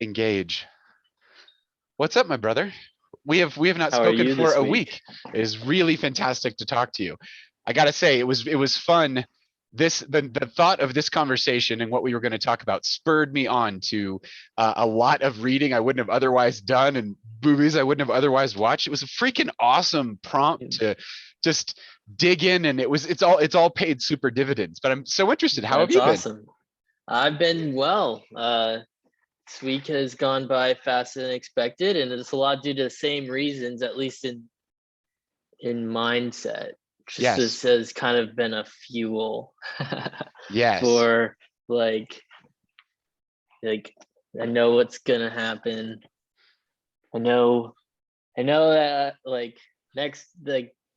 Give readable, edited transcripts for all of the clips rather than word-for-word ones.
Engage. What's up, my brother? We have not How are spoken you for this a week? week. It is really fantastic to talk to you. I gotta say, it was fun. The thought of this conversation and what we were going to talk about spurred me on to a lot of reading I wouldn't have otherwise done and movies I wouldn't have otherwise watched. It was a freaking awesome prompt to just dig in, and it's all paid super dividends. But I'm so interested. How have That's you been? awesome. I've been well. This week has gone by faster than expected, and it's a lot due to the same reasons, at least in mindset. Just Yes, this has kind of been a fuel yes. for like like I know what's gonna happen. I know I know that next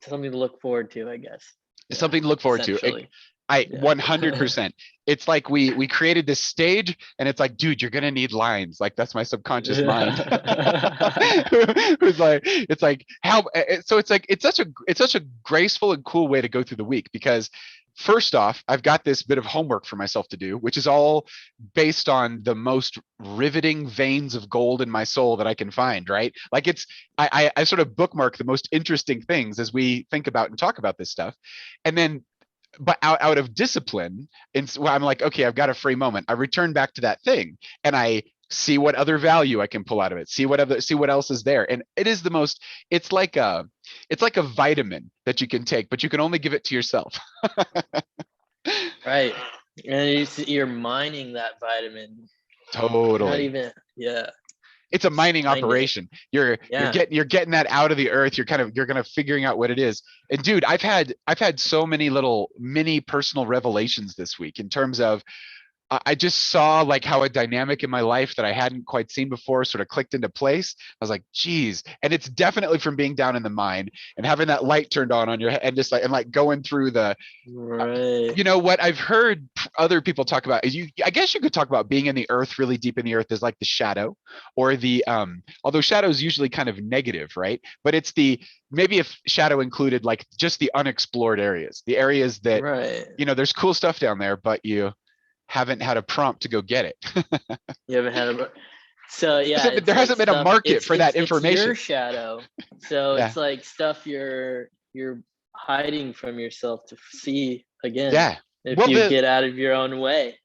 something to look forward to, I guess. Yeah, Something to look forward to. essentially. I Yeah. 100%. It's like we created this stage, and it's like, dude, you're gonna need lines. Like that's my subconscious mind. It's like it's like how. So it's such a graceful and cool way to go through the week because. First off, I've got this bit of homework for myself to do, which is all based on the most riveting veins of gold in my soul that I can find, right? Like I sort of bookmark the most interesting things as we think about and talk about this stuff. And then but out of discipline, and so I'm like, okay, I've got a free moment. I return back to that thing and I see what other value I can pull out of it. See what else is there. And it is the most, it's like a vitamin that you can take, but you can only give it to yourself. Right. And you're mining that vitamin. You're not Totally. even, yeah, It's a just mining find it. operation. You're Yeah. getting that out of the earth. You're kind of figuring out what it is. And dude, I've had so many little mini personal revelations this week in terms of I just saw like how a dynamic in my life that I hadn't quite seen before sort of clicked into place. I was like, geez. And it's definitely from being down in the mine and having that light turned on your head and just like, and like going through Right. you know what I've heard other people talk about is I guess you could talk about being in the earth, really deep in the earth is like the shadow or although shadow is usually kind of negative, right? But it's maybe if shadow included like just the unexplored areas, the areas that, Right. there's cool stuff down there, but you haven't had a prompt to go get it. You haven't had a, so yeah, There it's like hasn't been a stuff, market it's for that it's your information. shadow. So Yeah. it's like stuff you're hiding from yourself to see again Yeah. if Well, you get out of your own way.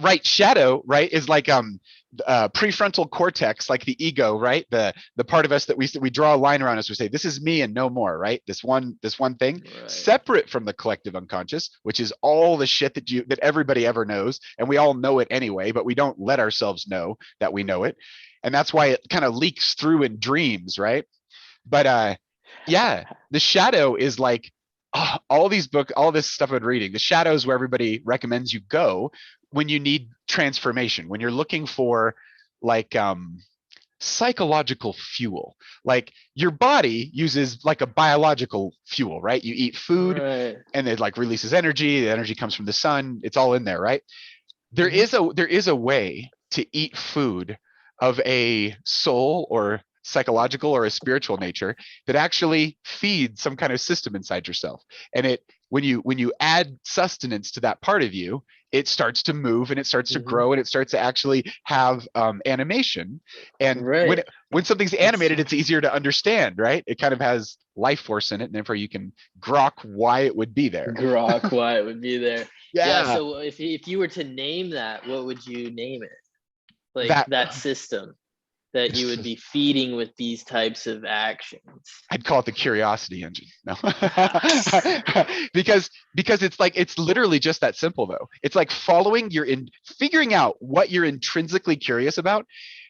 right, shadow, right, is like prefrontal cortex, like the ego, right, the part of us that we draw a line around us, we say this is me and no more, right, this one thing Right. separate from the collective unconscious, which is all the shit that everybody ever knows, and we all know it anyway, but we don't let ourselves know that we know it, and that's why it kind of leaks through in dreams, right? But yeah, the shadow is like, all this stuff I'm reading. The shadow is where everybody recommends you go when you need transformation, when you're looking for like psychological fuel. Like your body uses like a biological fuel, right? You eat food Right. and it like releases energy. The energy comes from the sun. It's all in there, right? There Mhm. is a way to eat food of a soul or psychological or a spiritual nature that actually feeds some kind of system inside yourself. And it when you add sustenance to that part of you, it starts to move and it starts to Mhm. grow and it starts to actually have animation. And when Right. when something's That's animated, it's easier to understand, right? It kind of has life force in it, and therefore you can grok why it would be there. grok why it would be there. Yeah. Yeah, So if you were to name that, what would you name it? Like that that system that you would be feeding with these types of actions. I'd call it the curiosity engine. No, because it's literally just that simple though. It's like figuring out what you're intrinsically curious about.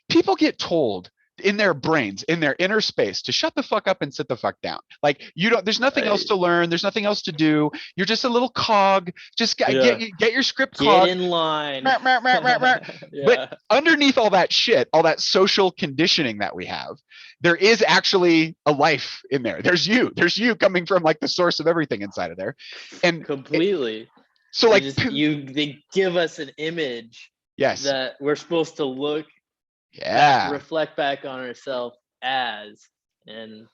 People get told in their brains, in their inner space, to shut the fuck up and sit the fuck down. Like you don't. There's nothing else Right. to learn. There's nothing else to do. You're just a little cog. Just Yeah. get your script Get cog. in line. But Yeah. underneath all that shit, all that social conditioning that we have, there is actually a life in there. There's you coming from like the source of everything inside of there. And Completely. so like, They give us an image yes, that we're supposed to look back, yeah. reflect back on ourselves as, and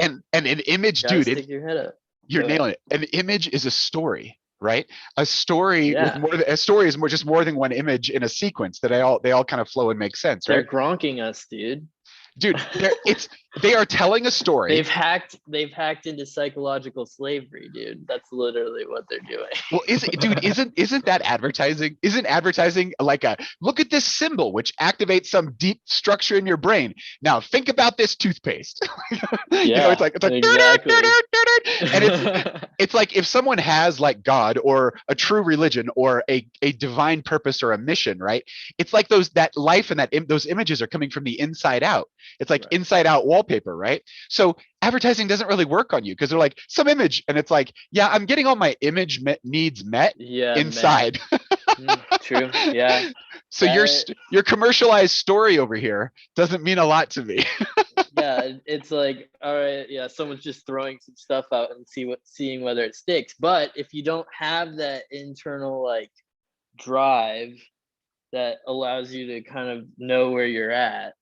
And an image, gotta dude, stick your head up. you're Go ahead. nailing it. An image is a story. right? A story with Yeah. a story is just more than one image in a sequence that they all kind of flow and make sense, They're right? gronking us, dude. Dude, they are telling a story. They've hacked into psychological slavery, dude. That's literally what they're doing. Well, isn't that advertising? Isn't advertising like a look at this symbol which activates some deep structure in your brain? Now think about this toothpaste. Yeah, it's like exactly. and it's like if someone has like God or a true religion or a divine purpose or a mission, right? It's like that life and those images are coming from the inside out. It's like inside out wallpaper, right? So advertising doesn't really work on you because they're like some image and it's like, yeah, I'm getting all my image needs met inside. True. Yeah. So your commercialized story over here doesn't mean a lot to me. Yeah, it's like, all right, yeah, someone's just throwing some stuff out and seeing whether it sticks. But if you don't have that internal like drive that allows you to kind of know where you're at,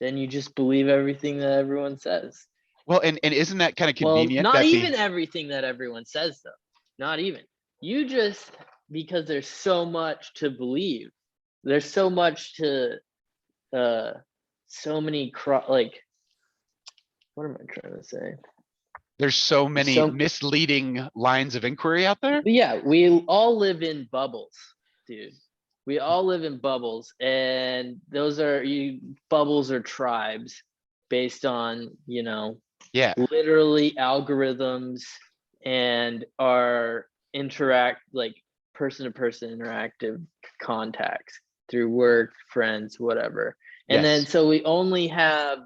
then you just believe everything that everyone says. Well, and isn't that kind of convenient? Well, not even everything that everyone says, though. Not even. You just, because there's so much to believe. There's so much to, so many, like, what am I trying to say? There's so many misleading lines of inquiry out there. Yeah, we all live in bubbles, dude. We all live in bubbles, and those are bubbles or tribes based on, literally algorithms and our like person-to-person interactive contacts through work, friends, whatever. And then so we only have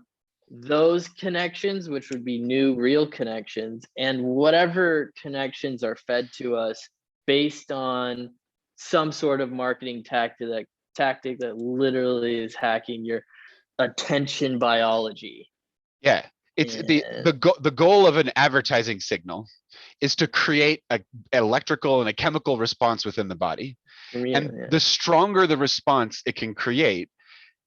those connections, which would be new real connections, and whatever connections are fed to us based on some sort of marketing tactic that literally is hacking your attention biology. Yeah, it's the goal of an advertising signal is to create an electrical and a chemical response within the body. The stronger the response it can create,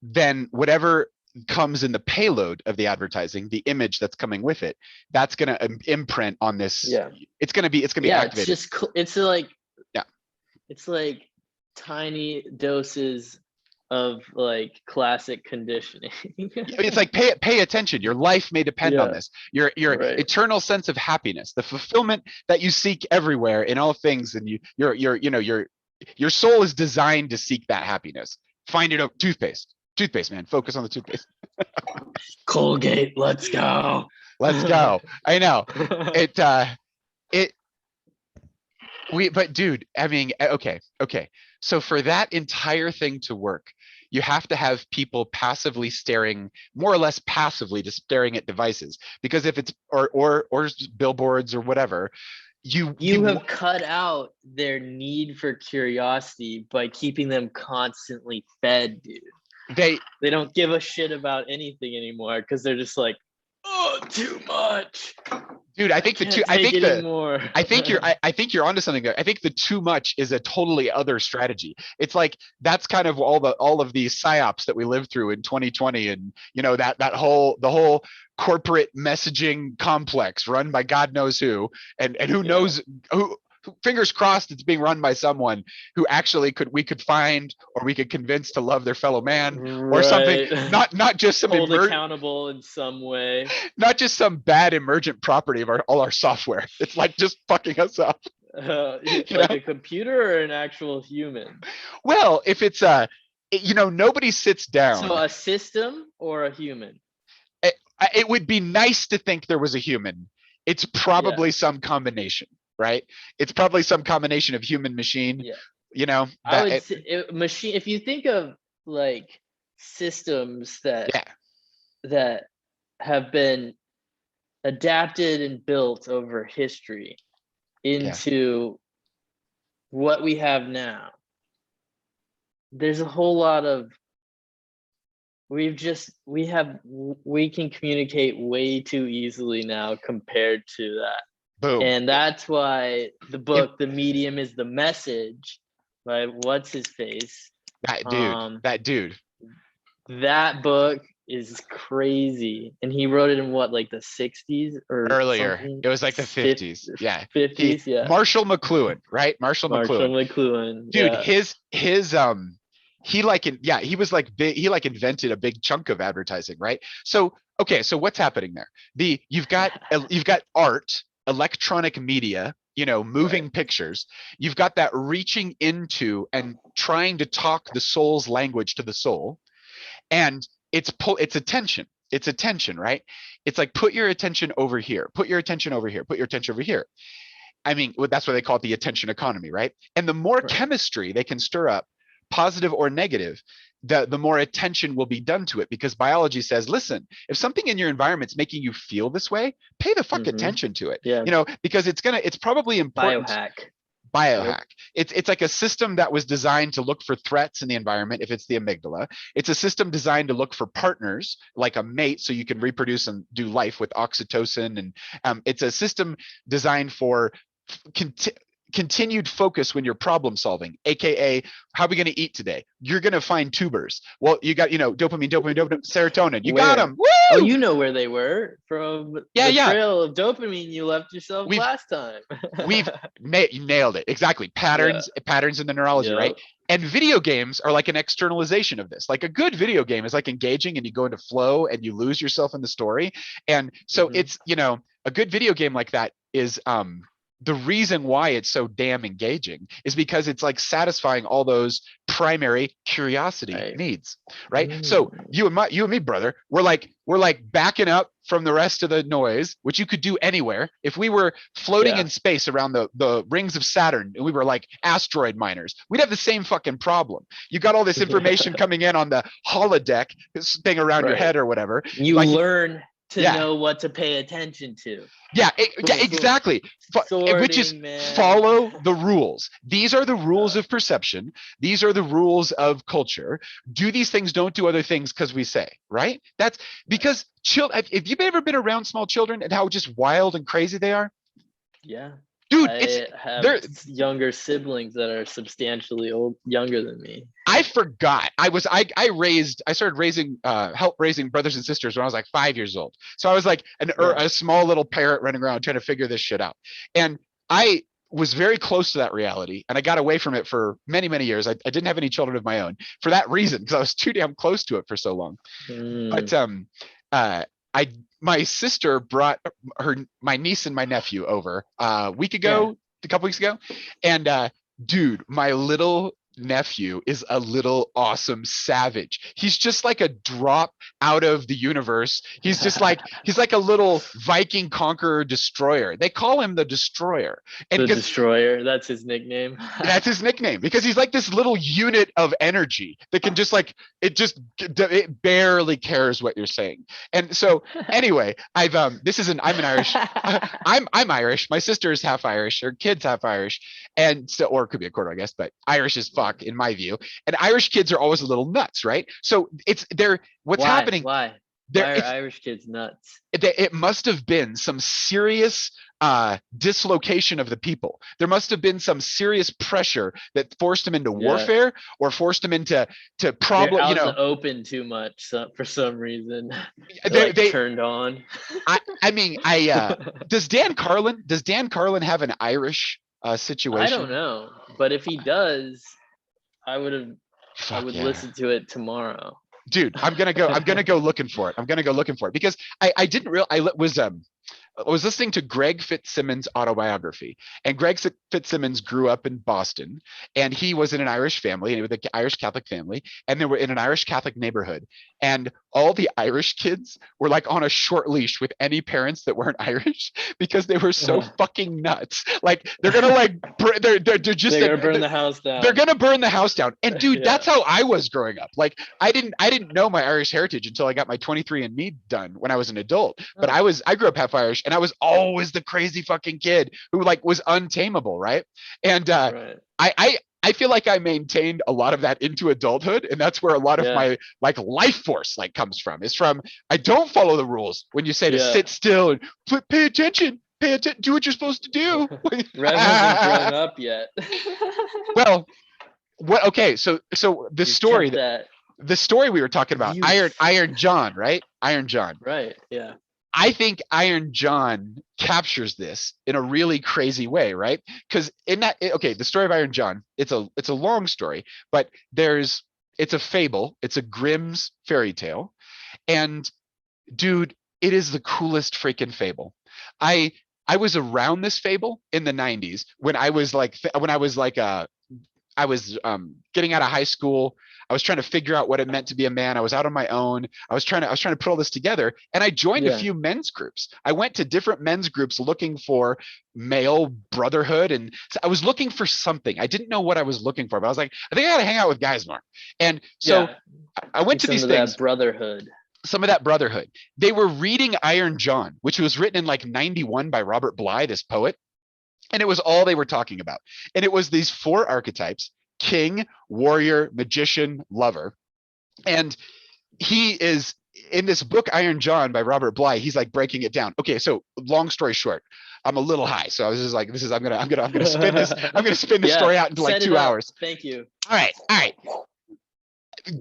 then whatever comes in the payload of the advertising, the image that's coming with it, that's going to imprint on this. Yeah, it's going to be activated. It's like tiny doses of like classic conditioning. It's like pay attention. Your life may depend on this. Your eternal sense of happiness, the fulfillment that you seek everywhere in all things, and your soul is designed to seek that happiness. Find it out. Toothpaste, man. Focus on the toothpaste. Colgate, let's go. Let's go. I know. But dude, I mean, okay. So for that entire thing to work, you have to have people passively staring, more or less passively, just staring at devices. Because if it's or billboards or whatever, you have cut out their need for curiosity by keeping them constantly fed, dude. They don't give a shit about anything anymore because they're just like, oh, too much. Dude, I think you're onto something there. I think the too much is a totally other strategy. It's like that's kind of all of these psyops that we lived through in 2020, and the whole corporate messaging complex run by God knows who, and who knows who. Fingers crossed it's being run by someone who actually we could find or we could convince to love their fellow man or something, not just some hold accountable in some way, not just some bad emergent property of all our software. It's like just fucking us up. A computer or an actual human? Well, if it's nobody sits down. So a system or a human? It would be nice to think there was a human. It's probably some combination. Right? It's probably some combination of human machine. Yeah. I would say machine. If you think of like systems that have been adapted and built over history into what we have now, there's a whole lot of we can communicate way too easily now compared to that. Boom. And that's why the book, The Medium is the Message, by what's his face. That dude. That book is crazy. And he wrote it in what, like the 60s or Earlier, something? it was like the 50s. Yeah. 50s, yeah. Marshall McLuhan, right? Marshall McLuhan. Dude, Yeah. he like he was like big, he like invented a big chunk of advertising, right? So okay, so what's happening there? You've got art, electronic media, moving pictures. You've got that reaching into and trying to talk the soul's language to the soul, and it's attention. It's attention, right? It's like, put your attention over here, put your attention over here, put your attention over here. I mean, that's why they call it the attention economy, right? And the more chemistry they can stir up, positive or negative, the more attention will be done to it, because biology says, listen, if something in your environment's making you feel this way, pay the fuck attention to it. Yeah. Because it's probably important. Biohack. It's like a system that was designed to look for threats in the environment if it's the amygdala. It's a system designed to look for partners, like a mate, so you can reproduce and do life with oxytocin. And it's a system designed for continued focus when you're problem solving, aka how are we going to eat today? You're going to find tubers. Well, you got dopamine, serotonin. You got them. Woo! Oh, you know where they were from. The trail of dopamine you left yourself last time. We've nailed it. Exactly. Patterns in the neurology, right? And video games are like an externalization of this. Like a good video game is like engaging, and you go into flow and you lose yourself in the story. And so it's, a good video game like that is the reason why it's so damn engaging is because it's like satisfying all those primary curiosity needs, right? So you and me, brother, we're like backing up from the rest of the noise, which you could do anywhere. If we were floating in space around the rings of Saturn and we were like asteroid miners, we'd have the same fucking problem. You got all this information coming in on the holodeck thing around your head or whatever. You learn to know what to pay attention to. Yeah, exactly. Which is follow the rules. These are the rules of perception. These are the rules of culture. Do these things, don't do other things because we say, right? That's because if you've ever been around small children and how just wild and crazy they are. Yeah. Dude, I have younger siblings that are substantially younger than me. I forgot. I started help raising brothers and sisters when I was like 5 years old. So I was like a small little parrot running around trying to figure this shit out. And I was very close to that reality, and I got away from it for many, many years. I didn't have any children of my own for that reason, because I was too damn close to it for so long. But my sister brought my niece and my nephew over a couple weeks ago. And dude, my little nephew is a little awesome savage. He's just like a drop out of the universe. He's like a little Viking conqueror destroyer. They call him the Destroyer. And the Destroyer, that's his nickname. That's his nickname, because he's like this little unit of energy that can just like it barely cares what you're saying. And so anyway, I'm an Irish. I'm Irish. My sister is half Irish. Her kid's half Irish, and so, or it could be a quarter, I guess, but Irish is fuck in my view. And Irish kids are always a little nuts, right? So what's happening? Why are Irish kids nuts? It must have been some serious dislocation of the people. There must have been some serious pressure that forced them into warfare, or forced them into problem. They're out in the open too much for some reason. They turned on. Does Dan Carlin have an Irish situation? I don't know, but if he does, I would listen to it tomorrow. Dude, I'm gonna go looking for it because I was listening to Greg Fitzsimmons' autobiography, and Greg Fitzsimmons grew up in Boston, and he was in an Irish family, and with an Irish Catholic family, and they were in an Irish Catholic neighborhood, and all the Irish kids were like on a short leash with any parents that weren't Irish, because they were so fucking nuts. Like they're gonna they're gonna burn the house down. They're gonna burn the house down. And dude, that's how I was growing up. Like I didn't know my Irish heritage until I got my 23andMe done when I was an adult. But I grew up half Irish, and I was always the crazy fucking kid who like was untamable, right? And I feel like I maintained a lot of that into adulthood, and that's where a lot of my like life force like comes from. Is from I don't follow the rules when you say to sit still and pay attention, do what you're supposed to do. Rev hasn't grown up yet. Well, what? Okay, so the story that the story we were talking about, Iron John, right? Iron John. Right. Yeah. I think Iron John captures this in a really crazy way, right? Because in that, okay, the story of Iron John, it's a long story, but it's a fable, it's a Grimm's fairy tale, and dude, it is the coolest freaking fable. I was around this fable in the 90s when I was like I was getting out of high school. I was trying to figure out what it meant to be a man. I was out on my own. I was trying to put all this together, and I joined a few men's groups. I went to different men's groups looking for male brotherhood, and so I was looking for something. I didn't know what I was looking for, but I was like, I think I got to hang out with guys more. And so I went to these things. That brotherhood. Some of that brotherhood. They were reading Iron John, which was written in like 91 by Robert Bly, this poet. And it was all they were talking about. And it was these 4 archetypes: king, warrior, magician, lover. And he is in this book, Iron John by Robert Bly, he's like breaking it down. Okay, so long story short, I'm a little high. So I was just like, I'm gonna spin this, story out into like 2 hours. Thank you. All right.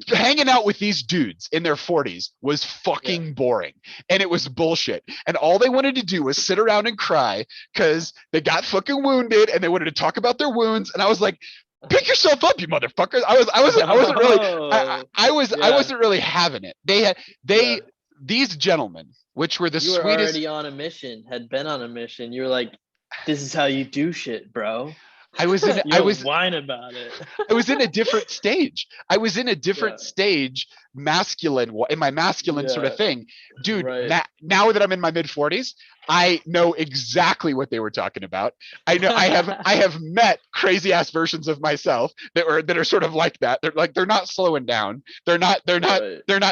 Hanging out with these dudes in their 40s was fucking boring, and it was bullshit, and all they wanted to do was sit around and cry because they got fucking wounded, and they wanted to talk about their wounds. And I was like, pick yourself up, you motherfuckers. I wasn't really having it. These gentlemen, which were the sweetest. You were already on a mission, had been on a mission. You were like, this is how you do shit, bro. I was whine about it. I was in a different stage. Stage, masculine, in my masculine sort of thing. Dude, now that I'm in my mid 40s, I know exactly what they were talking about. I know I have met crazy ass versions of myself that are sort of like that. They're not slowing down. They're not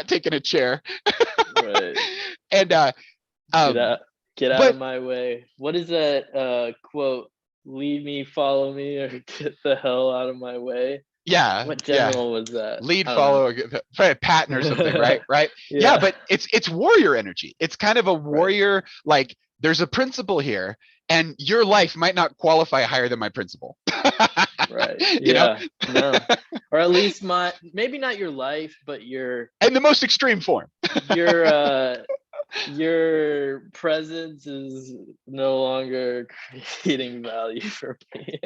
taking a chair. Right. And get out of my way. What is that quote? Lead me, follow me, or get the hell out of my way. Yeah. What general was that? Lead, follow, probably Patton or something, right? Right. Yeah, but it's warrior energy. It's kind of a warrior, like there's a principle here, and your life might not qualify higher than my principle. Right. You know? No. Or at least maybe not your life, but your in the most extreme form. Your presence is no longer creating value for me.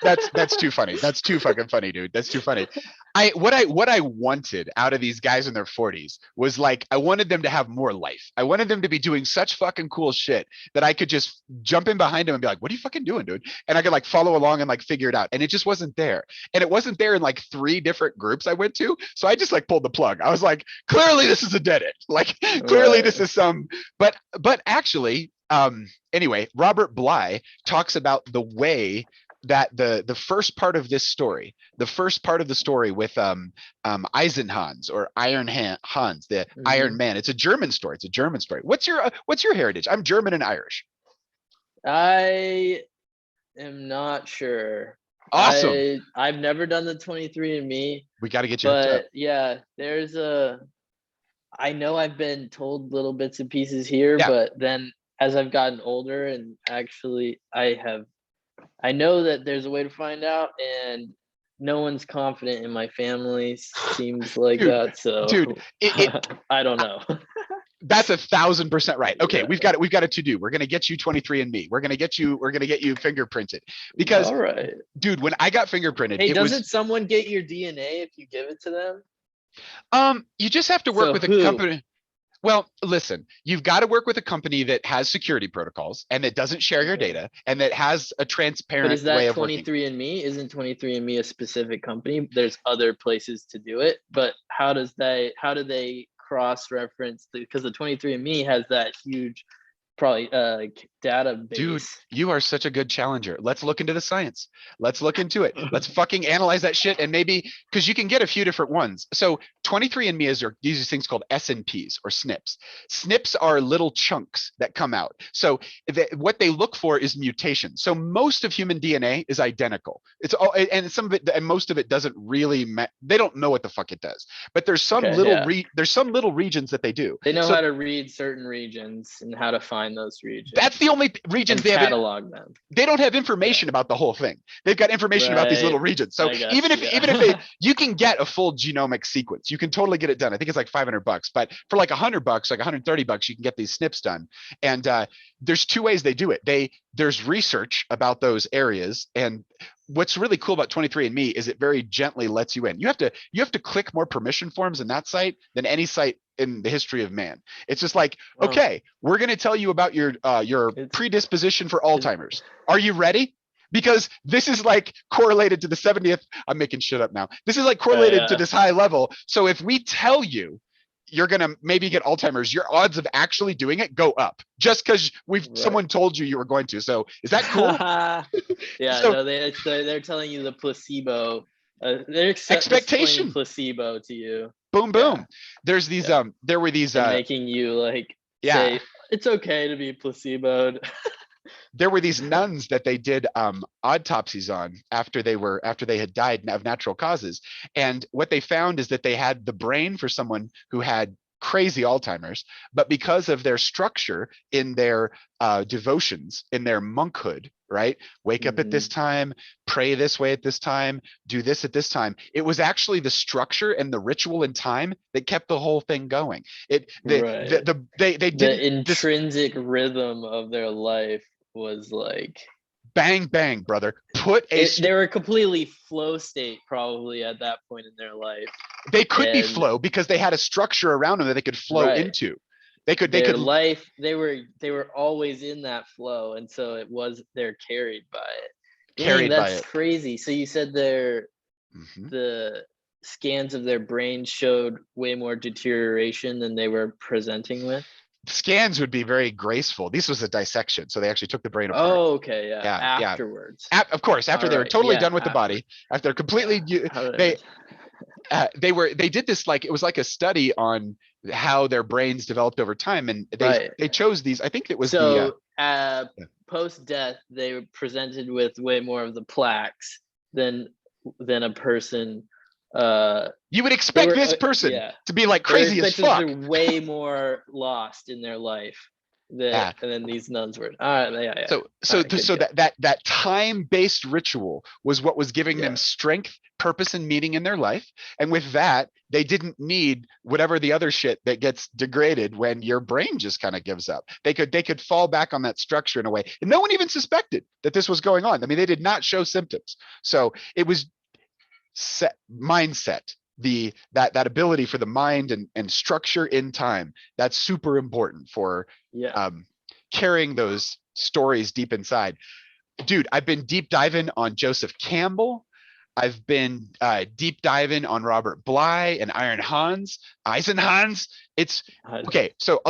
That's too funny. That's too fucking funny, dude. That's too funny. What I wanted out of these guys in their 40s was like, I wanted them to have more life. I wanted them to be doing such fucking cool shit that I could just jump in behind them and be like, what are you fucking doing, dude? And I could like follow along and like figure it out. And it just wasn't there. And it wasn't there in like 3 different groups I went to. So I just like pulled the plug. I was like, clearly this is a dead end. Like clearly this is some, but actually, anyway, Robert Bly talks about the way that the first part of this story, the first part of the story with Eisenhans or Hans, the Iron Man. It's a German story. What's your heritage? I'm German and Irish. I am not sure. Awesome. I've never done the 23andMe. We got to get you. But yeah, I know I've been told little bits and pieces here, but then as I've gotten older and actually I know that there's a way to find out, and no one's confident in my family, seems like that. So I don't know. That's 1,000% right. Okay, we've got a to-do. We're gonna get you 23andMe. We're gonna get you fingerprinted. Because dude, when I got fingerprinted, doesn't someone get your DNA if you give it to them? You just have to work with a company. Well, listen, you've got to work with a company that has security protocols and that doesn't share your data and that has a transparent way of working. But is that 23andMe? Isn't 23andMe a specific company? There's other places to do it, but how do they cross-reference? Because the 23andMe has that huge probably database. Dude, you are such a good challenger. Let's look into the science. Let's look into it. Let's fucking analyze that shit, and maybe because you can get a few different ones. So 23andMe uses things called SNPs or SNPs. SNPs are little chunks that come out. So what they look for is mutation. So most of human DNA is identical. It's all, and some of it, and most of it doesn't really. They don't know what the fuck it does. But there's some little regions that they do. They know so how to read certain regions and how to find those regions. That's the only regions they catalog them. They don't have information about the whole thing. They've got information about these little regions. So even if you can get a full genomic sequence, you can totally get it done. I think it's like $500, but for like $100, like $130, you can get these SNPs done. And there's two ways they do it. There's research about those areas, and what's really cool about 23andMe is it very gently lets you in. You have to click more permission forms in that site than any site in the history of man. It's just like, okay, we're going to tell you about your predisposition for Alzheimer's. Are you ready? Because this is like correlated to the 70th. I'm making shit up now. This is like correlated to this high level. So if we tell you you're going to maybe get Alzheimer's, your odds of actually doing it go up just because someone told you were going to. So is that cool? They're telling you the placebo. They're expectation placebo to you. Boom. There's these there were these making you like say it's okay to be placeboed. There were these nuns that they did autopsies on after they had died of natural causes, and what they found is that they had the brain for someone who had crazy Alzheimer's, but because of their structure in their devotions, in their monkhood, right? Wake up at this time, pray this way at this time, do this at this time. It was actually the structure and the ritual and time that kept the whole thing going. The intrinsic rhythm of their life was like bang bang, brother. They were completely flow state probably at that point in their life. They could be flow because they had a structure around them that they could flow into. They were always in that flow, and so they're carried by it. That's crazy. So you said the scans of their brains showed way more deterioration than they were presenting with. Scans would be very graceful. This was a dissection, so they actually took the brain apart. Oh, okay, afterwards. Of course, after they were totally done with the body, after they're completely, they did this like it was like a study on how their brains developed over time, and they chose these. I think it was post death they were presented with way more of the plaques than a person. You would expect this person to be like crazy as fuck. They're way more lost in their life and then these nuns were. So that time-based ritual was what was giving them strength, purpose, and meaning in their life. And with that, they didn't need whatever the other shit that gets degraded when your brain just kind of gives up. They could fall back on that structure in a way, and no one even suspected that this was going on. I mean, they did not show symptoms. So it was mindset, that ability for the mind and structure in time. That's super important for carrying those stories deep inside. Dude, I've been deep diving on Joseph Campbell. I've been deep diving on Robert Bly and Eisenhans. It's okay. So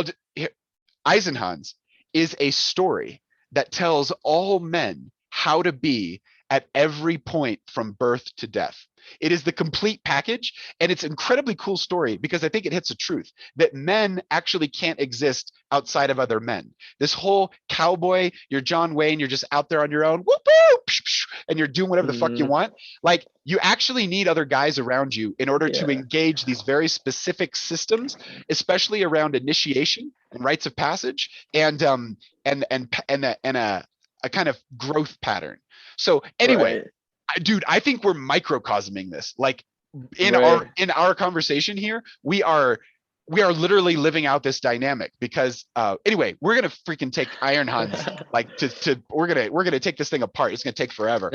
Eisenhans is a story that tells all men how to be at every point from birth to death. It is the complete package, and it's an incredibly cool story because I think it hits a truth that men actually can't exist outside of other men. This whole cowboy, you're John Wayne, you're just out there on your own, whoop, whoop, psh, psh, and you're doing whatever the fuck you want. Like, you actually need other guys around you in order to engage these very specific systems, especially around initiation and rites of passage and a kind of growth pattern. So anyway, dude, I think we're microcosming this. Like in our conversation here, we are literally living out this dynamic because anyway, we're gonna freaking take Iron Hans like we're gonna take this thing apart. It's gonna take forever.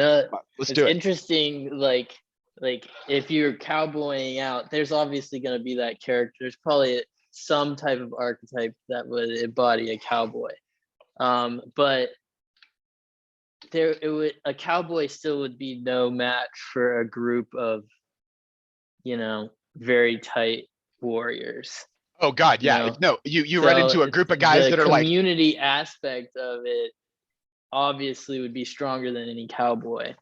Let's do it. It's interesting, like if you're cowboying out, there's obviously gonna be that character. There's probably some type of archetype that would embody a cowboy, but a cowboy still would be no match for a group of, very tight warriors. Oh God, yeah. No, you run into a group of guys that are like, the community aspect of it obviously would be stronger than any cowboy.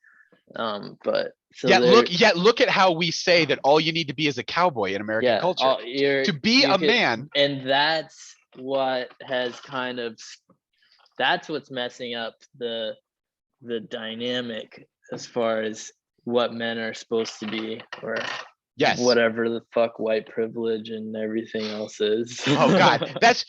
But So Yet look at how we say that all you need to be is a cowboy in American culture. To be a man. And that's what has that's what's messing up the dynamic as far as what men are supposed to be, or whatever the fuck white privilege and everything else is. Oh God, that's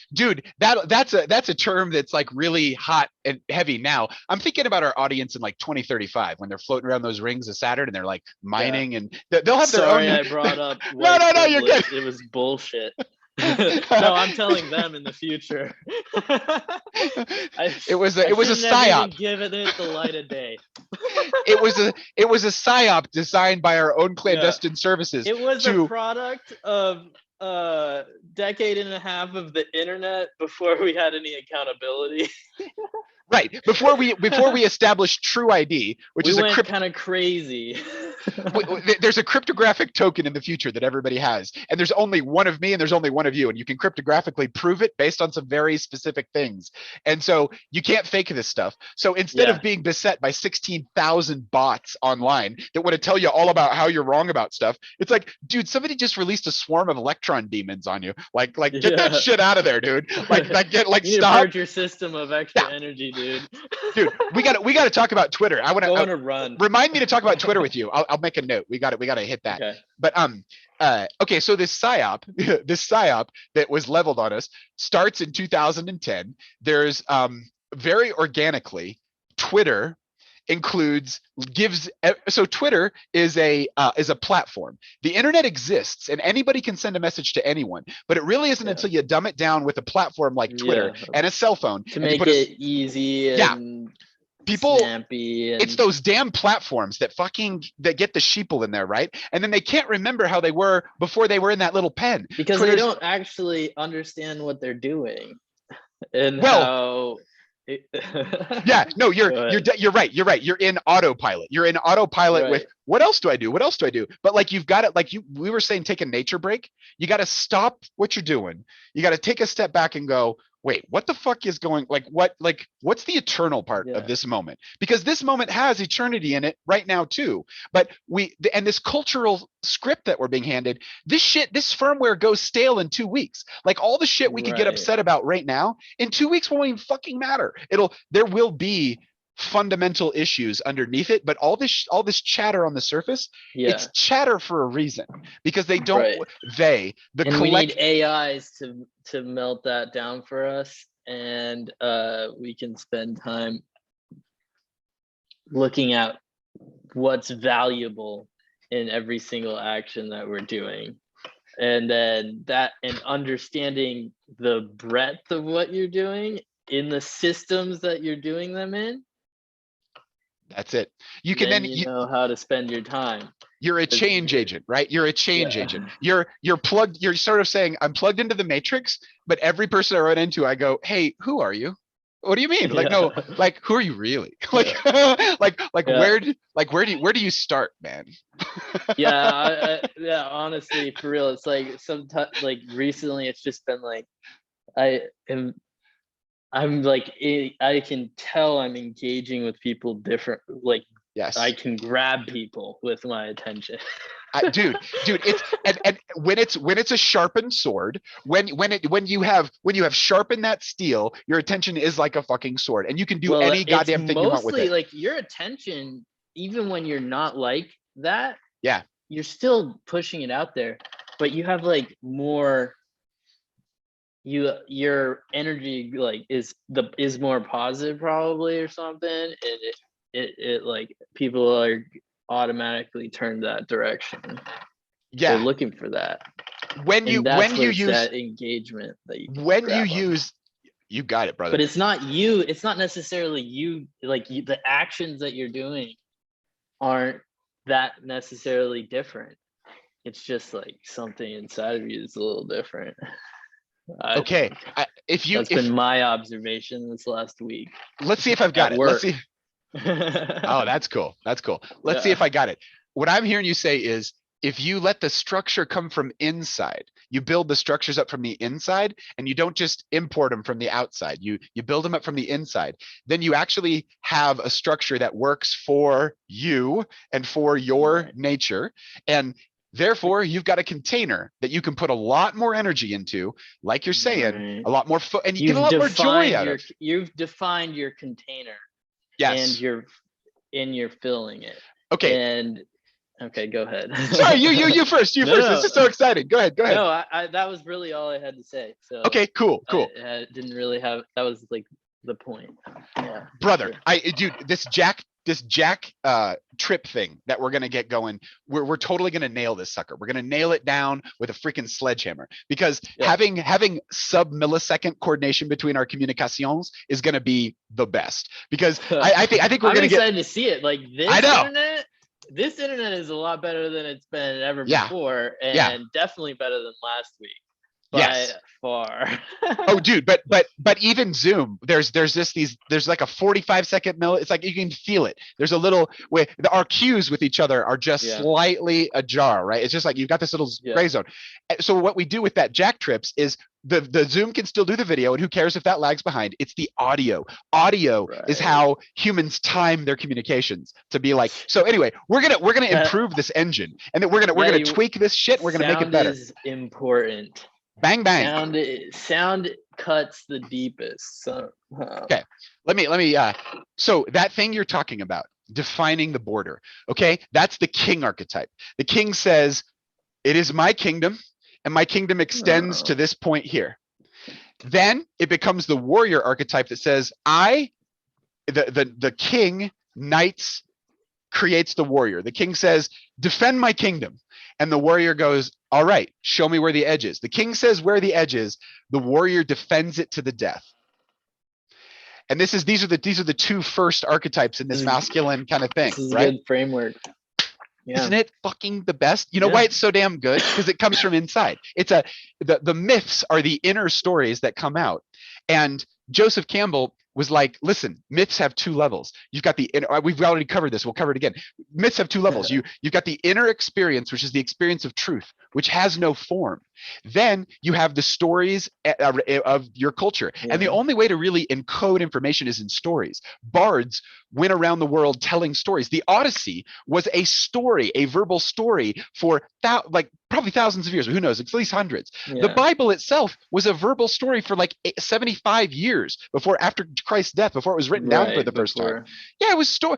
a term that's like really hot and heavy now. I'm thinking about our audience in like 2035 when they're floating around those rings of Saturn and they're like mining and they'll have their own. Sorry, I brought up no, you're good. It was bullshit. No, I'm telling them in the future. It was a psyop. Given it the light of day. It was a psyop designed by our own clandestine services. It was a product of a decade and a half of the internet before we had any accountability. Right, before we established True ID, which is a kind of crazy. There's a cryptographic token in the future that everybody has, and there's only one of me and there's only one of you, and you can cryptographically prove it based on some very specific things. And so you can't fake this stuff. So instead of being beset by 16,000 bots online that want to tell you all about how you're wrong about stuff, it's like, dude, somebody just released a swarm of electron demons on you. Like get that shit out of there, dude. You stop. Purge your system of extra energy, dude. Dude, we got to talk about Twitter. I want to run. Remind me to talk about Twitter with you. I'll make a note. We got to hit that. Okay. But okay, so this psyop that was leveled on us starts in 2010. There's very organically Twitter so Twitter is a platform. The internet exists and anybody can send a message to anyone, but it really isn't until you dumb it down with a platform like Twitter and a cell phone to make it easy and snappy. It's those damn platforms that get the sheeple in there, right? And then they can't remember how they were before they were in that little pen because they don't actually understand what they're doing and how. You're right. You're in autopilot. With what else do I do? But like you've got it, we were saying, take a nature break. You got to stop what you're doing. You got to take a step back and go, wait, what the fuck is going, what's the eternal part of this moment? Because this moment has eternity in it right now too. But this cultural script that we're being handed, this firmware goes stale in 2 weeks. Like all the shit we could get upset about right now, in 2 weeks won't even fucking matter. There will be fundamental issues underneath it, but all this chatter on the surface, it's chatter for a reason, because they don't we need AIs to melt that down for us, and we can spend time looking at what's valuable in every single action that we're doing, and then understanding the breadth of what you're doing in the systems that you're doing them in. That's it. You can then know how to spend your time. You're a change agent, right? You're a change agent. You're plugged. You're sort of saying, I'm plugged into the matrix, but every person I run into, I go, hey, who are you? What do you mean? Like, no, like, who are you really? Where do you start, man? Honestly, for real, it's like sometimes, like recently, it's just been like, I'm like, I can tell I'm engaging with people different. Like, I can grab people with my attention. Dude, it's and when it's a sharpened sword, when you have sharpened that steel, your attention is like a fucking sword, and you can do any goddamn thing you want with it. Mostly, like, your attention, even when you're not like that, you're still pushing it out there, but you have like more. Your energy like is more positive probably or something, and it like people are automatically turned that direction. They're looking for that. When you use that engagement that you got it, brother. But it's not you. It's not necessarily you. Like the actions that you're doing aren't that necessarily different. It's just like something inside of you is a little different. That's been my observation this last week. Let's see if I've got it. Let's see. Oh, that's cool. Let's see if I got it. What I'm hearing you say is if you let the structure come from inside, you build the structures up from the inside, and you don't just import them from the outside. You build them up from the inside. Then you actually have a structure that works for you and for your Right. nature. And therefore, you've got a container that you can put a lot more energy into, like you're saying, Right. a lot more, and you get a lot more joy out of. You've defined your container, and Yes. you're filling it. Okay. And okay, go ahead. Sorry, you first. You No, first. no. This is so exciting. Go ahead. Go ahead. No, I that was really all I had to say. So Okay. Cool. Cool. I didn't really have. That was like the point. Yeah. Brother, Sure. dude, this jack trip thing that we're gonna get going, we're totally gonna nail this sucker. We're gonna nail it down with a freaking sledgehammer, because Yeah. having sub-millisecond coordination between our communications is gonna be the best. Because I think we're I'm gonna excited to see it. Like I know. this internet is a lot better than it's been ever Yeah. before, and Yeah. definitely better than last week. Yes. By far. Oh, dude, but even Zoom, there's like a 45-second it's like you can feel it. There's a little way our cues with each other are just Yeah. slightly ajar, right? It's just like you've got this little gray zone. So what we do with that jack trips is the Zoom can still do the video, and who cares if that lags behind? It's the audio. Audio is how humans time their communications to be like. So anyway, we're gonna improve this engine, and then we're gonna tweak this shit. We're gonna make it better. Sound is important. Bang bang. Sound cuts the deepest. So, okay, let me. So that thing you're talking about, defining the border. Okay, that's the king archetype. The king says, "It is my kingdom, and my kingdom extends to this point here." Then it becomes the warrior archetype that says, the king knights creates the warrior. The king says, defend my kingdom. And the warrior goes, all right, show me where the edge is. The king says where the edge is. The warrior defends it to the death. And these are the two first archetypes in this masculine kind of thing. This is right? a good framework. Yeah. Isn't it fucking the best? You know why it's so damn good? Because it comes from inside. It's the myths are the inner stories that come out. And Joseph Campbell was like, listen, myths have two levels. You've got the inner, we've already covered this, we'll cover it again. Myths have two levels. You've got the inner experience, which is the experience of truth, which has no form. Then you have the stories of your culture. And the only way to really encode information is in stories. Bards went around the world telling stories. The Odyssey was a story, a verbal story for probably thousands of years, who knows, at least hundreds. The Bible itself was a verbal story for like 75 years after Christ's death, before it was written down for the first time. Yeah, it was story.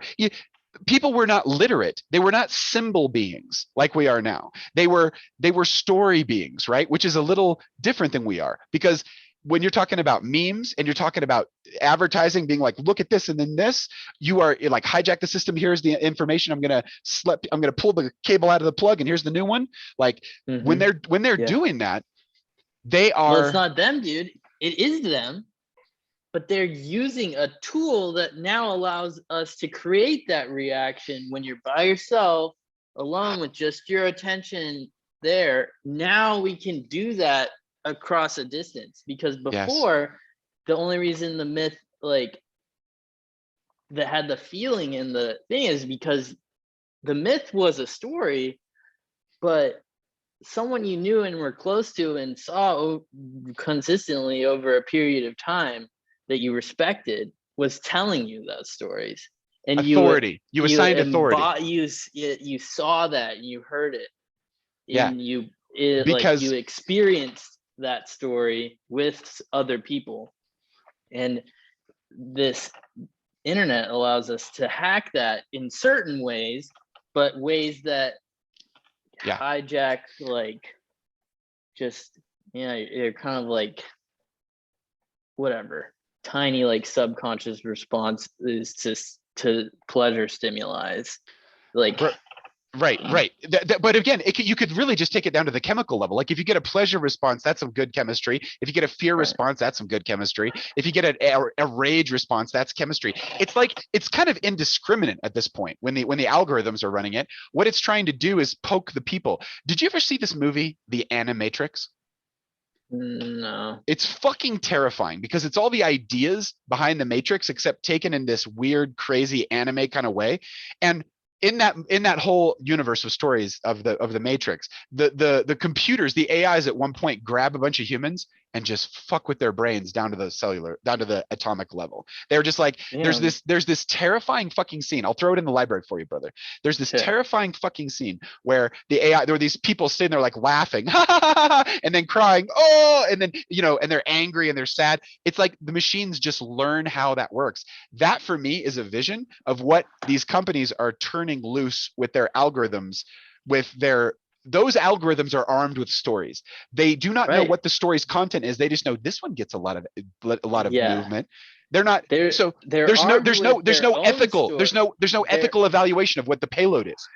People were not literate. They were not symbol beings like we are now. They were story beings, right? Which is a little different than we are, because when you're talking about memes and you're talking about advertising being like, look at this and then this, you are like, hijack the system. Here's the information. I'm gonna pull the cable out of the plug, and here's the new one. Like when they're doing that, they are. Well, it's not them, dude. It is them, but they're using a tool that now allows us to create that reaction when you're by yourself, alone with just your attention there. Now we can do that across a distance, because before the only reason the myth that had the feeling in the thing is because the myth was a story, but someone you knew and were close to and saw consistently over a period of time that you respected was telling you those stories. And authority. You assigned authority. You saw that and you heard it. And you experienced that story with other people. And this internet allows us to hack that in certain ways, but ways that hijack you're kind of like whatever tiny subconscious response is to pleasure stimuli. Right. But again, you could really just take it down to the chemical level. Like if you get a pleasure response, that's some good chemistry. If you get a fear response, that's some good chemistry. If you get a rage response, that's chemistry. It's kind of indiscriminate at this point when the algorithms are running it. What it's trying to do is poke the people. Did you ever see this movie, The Animatrix? No. It's fucking terrifying because it's all the ideas behind the Matrix, except taken in this weird, crazy anime kind of way. And in that whole universe of stories of the Matrix, the computers, the AIs at one point grab a bunch of humans and just fuck with their brains down to the atomic level. They're just like, there's this terrifying fucking scene. I'll throw it in the library for you, brother. There's this terrifying fucking scene where the AI, there were these people sitting there like laughing, and then crying, oh, and then, and they're angry and they're sad. It's like the machines just learn how that works. That for me is a vision of what these companies are turning loose with their algorithms, those algorithms are armed with stories. They do not know what the story's content is. They just know this one gets a lot of movement. They're not. There's no ethical evaluation of what the payload is.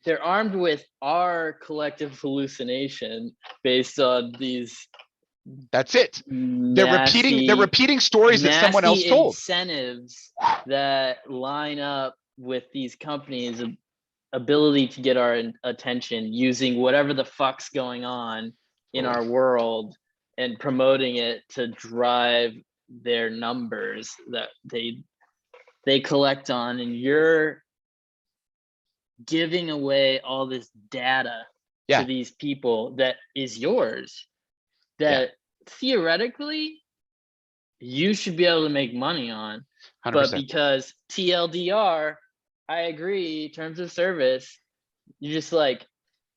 They're armed with our collective hallucination based on these. That's it. They're repeating stories that someone else told. Incentives that line up with these companies' ability to get our attention using whatever the fuck's going on in our world and promoting it to drive their numbers that they collect on. And you're giving away all this data to these people that is yours, that theoretically you should be able to make money on. 100%. But because TLDR, I agree, terms of service, you just like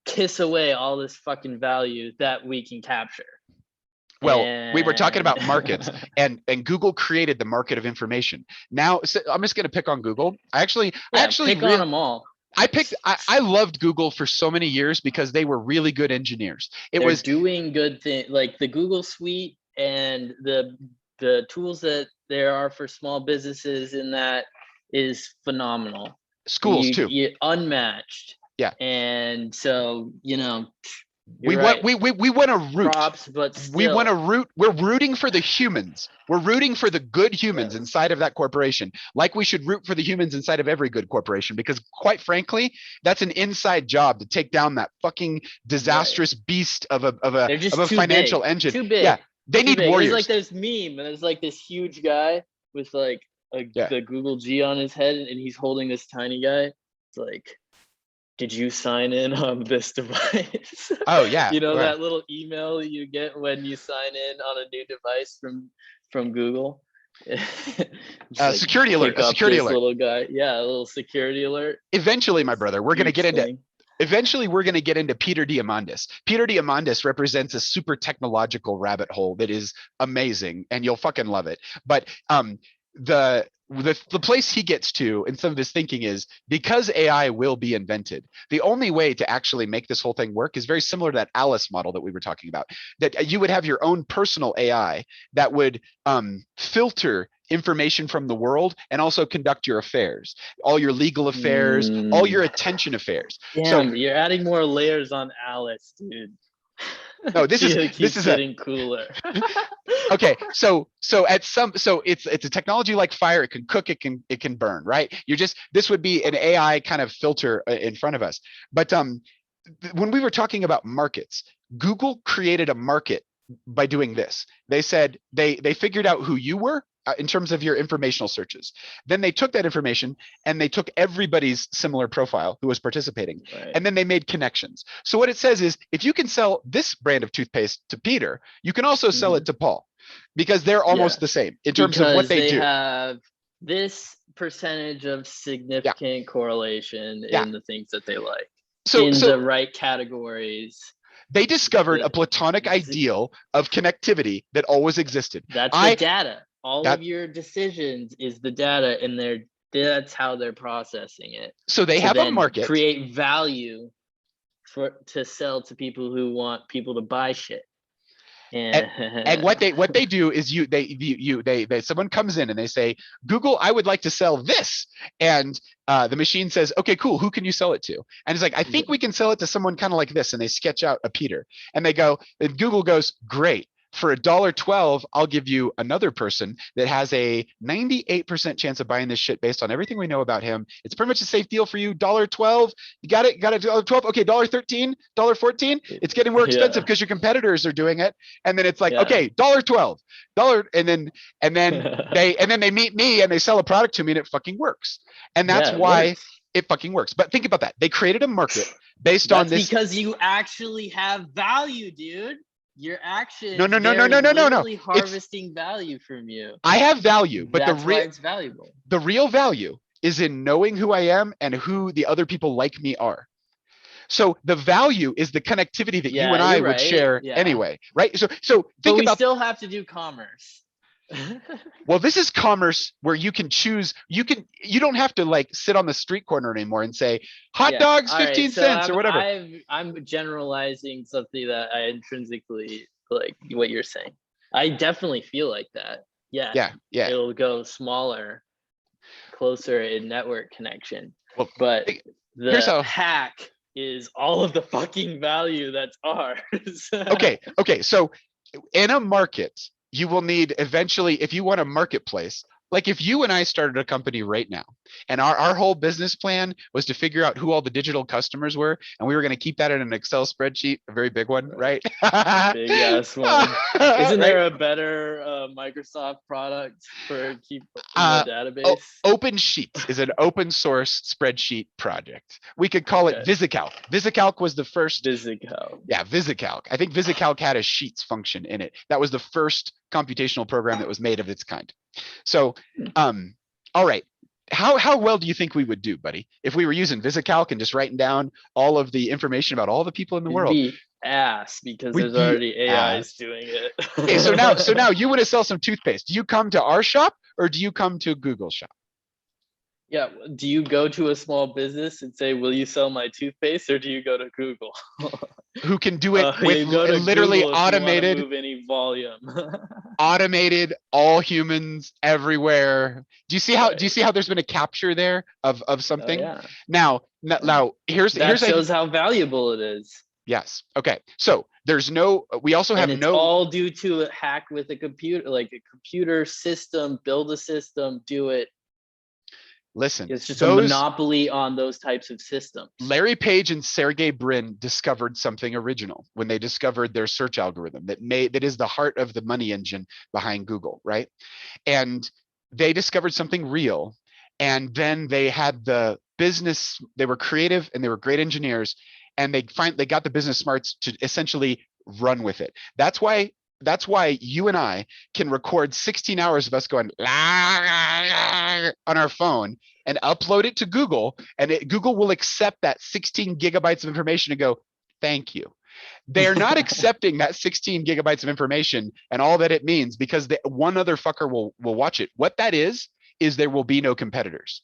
kiss away all this fucking value that we can capture. Well, we were talking about markets, and Google created the market of information. Now, so I'm just going to pick on Google. I actually pick on them all. I loved Google for so many years because they were really good engineers. They're doing good things, like the Google Suite and the tools that there are for small businesses in that is phenomenal. Schools too. Unmatched. Yeah. And so, we want to root. Props, but still. We want to root. We're rooting for the humans. We're rooting for the good humans inside of that corporation, like we should root for the humans inside of every good corporation, because quite frankly, that's an inside job to take down that fucking disastrous beast of a financial engine. Too big. Yeah. They need warriors. There's like this meme, and there's like this huge guy with like the Google G on his head, and he's holding this tiny guy. It's like, did you sign in on this device? Oh yeah. That little email you get when you sign in on a new device from Google. Security alert. A security alert. Little guy. Yeah, a little security alert. Eventually, my brother, we're gonna get into Peter Diamandis. Peter Diamandis represents a super technological rabbit hole that is amazing, and you'll fucking love it. But the place he gets to in some of his thinking is, because AI will be invented, the only way to actually make this whole thing work is very similar to that Alice model that we were talking about, that you would have your own personal AI that would filter information from the world and also conduct your affairs, all your legal affairs, all your attention affairs. Damn, so you're adding more layers on Alice, dude. No, this is getting cooler. Okay, so it's a technology like fire. It can cook, it can burn, right? This would be an AI kind of filter in front of us. But when we were talking about markets, Google created a market by doing this. They said they figured out who you were in terms of your informational searches. Then they took that information and they took everybody's similar profile who was participating, and then they made connections. So what it says is, if you can sell this brand of toothpaste to Peter, you can also sell it to Paul, because they're almost the same in terms of what they do. They have this percentage of significant correlation in the things that they like, in the right categories. They discovered a Platonic ideal of connectivity that always existed. That's the data. All of your decisions is the data, and that's how they're processing it. So they have a market. Create value to sell to people who want people to buy shit. And what they do is someone comes in and they say, Google, I would like to sell this, and the machine says, okay, cool, who can you sell it to? And it's like, I think we can sell it to someone kind of like this, and they sketch out a Peter, and Google goes, great. For $1.12, I'll give you another person that has a 98% chance of buying this shit based on everything we know about him. It's pretty much a safe deal for you. $1.12, you got it. Got it. $1.12. Okay, $1.13, $1.14. It's getting more expensive because your competitors are doing it. And then it's like, okay, $1.12, and then they meet me and they sell a product to me, and it fucking works. And that's why it fucking works. But think about that. They created a market based on That's this. because you actually have value, dude. Your actions, No, no, no, no, they're no, no, no, no. literally harvesting value from you. I have value, but That's why it's valuable. the real value is in knowing who I am and who the other people like me are. So the value is the connectivity that you and I you're would right. share Yeah. anyway, right? So But think we about. still have to do commerce. Well, this is commerce where you can choose. You don't have to like sit on the street corner anymore and say hot dogs, All 15 right, so cents or whatever. I'm generalizing something that I intrinsically like what you're saying. I definitely feel like that. Yeah. Yeah. It'll go smaller, closer in network connection. Well, But here's the how. hack is all of the fucking value that's ours. Okay. So in a market, you will need eventually, if you want a marketplace, like if you and I started a company right now and our whole business plan was to figure out who all the digital customers were, and we were going to keep that in an Excel spreadsheet, a very big one, right? Big ass one. Isn't Right? there a better Microsoft product for keep in the database? Open Sheets is an open source spreadsheet project. We could call it VisiCalc. VisiCalc was the first. VisiCalc. Yeah, VisiCalc. I think VisiCalc had a Sheets function in it. That was the first computational program that was made of its kind. So, all right. How well do you think we would do, buddy, if we were using VisiCalc and just writing down all of the information about all the people in the world? Be ass because there's already AIs doing it. Okay, so now you want to sell some toothpaste. Do you come to our shop or do you come to Google shop? Yeah. Do you go to a small business and say, "Will you sell my toothpaste?" Or do you go to Google? Who can do it with literally automated, move any volume. automated, all humans everywhere. Do you see how? Do you see how there's been a capture there of something? Oh, yeah. Now here's shows how valuable it is. Yes. Okay. So there's no. We also have it's all due to a hack with a computer, like a computer system. Build a system. Do it. Listen, it's just a monopoly on those types of systems. Larry Page and Sergey Brin discovered something original when they discovered their search algorithm that is the heart of the money engine behind Google, right? And they discovered something real, and then they had the business. They were creative and they were great engineers, and they got the business smarts to essentially run with it. That's why you and I can record 16 hours of us going on our phone and upload it to Google, and Google will accept that 16 gigabytes of information and go, thank you. They're not accepting that 16 gigabytes of information and all that it means because one other fucker will watch it. What that is there will be no competitors.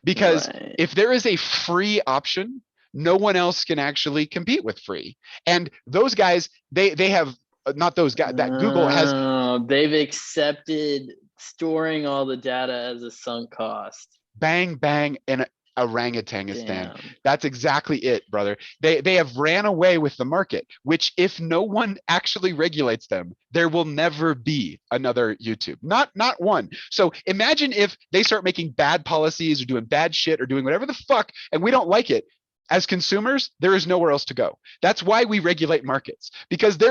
Because if there is a free option, no one else can actually compete with free. And those guys, they have, not those guys, that Google has. They've accepted storing all the data as a sunk cost. Bang, bang, and orangutangistan. That's exactly it, brother. They have ran away with the market, which if no one actually regulates them, there will never be another YouTube. Not one. So imagine if they start making bad policies or doing bad shit or doing whatever the fuck, and we don't like it. As consumers, there is nowhere else to go. That's why we regulate markets, because this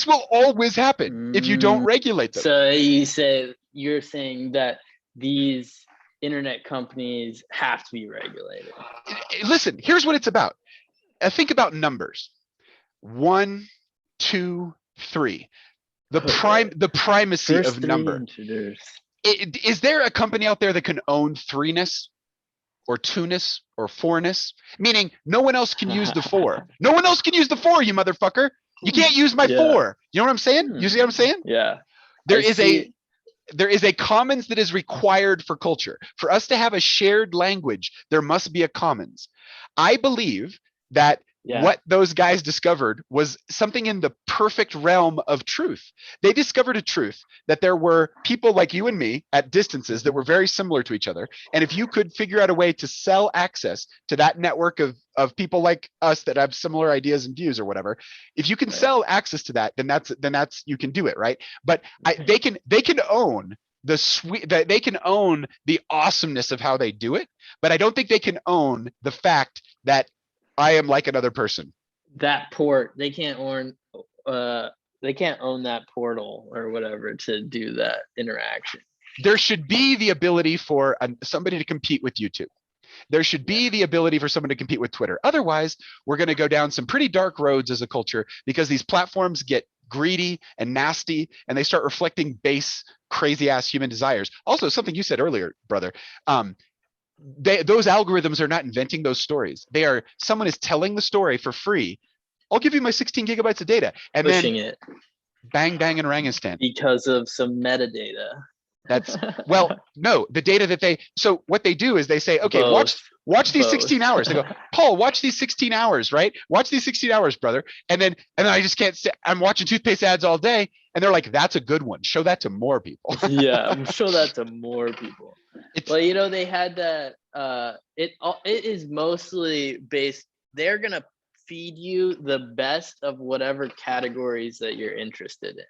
will always happen if you don't regulate them. So you're saying that these internet companies have to be regulated. Listen, here's what it's about. Think about numbers. 1, 2, 3. The primacy First of number. Is there a company out there that can own 3ness? Or 2ness or 4ness, meaning no one else can use the 4. No one else can use the 4, you motherfucker. You can't use my 4. You know what I'm saying? You see what I'm saying? Yeah. There is a commons that is required for culture. For us to have a shared language, there must be a commons. I believe that what those guys discovered was something in the perfect realm of truth. They discovered a truth that there were people like you and me at distances that were very similar to each other. And if you could figure out a way to sell access to that network of people like us that have similar ideas and views or whatever, if you can sell access to that, then that's you can do it, right? But they can own they can own the awesomeness of how they do it, but I don't think they can own the fact that I am like another person. That port, they can't own that portal or whatever to do that interaction. There should be the ability for somebody to compete with YouTube. There should be the ability for someone to compete with Twitter. Otherwise, we're going to go down some pretty dark roads as a culture because these platforms get greedy and nasty and they start reflecting base, crazy ass human desires. Also, something you said earlier, brother. Those algorithms are not inventing those stories. Someone is telling the story for free. I'll give you my 16 gigabytes of data, and Pushing then it bang, bang, and orangutan. because of some metadata. That's no, the data that so what they do is they say, okay, Both. watch these 16 hours. They go, Paul, watch these 16 hours, right? Watch these 16 hours, brother. And then I just can't say, I'm watching toothpaste ads all day. And they're like, that's a good one. Show that to more people. Yeah, show that to more people. Well, you know, they had that, it is mostly based, they're going to feed you the best of whatever categories that you're interested in.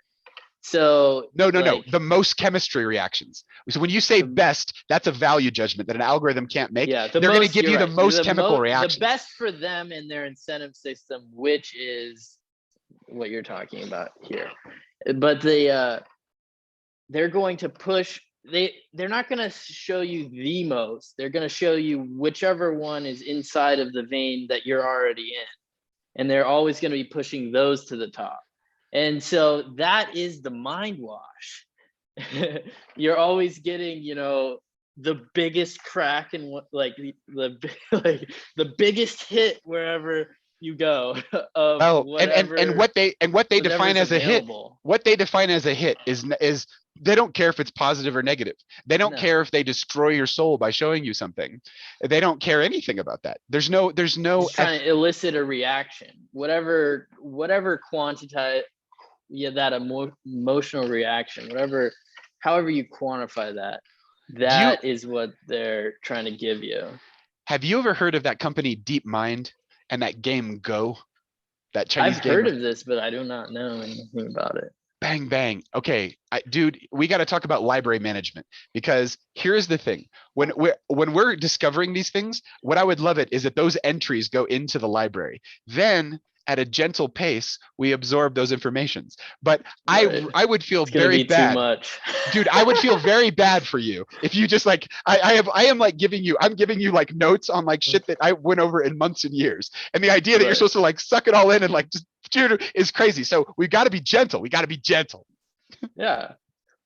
So no, the most chemistry reactions. So when you say best, that's a value judgment that an algorithm can't make. Yeah, they're going to give you the most chemical reactions. The best for them in their incentive system, which is what you're talking about here. But they're going to push. They're not going to show you the most. They're going to show you whichever one is inside of the vein that you're already in, and they're always going to be pushing those to the top. And so that is the mind wash. You're always getting, you know, the biggest crack and like the biggest hit wherever you go. Of whatever, and what they define as a hit. What they define as a hit is they don't care if it's positive or negative. They don't care if they destroy your soul by showing you something. They don't care anything about that. There's no just trying to elicit a reaction. Whatever quantitate that emotional reaction, however you quantify that is what they're trying to give you. Have you ever heard of that company DeepMind and that game Go? That Chinese game? I've heard of this, but I do not know anything about it. Bang, bang. Okay, dude, we got to talk about library management, because here's the thing. When we're discovering these things, what I would love it is that those entries go into the library. Then at a gentle pace, we absorb those informations. But right. I would feel very bad. Too much. Dude, I would feel very bad for you if you just like, I'm giving you like notes on like shit that I went over in months and years. And the idea that you're supposed to like suck it all in and like just dude is crazy. So we've got to be gentle. Yeah.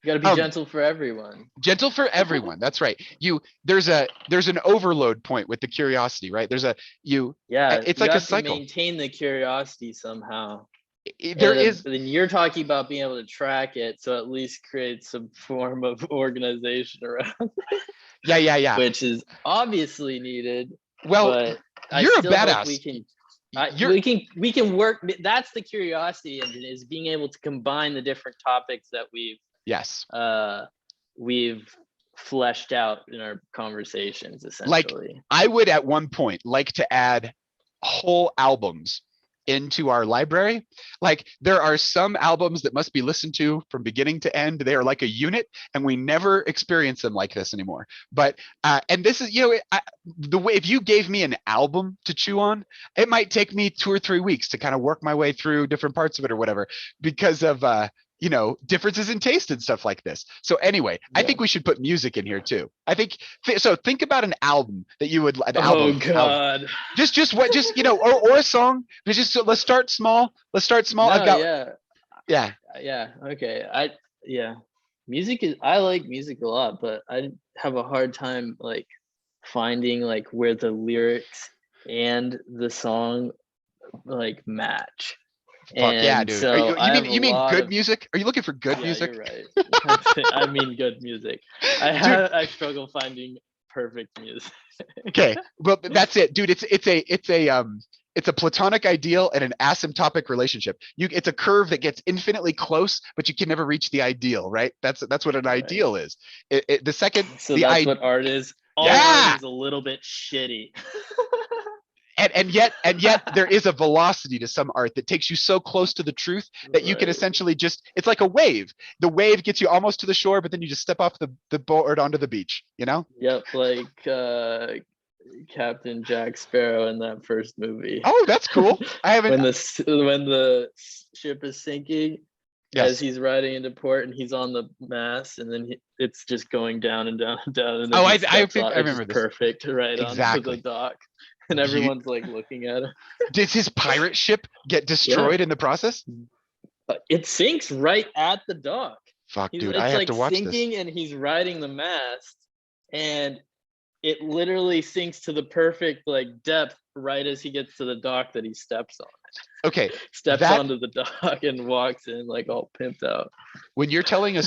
You got to be gentle for everyone. Gentle for everyone. That's right. There's an overload point with the curiosity, right? It's like a cycle. Maintain the curiosity somehow. Then you're talking about being able to track it, so at least create some form of organization around it. Yeah. Which is obviously needed. Well, you're a badass. We can work. That's the curiosity engine, is being able to combine the different topics that we've fleshed out in our conversations, essentially. Like, I would at one point like to add whole albums into our library. Like, there are some albums that must be listened to from beginning to end. They are like a unit, and we never experience them like this anymore. But and this is, the way, if you gave me an album to chew on, it might take me 2 or 3 weeks to kind of work my way through different parts of it or whatever, because of differences in taste and stuff like this. So anyway, yeah. I think we should put music in here too. I think so. Think about an album that you would. Oh God! Or a song. Let's start small. No, yeah. Okay. Music is. I like music a lot, but I have a hard time like finding like where the lyrics and the song like match. Fuck yeah, dude. So you mean good music? Are you looking for good music? You're right. I mean good music. I struggle finding perfect music. Okay, well that's it, dude. It's a platonic ideal and an asymptotic relationship. It's a curve that gets infinitely close, but you can never reach the ideal, right? That's what an ideal is. That's what art is. Art is a little bit shitty. And yet there is a velocity to some art that takes you so close to the truth that you can essentially it's like a wave. The wave gets you almost to the shore, but then you just step off the board onto the beach, Yep, like Captain Jack Sparrow in that first movie. Oh, that's cool. I haven't. When the ship is sinking as he's riding into port and he's on the mast, and then it's just going down and down and down, and then I steps think off. I remember this. Perfect, right onto the dock, and everyone's like looking at him. Does his pirate ship get destroyed in the process? It sinks right at the dock. Fuck, dude, I have to watch sinking, this. And he's riding the mast, and it literally sinks to the perfect like depth right as he gets to the dock that he steps on. Okay, steps onto the dock and walks in like all pimped out. When you're telling a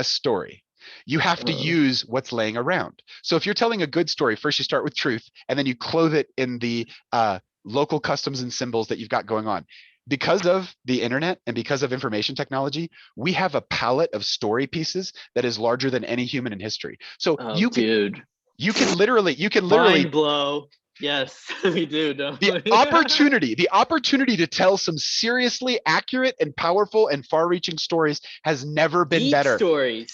story, you have to use what's laying around. So if you're telling a good story, first you start with truth, and then you clothe it in the local customs and symbols that you've got going on. Because of the internet and because of information technology, we have a palette of story pieces that is larger than any human in history. So you can literally mind blow. Yes, we do. The opportunity to tell some seriously accurate and powerful and far-reaching stories has never been better. Deep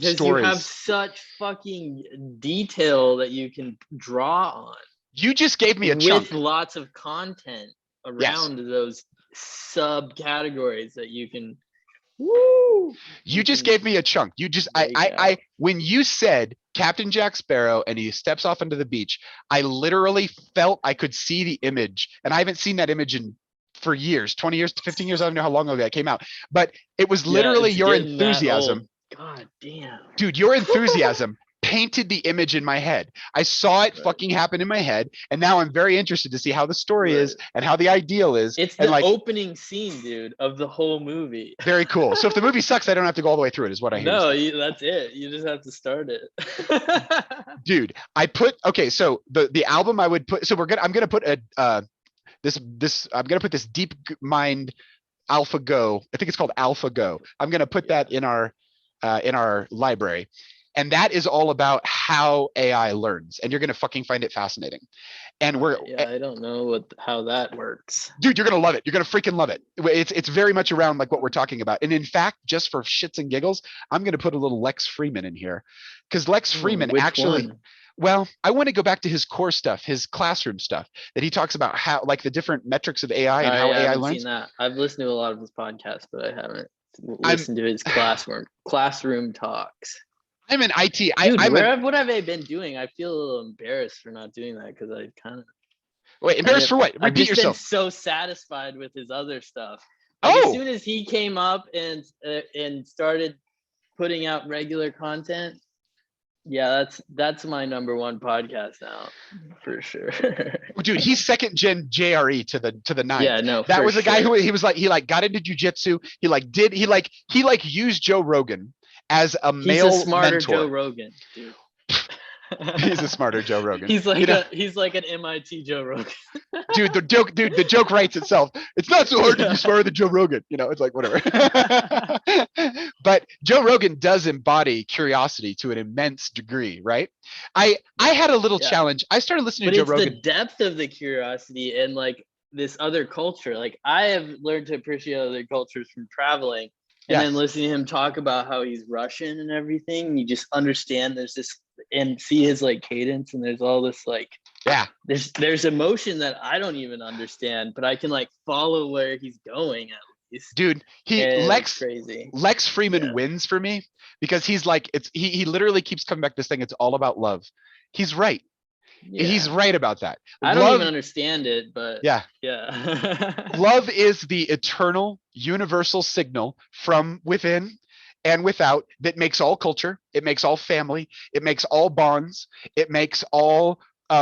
stories. You have such fucking detail that you can draw on. You just gave me a chunk. With lots of content around those subcategories that you can. Woo! You just gave me a chunk. You just when you said Captain Jack Sparrow and he steps off into the beach, I literally felt I could see the image, and I haven't seen that image for years, 20 years, 15 years. I don't know how long ago that came out, but it was literally your enthusiasm. God damn. Dude, your enthusiasm painted the image in my head. I saw it fucking happen in my head, and now I'm very interested to see how the story is and how the ideal is. It's the opening scene, dude, of the whole movie. Very cool. So if the movie sucks, I don't have to go all the way through it, is what I hear. No, that's it. You just have to start it. Dude, so the album I would put. I'm gonna put this DeepMind AlphaGo. I think it's called AlphaGo. I'm gonna put that in our library. And that is all about how AI learns, and you're gonna fucking find it fascinating. And I don't know how that works. Dude, you're gonna love it. You're gonna freaking love it. It's very much around like what we're talking about. And in fact, just for shits and giggles, I'm gonna put a little Lex Freeman in here, because Lex Freeman well, I want to go back to his core stuff, his classroom stuff that he talks about, how like the different metrics of AI and how AI learns. Seen that. I've listened to a lot of his podcasts, but I haven't listened to his classroom talks. I'm in IT. Dude, what have I been doing? I feel a little embarrassed for not doing that, because I kind of. Wait, embarrassed for what? Repeat yourself. Been so satisfied with his other stuff. As soon as he came up and started putting out regular content, that's my number one podcast now, for sure. Dude, he's second gen JRE to the nine. Yeah, no. That was the guy who he got into jujitsu. He used Joe Rogan as a male He's a smarter mentor. Joe Rogan, dude. He's a smarter Joe Rogan. He's like an MIT Joe Rogan. Dude, the joke writes itself. It's not so hard to be smarter than Joe Rogan. It's like whatever. But Joe Rogan does embody curiosity to an immense degree, right? I had a little challenge. I started listening to Joe Rogan. The depth of the curiosity and like this other culture. Like I have learned to appreciate other cultures from traveling. And then listening to him talk about how he's Russian and everything, you just understand there's this, and see his like cadence, and there's all this like, there's emotion that I don't even understand, but I can like follow where he's going at least. Dude, crazy. Lex Freeman wins for me, because he's like, he literally keeps coming back to this thing. It's all about love. He's right. Yeah. He's right about that. I don't even understand it, but yeah. Love is the eternal, universal signal from within and without that makes all culture. It makes all family. It makes all bonds. It makes all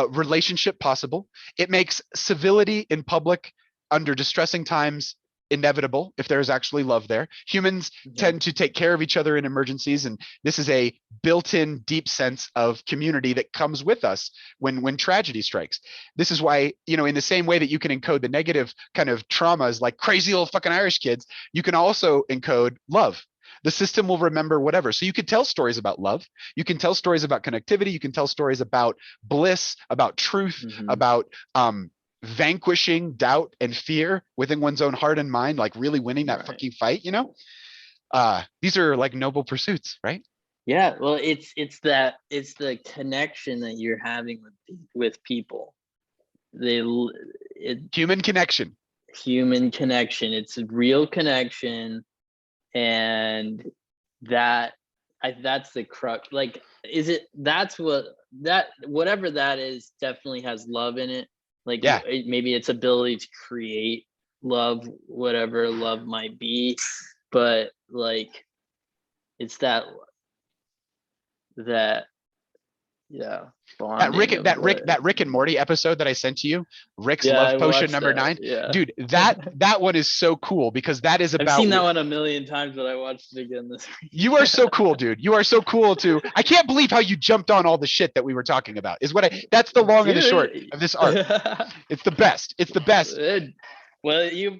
relationship possible. It makes civility in public under distressing times inevitable if there's actually love there. Humans tend to take care of each other in emergencies, and this is a built-in deep sense of community that comes with us when tragedy strikes. This is why, in the same way that you can encode the negative kind of traumas like crazy little fucking Irish kids, you can also encode love. The system will remember whatever. So you could tell stories about love. You can tell stories about connectivity. You can tell stories about bliss, about truth, about vanquishing doubt and fear within one's own heart and mind, like really winning that fucking fight. These are like noble pursuits, right? Yeah, well, it's the connection that you're having with people. Human connection. It's a real connection. and that's the crux. Like, is it? That's whatever that is definitely has love in it. Like, Yeah. maybe its ability to create love, whatever love might be, but like, it's that yeah. That Bonding Rick and Morty episode that I sent to you, Rick's Yeah, love I potion watched number that. 9. Yeah. Dude, that one is so cool because that is I've about seen that one a million times, but I watched it again this week. you are so cool, dude. You are so cool too. I can't believe how you jumped on all the shit that we were talking about. That's the long and the short of this arc. It's the best. It's the best. Well, you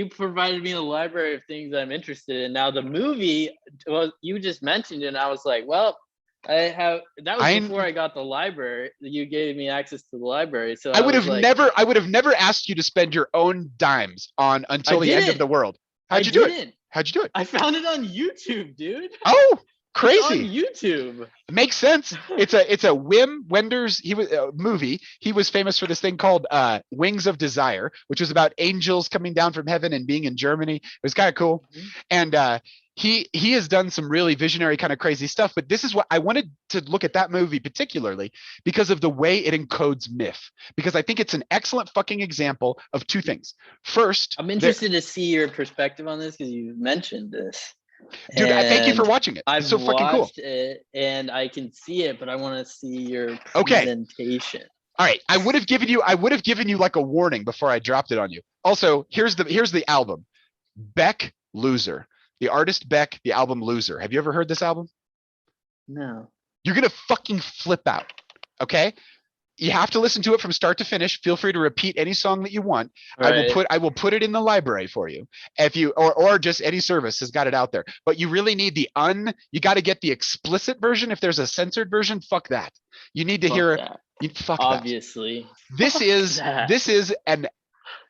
provided me a library of things I'm interested in. Now the movie, well, you just mentioned it, and I was like, well, that was before I got the library. You gave me access to the library, so I would have never asked you to spend your own dimes on Until the End of the World. How'd you do it? I found it on YouTube, dude. Oh, crazy! It's on YouTube. It makes sense. It's a Wenders. He was movie. He was famous for this thing called Wings of Desire, which was about angels coming down from heaven and being in Germany. It was kind of cool, and he has done some really visionary kind of crazy stuff. But this is what I wanted to look at that movie particularly because of the way it encodes myth. Because I think it's an excellent fucking example of two things. First, I'm interested to see your perspective on this because you mentioned this. Dude, thank you for watching it. It's so fucking cool. It and I can see it, but I want to see your presentation. All right, I would have given you like a warning before I dropped it on you. Also, here's the album. Beck, Loser. The artist Beck, the album Loser. Have you ever heard this album? No. You're gonna fucking flip out. Okay? You have to listen to it from start to finish. Feel free to repeat any song that you want. Right. I will put it in the library for you. If you or just any service has got it out there. But you really need you got to get the explicit version. If there's a censored version, fuck that. You need to hear it. Fuck obviously. That. This is an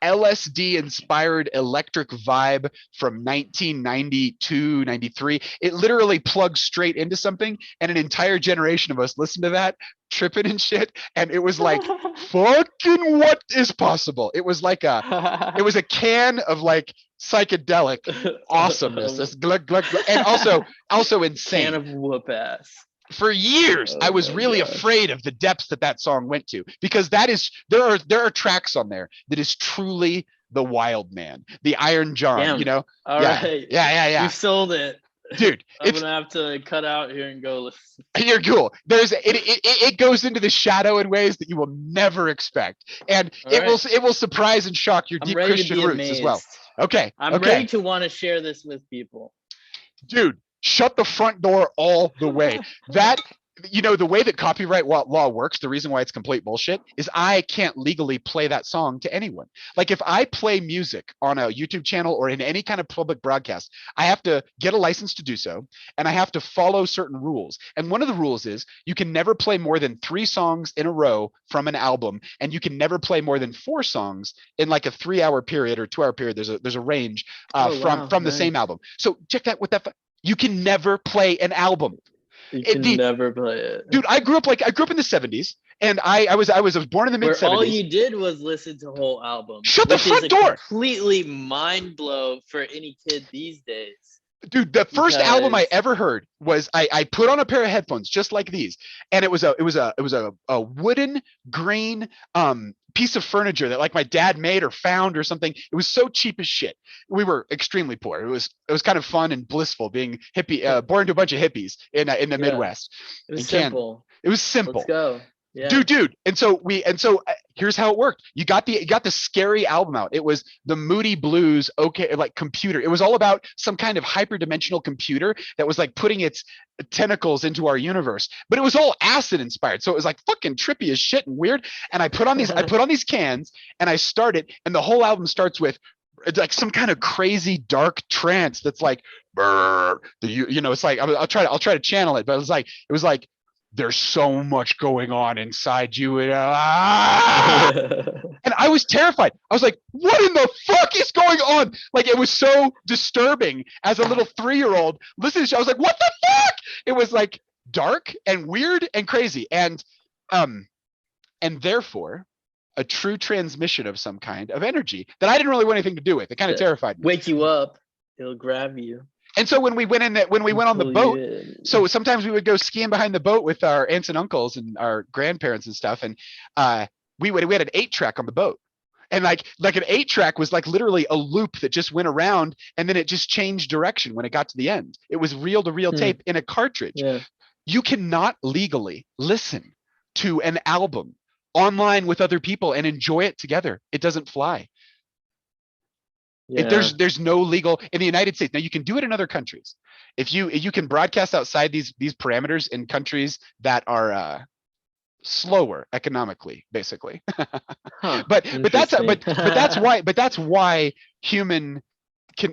LSD inspired electric vibe from 1992, 93. It literally plugs straight into something, and an entire generation of us listened to that, tripping and shit. And it was like, fucking what is possible? It was like it was a can of like psychedelic awesomeness. This glug, glug, glug, and also insane. Can of whoop ass. For years, I was really afraid of the depths that song went to, because there are tracks on there that is truly the Wild Man, the Iron John. Damn. You know, all right, yeah. You sold it, dude. I'm gonna have to cut out here and go listen. You're cool. It goes into the shadow in ways that you will never expect, and it will surprise and shock your deep Christian roots as well. Okay, I'm ready to want to share this with people, dude. Shut the front door all the way. The way that copyright law works, the reason why it's complete bullshit is I can't legally play that song to anyone. Like if I play music on a YouTube channel or in any kind of public broadcast, I have to get a license to do so, and I have to follow certain rules. And one of the rules is you can never play more than 3 songs in a row from an album, and you can never play more than 4 songs in like a 3-hour period or 2-hour period. There's a range from the same album. So check that with that. You can never play an album. You can never play it, dude. I grew up in the 70s, and I was born in the mid 70s. All you did was listen to whole albums. Shut the front door. Completely mind blow for any kid these days. Dude, the first album I ever heard was I put on a pair of headphones just like these, and it was a wooden green piece of furniture that like my dad made or found or something. It was so cheap as shit. We were extremely poor. It was kind of fun and blissful being hippie, born to a bunch of hippies in the Midwest. It was simple. It was simple. Let's go. Yeah. Dude. And so here's how it worked. You got the scary album out. It was the Moody Blues, like computer. It was all about some kind of hyperdimensional computer that was like putting its tentacles into our universe, but it was all acid inspired. So it was like fucking trippy as shit and weird. And I put on these cans and I started, and the whole album starts with like some kind of crazy dark trance that's like, it's like, I'll try to channel it, but it was like, there's so much going on inside you. And I was terrified. I was like, what in the fuck is going on? Like, it was so disturbing as a little 3-year-old listening to it. I was like, what the fuck? It was like dark and weird and crazy. And therefore a true transmission of some kind of energy that I didn't really want anything to do with. It kind of terrified me. Wake you up. It'll grab you. And so when we went on the Pull you boat, in. so sometimes we would go skiing behind the boat with our aunts and uncles and our grandparents and stuff. And we had an 8-track on the boat. And like an 8-track was like literally a loop that just went around and then it just changed direction when it got to the end. It was reel to reel tape in a cartridge. Yeah. You cannot legally listen to an album online with other people and enjoy it together. It doesn't fly. Yeah. There's no legal in the United States. Now you can do it in other countries. If you can broadcast outside these parameters in countries that are slower economically, basically. But that's why human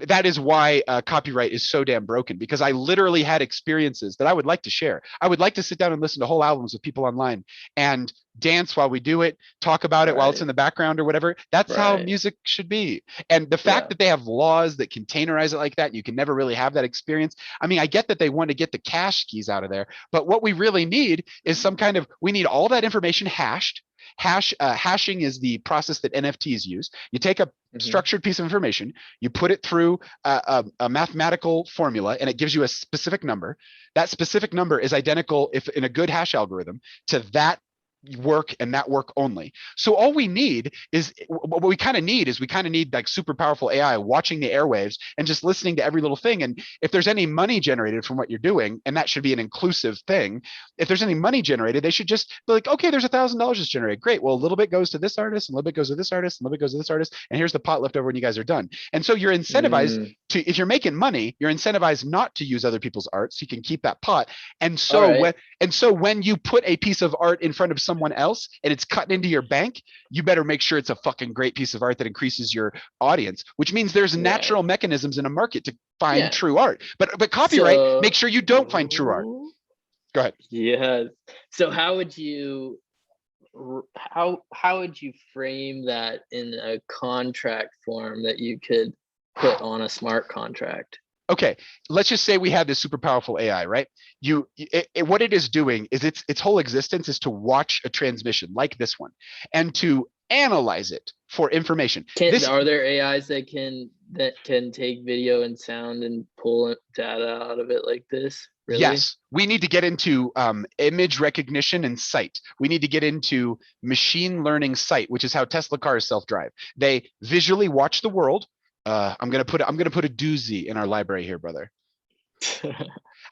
that is why copyright is so damn broken, because I literally had experiences that I would like to share. I would like to sit down and listen to whole albums with people online and dance while we do it, talk about it while it's in the background or whatever. That's how music should be. And the fact that they have laws that containerize it like that, you can never really have that experience. I mean, I get that they want to get the cache keys out of there, but what we really need is we need all that information hashed. Hashing is the process that NFTs use. You take a structured piece of information, you put it through a mathematical formula, and it gives you a specific number. That specific number is identical, if in a good hash algorithm, to that work and that work only. So all we need is what we kind of need like super powerful AI watching the airwaves and just listening to every little thing. And if there's any money generated from what you're doing, and that should be an inclusive thing, if there's any money generated, they should just be like, okay, there's $1,000 just generated. Great. Well, a little bit goes to this artist, and a little bit goes to this artist, and a little bit goes to this artist, and here's the pot left over when you guys are done. And so you're incentivized to, if you're making money, you're incentivized not to use other people's art, so you can keep that pot. And so when you put a piece of art in front of someone else and it's cut into your bank, you better make sure it's a fucking great piece of art that increases your audience, which means there's natural mechanisms in a market to find true art. But copyright, make sure you don't find true art. Go ahead. Yeah. So how would you frame that in a contract form that you could put on a smart contract? Okay, let's just say we have this super powerful AI, right? What it is doing is its whole existence is to watch a transmission like this one and to analyze it for information. Are there AIs that can take video and sound and pull data out of it like this? Really? Yes, we need to get into image recognition and sight. We need to get into machine learning sight, which is how Tesla cars self-drive. They visually watch the world. I'm gonna put a doozy in our library here, brother.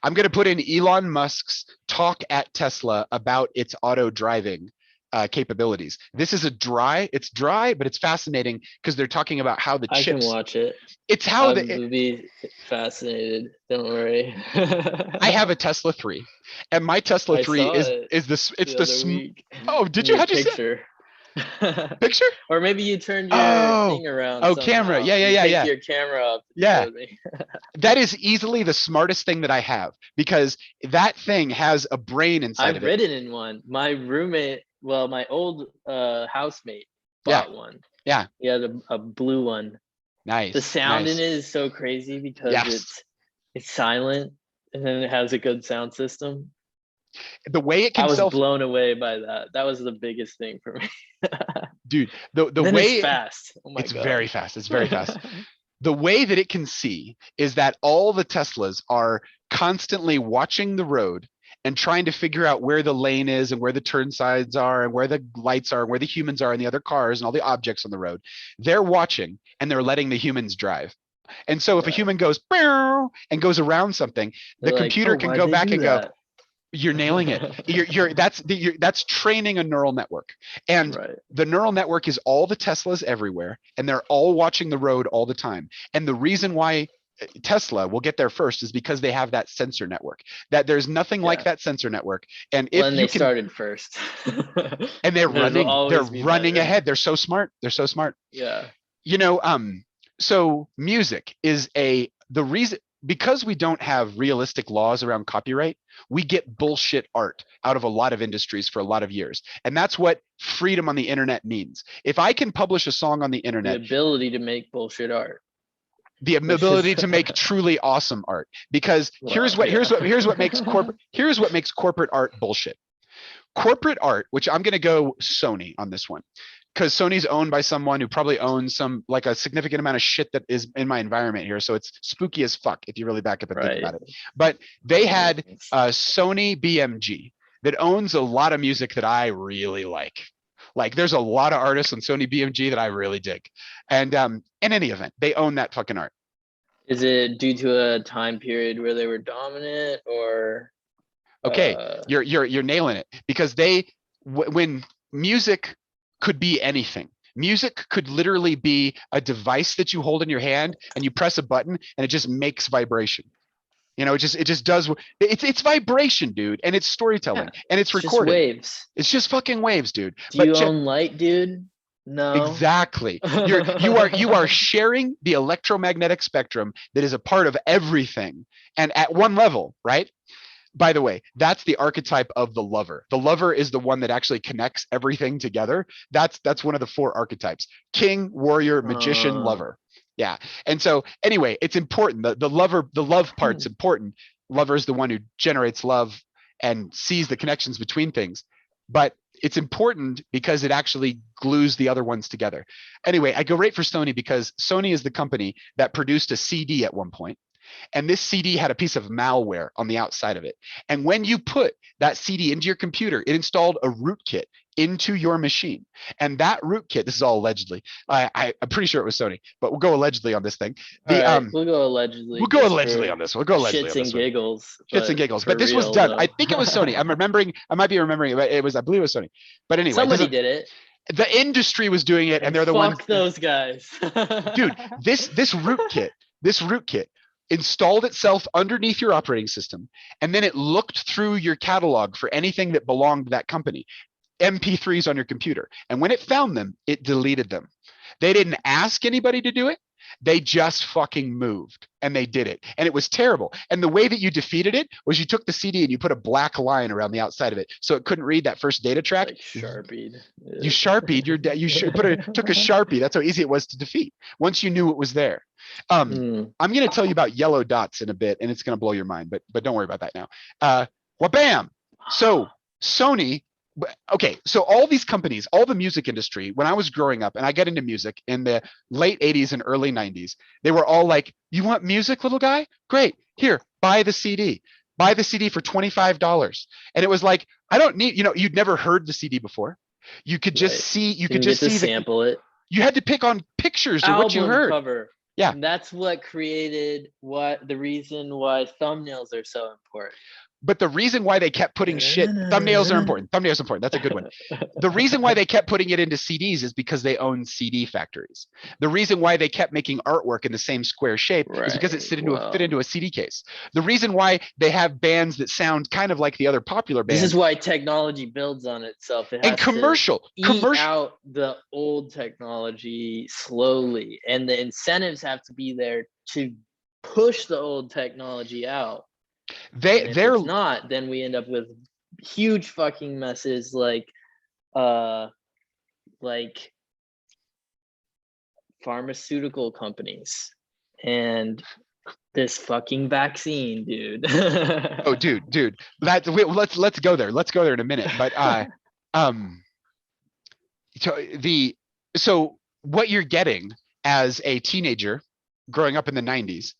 I'm gonna put in Elon Musk's talk at Tesla about its auto driving capabilities. This is it's dry, but it's fascinating because they're talking about how the chips. I can watch it. It's how I'll be fascinated. Don't worry. I have a Tesla 3, and my Tesla 3 is this. It's the oh, did you? How'd you say? Picture? Or maybe you turned your thing around. Oh, camera. Yeah. Your camera up. Yeah. That is easily the smartest thing that I have, because that thing has a brain inside of it. I've ridden in one. My roommate, my old housemate bought one. Yeah. He had a blue one. Nice. The sound in it is so crazy because it's silent, and then it has a good sound system. The way it can I was blown away by that. That was the biggest thing for me. Dude, the way it's fast. Oh my God. Very fast. It's very fast. The way that it can see is that all the Teslas are constantly watching the road and trying to figure out where the lane is and where the turn signs are and where the lights are and where the humans are and the other cars and all the objects on the road. They're watching and they're letting the humans drive. And so if a human goes and goes around something, the computer can go back and go, you're nailing it. That's training a neural network. And the neural network is all the Teslas everywhere, and they're all watching the road all the time. And the reason why Tesla will get there first is because they have that sensor network. That there's nothing like that sensor network. And if they started first, and they're running ahead. They're so smart. Yeah. So music is the reason. Because we don't have realistic laws around copyright, we get bullshit art out of a lot of industries for a lot of years. And that's what freedom on the internet means. If I can publish a song on the internet, the ability to make bullshit art, the ability to make truly awesome art, because here's what makes corporate art bullshit. Corporate art, which I'm going to go Sony on this one. because Sony's owned by someone who probably owns some like a significant amount of shit that is in my environment here. So it's spooky as fuck if you really back up and think about it. But they had Sony BMG that owns a lot of music that I really like. Like there's a lot of artists on Sony BMG that I really dig. And in any event, they own that fucking art. Is it due to a time period where they were dominant, or? Okay, you're nailing it, because when music could be anything. Music could literally be a device that you hold in your hand and you press a button and it just makes vibration. You know, it just does. It's vibration, dude, and it's storytelling, and it's recorded. Just waves. It's just fucking waves, dude. Do you own light, dude? No. Exactly. You are sharing the electromagnetic spectrum that is a part of everything, and at one level, right? By the way, that's the archetype of the lover. The lover is the one that actually connects everything together. That's one of the 4 archetypes: king, warrior, magician, lover. Yeah. And so anyway, it's important. The love part's important. Lover is the one who generates love and sees the connections between things. But it's important because it actually glues the other ones together. Anyway, I go right for Sony because Sony is the company that produced a CD at one point. And this CD had a piece of malware on the outside of it. And when you put that CD into your computer, it installed a rootkit into your machine. And that rootkit, this is all allegedly, I'm pretty sure it was Sony, but we'll go allegedly on this thing. We'll go allegedly. We'll go allegedly on this. We'll go allegedly shits on this and giggles. Shits and giggles. But this was done. Though. I think it was Sony. I might be remembering it, but I believe it was Sony. But anyway. Somebody did it. The industry was doing it, and they're the ones. Fuck those guys. Dude, this rootkit installed itself underneath your operating system, and then it looked through your catalog for anything that belonged to that company, MP3s on your computer. And when it found them, it deleted them. They didn't ask anybody to do it. They just fucking moved, and they did it. And it was terrible. And the way that you defeated it was you took the CD and you put a black line around the outside of it so it couldn't read that first data track. Like Sharpied. You Sharpied took a Sharpie. That's how easy it was to defeat once you knew it was there. I'm going to tell you about yellow dots in a bit, and it's going to blow your mind, but don't worry about that now. Bam. So Sony. Okay, so all these companies, all the music industry, when I was growing up and I got into music in the late 80s and early 90s, they were all like, you want music, little guy? Great. Here, buy the CD. Buy the CD for $25. And it was like, I don't need, you'd never heard the CD before. You could just see, sample it. You had to pick on pictures or what you heard. Cover. Yeah. And that's what created the reason why thumbnails are so important. But the reason why they kept putting thumbnails are important. Thumbnails are important. That's a good one. The reason why they kept putting it into CDs is because they own CD factories. The reason why they kept making artwork in the same square shape is because it fit into a CD case. The reason why they have bands that sound kind of like the other popular bands. This is why technology builds on itself. It has commercial out the old technology slowly, and the incentives have to be there to push the old technology out. They're not, then we end up with huge fucking messes like pharmaceutical companies and this fucking vaccine, dude. Oh, dude. Let's go there. Let's go there in a minute. But so what you're getting as a teenager growing up in the 90s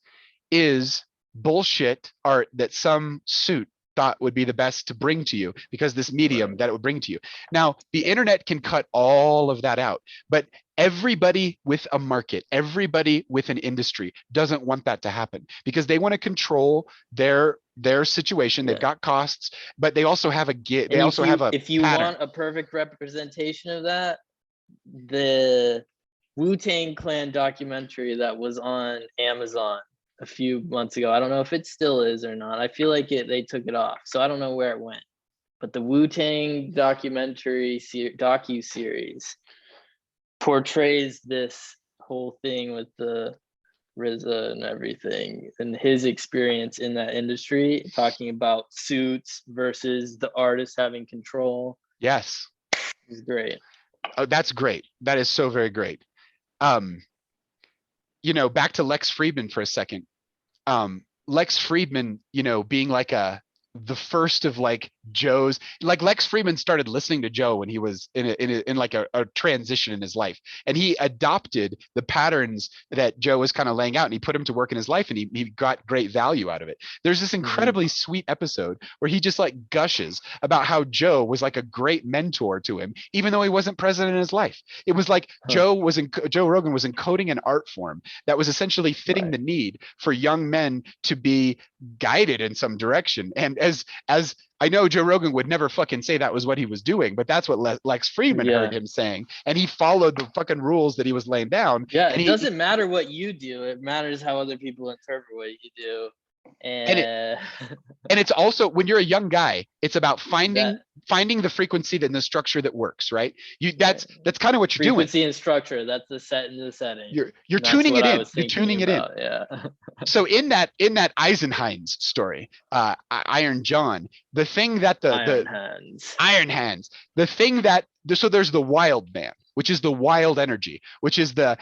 is bullshit art that some suit thought would be the best to bring to you because this medium that it would bring to you. Now, the internet can cut all of that out, but everybody with a market, everybody with an industry doesn't want that to happen because they want to control their situation. They've got costs, but they also have if you pattern. Want a perfect representation of that, the Wu-Tang Clan documentary that was on Amazon a few months ago. I don't know if it still is or not. I feel like they took it off, so I don't know where it went. But the Wu-Tang documentary docu-series portrays this whole thing with the RZA and everything and his experience in that industry, talking about suits versus the artist having control. Yes. It's great. Oh, that's great. That is so very great. Back to Lex Friedman for a second. Lex Friedman, being like the first of like Joe's, like Lex Friedman started listening to Joe when he was in like a transition in his life, and he adopted the patterns that Joe was kind of laying out, and he put him to work in his life, and he got great value out of it. There's this incredibly sweet episode where he just like gushes about how Joe was like a great mentor to him, even though he wasn't present in his life. It was like Joe Rogan was encoding an art form that was essentially fitting the need for young men to be guided in some direction. And as I know Joe Rogan would never fucking say that was what he was doing, but that's what Lex Friedman heard him saying. And he followed the fucking rules that he was laying down. Yeah, and it doesn't matter what you do. It matters how other people interpret what you do. And it's also, when you're a young guy, it's about finding the frequency and the structure that works, right? That's kind of what you're doing. Frequency and structure, that's the setting. You're tuning it in. You're tuning it in. Yeah. So in that Eisenheinz story, Iron John, the thing that Iron Hands, the thing that, so there's the wild man, which is the wild energy, which is the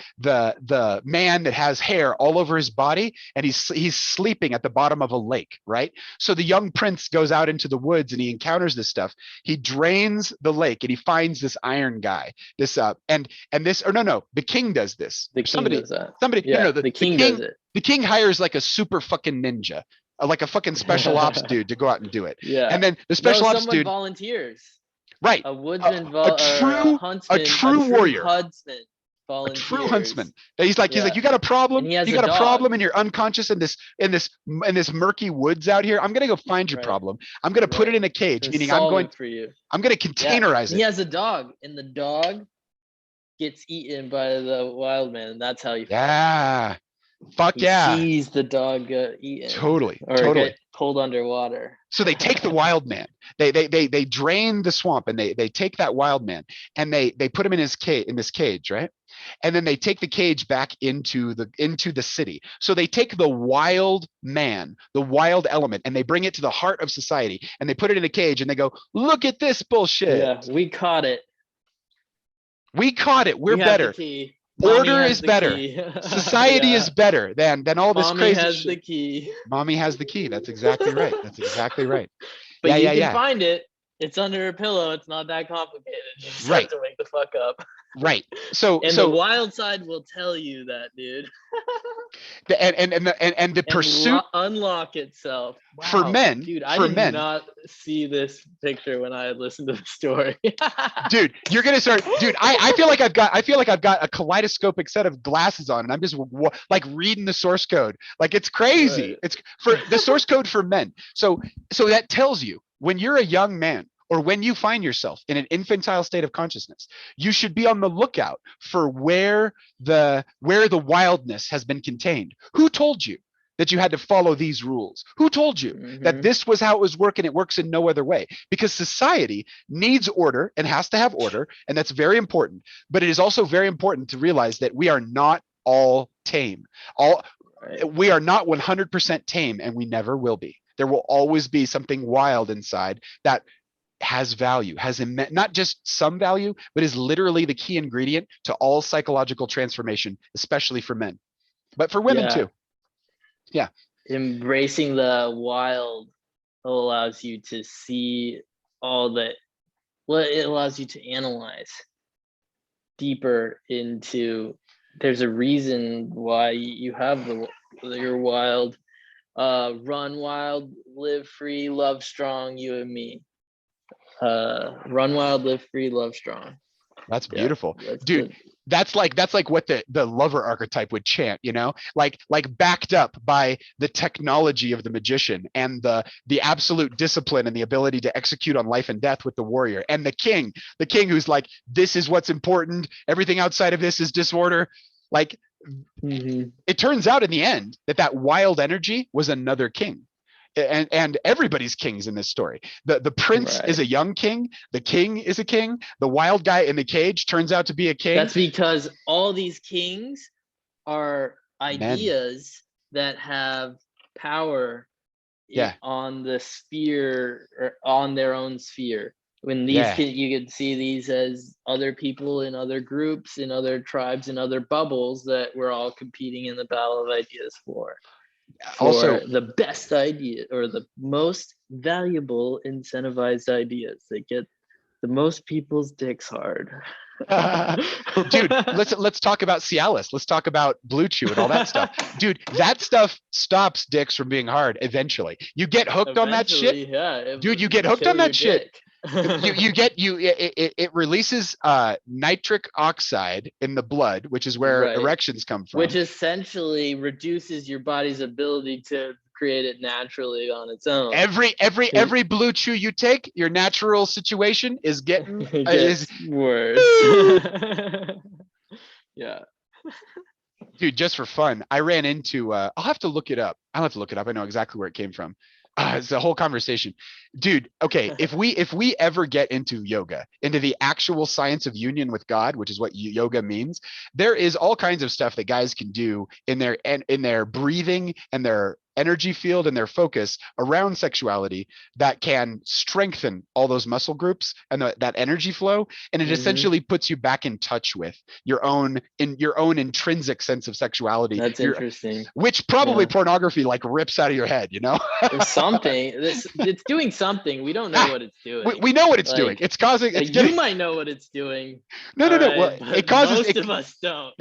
man that has hair all over his body, and he's sleeping at the bottom of a lake, right? So the young prince goes out into the woods and he encounters this stuff. He drains the lake and he finds this iron guy. The king does this. The king does that. The king does it. The king hires like a super fucking ninja, like a fucking special ops dude to go out and do it. Yeah. And then the special ops dude volunteers. Right. A woodsman, a true warrior. Huntsman. A true huntsman. He's like, you got a problem? You got a problem and you're unconscious in this murky woods out here. I'm gonna go find your problem. I'm gonna put it in a cage, meaning I'm going to containerize it. He has a dog, and the dog gets eaten by the wild man. And that's how you Fuck yeah. He sees the dog eaten. Totally. Get pulled underwater. So they take the wild man. They drain the swamp, and they take that wild man, and they put him in this cage, right? And then they take the cage back into the city. So they take the wild man, the wild element, and they bring it to the heart of society, and they put it in a cage, and they go, look at this bullshit. Yeah, we caught it. We're better. Order is better. Society is better than all this Mommy crazy has shit. The key. Mommy has the key. That's exactly right. But you can find it. It's under a pillow. It's not that complicated. You just have to wake the fuck up. Right. So the wild side will tell you that, dude. and the pursuit unlock itself. Wow. For men. Dude, I did not see this picture when I listened to the story. Dude, you're gonna start. Dude, I feel like I've got a kaleidoscopic set of glasses on, and I'm just like reading the source code. Like, it's crazy. Right. It's for the source code for men. So that tells you, when you're a young man, or when you find yourself in an infantile state of consciousness, you should be on the lookout for where the wildness has been contained. Who told you that you had to follow these rules? Who told you that this was how it was working? It works in no other way, because society needs order and has to have order. And that's very important. But it is also very important to realize that we are not all tame. We are not 100% tame, and we never will be. There will always be something wild inside that has value, not just some value, but is literally the key ingredient to all psychological transformation, especially for men, but for women too. Yeah. Embracing the wild allows you to see all that. Well, it allows you to analyze deeper into. There's a reason why you have your wild. Run wild, live free, love strong, you and me. Run wild, live free, love strong. That's beautiful. Dude. That's like what the lover archetype would chant, like backed up by the technology of the magician, and the absolute discipline and the ability to execute on life and death with the warrior, and the king who's like, this is what's important, everything outside of this is disorder. Like, it turns out in the end that wild energy was another king. And everybody's kings in this story. The prince is a young king. The king is a king. The wild guy in the cage turns out to be a king. That's because all these kings are ideas that have power on the sphere, or on their own sphere. When these you could see these as other people in other groups, in other tribes, in other bubbles that we're all competing in the battle of ideas for. for Also, the best idea or the most valuable incentivized ideas that get the most people's dicks hard. dude, let's talk about Cialis. Let's talk about Blue Chew and all that stuff. Dude, that stuff stops dicks from being hard eventually. You get hooked on that shit. Yeah, Dude, you get hooked on that shit. It releases nitric oxide in the blood, which is where Right. erections come from. Which essentially reduces your body's ability to create it naturally on its own. Every Blue Chew you take, your natural situation is getting worse. Yeah. Dude, just for fun, I ran into I'll have to look it up. I know exactly where it came from. It's a whole conversation. Dude, okay, if we ever get into yoga, into the actual science of union with God, which is what yoga means, there is all kinds of stuff that guys can do in their breathing and their energy field and their focus around sexuality that can strengthen all those muscle groups and that energy flow, and it essentially puts you back in touch with your own intrinsic sense of sexuality. That's interesting. Which probably pornography like rips out of your head, you know? Something. It's doing something. We don't know what it's doing. We know what it's doing. It's causing. You might know what it's doing. No. Well, it causes. Most of us don't.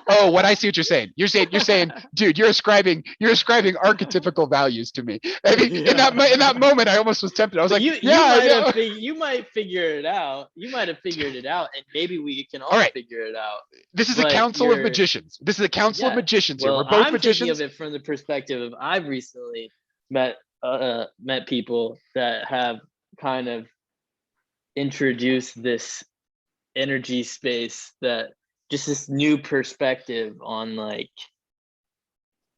Oh, what I see what you're saying. You're saying, dude, you're ascribing archetypical values to me. I mean, in that moment, I almost was tempted. I was like, you might figure it out. You might have figured it out, and maybe we can all figure it out. This is a council of magicians. This is a council of magicians here. We're both magicians. I'm thinking of it from the perspective of I've recently met people that have kind of introduced this energy space, that just this new perspective on like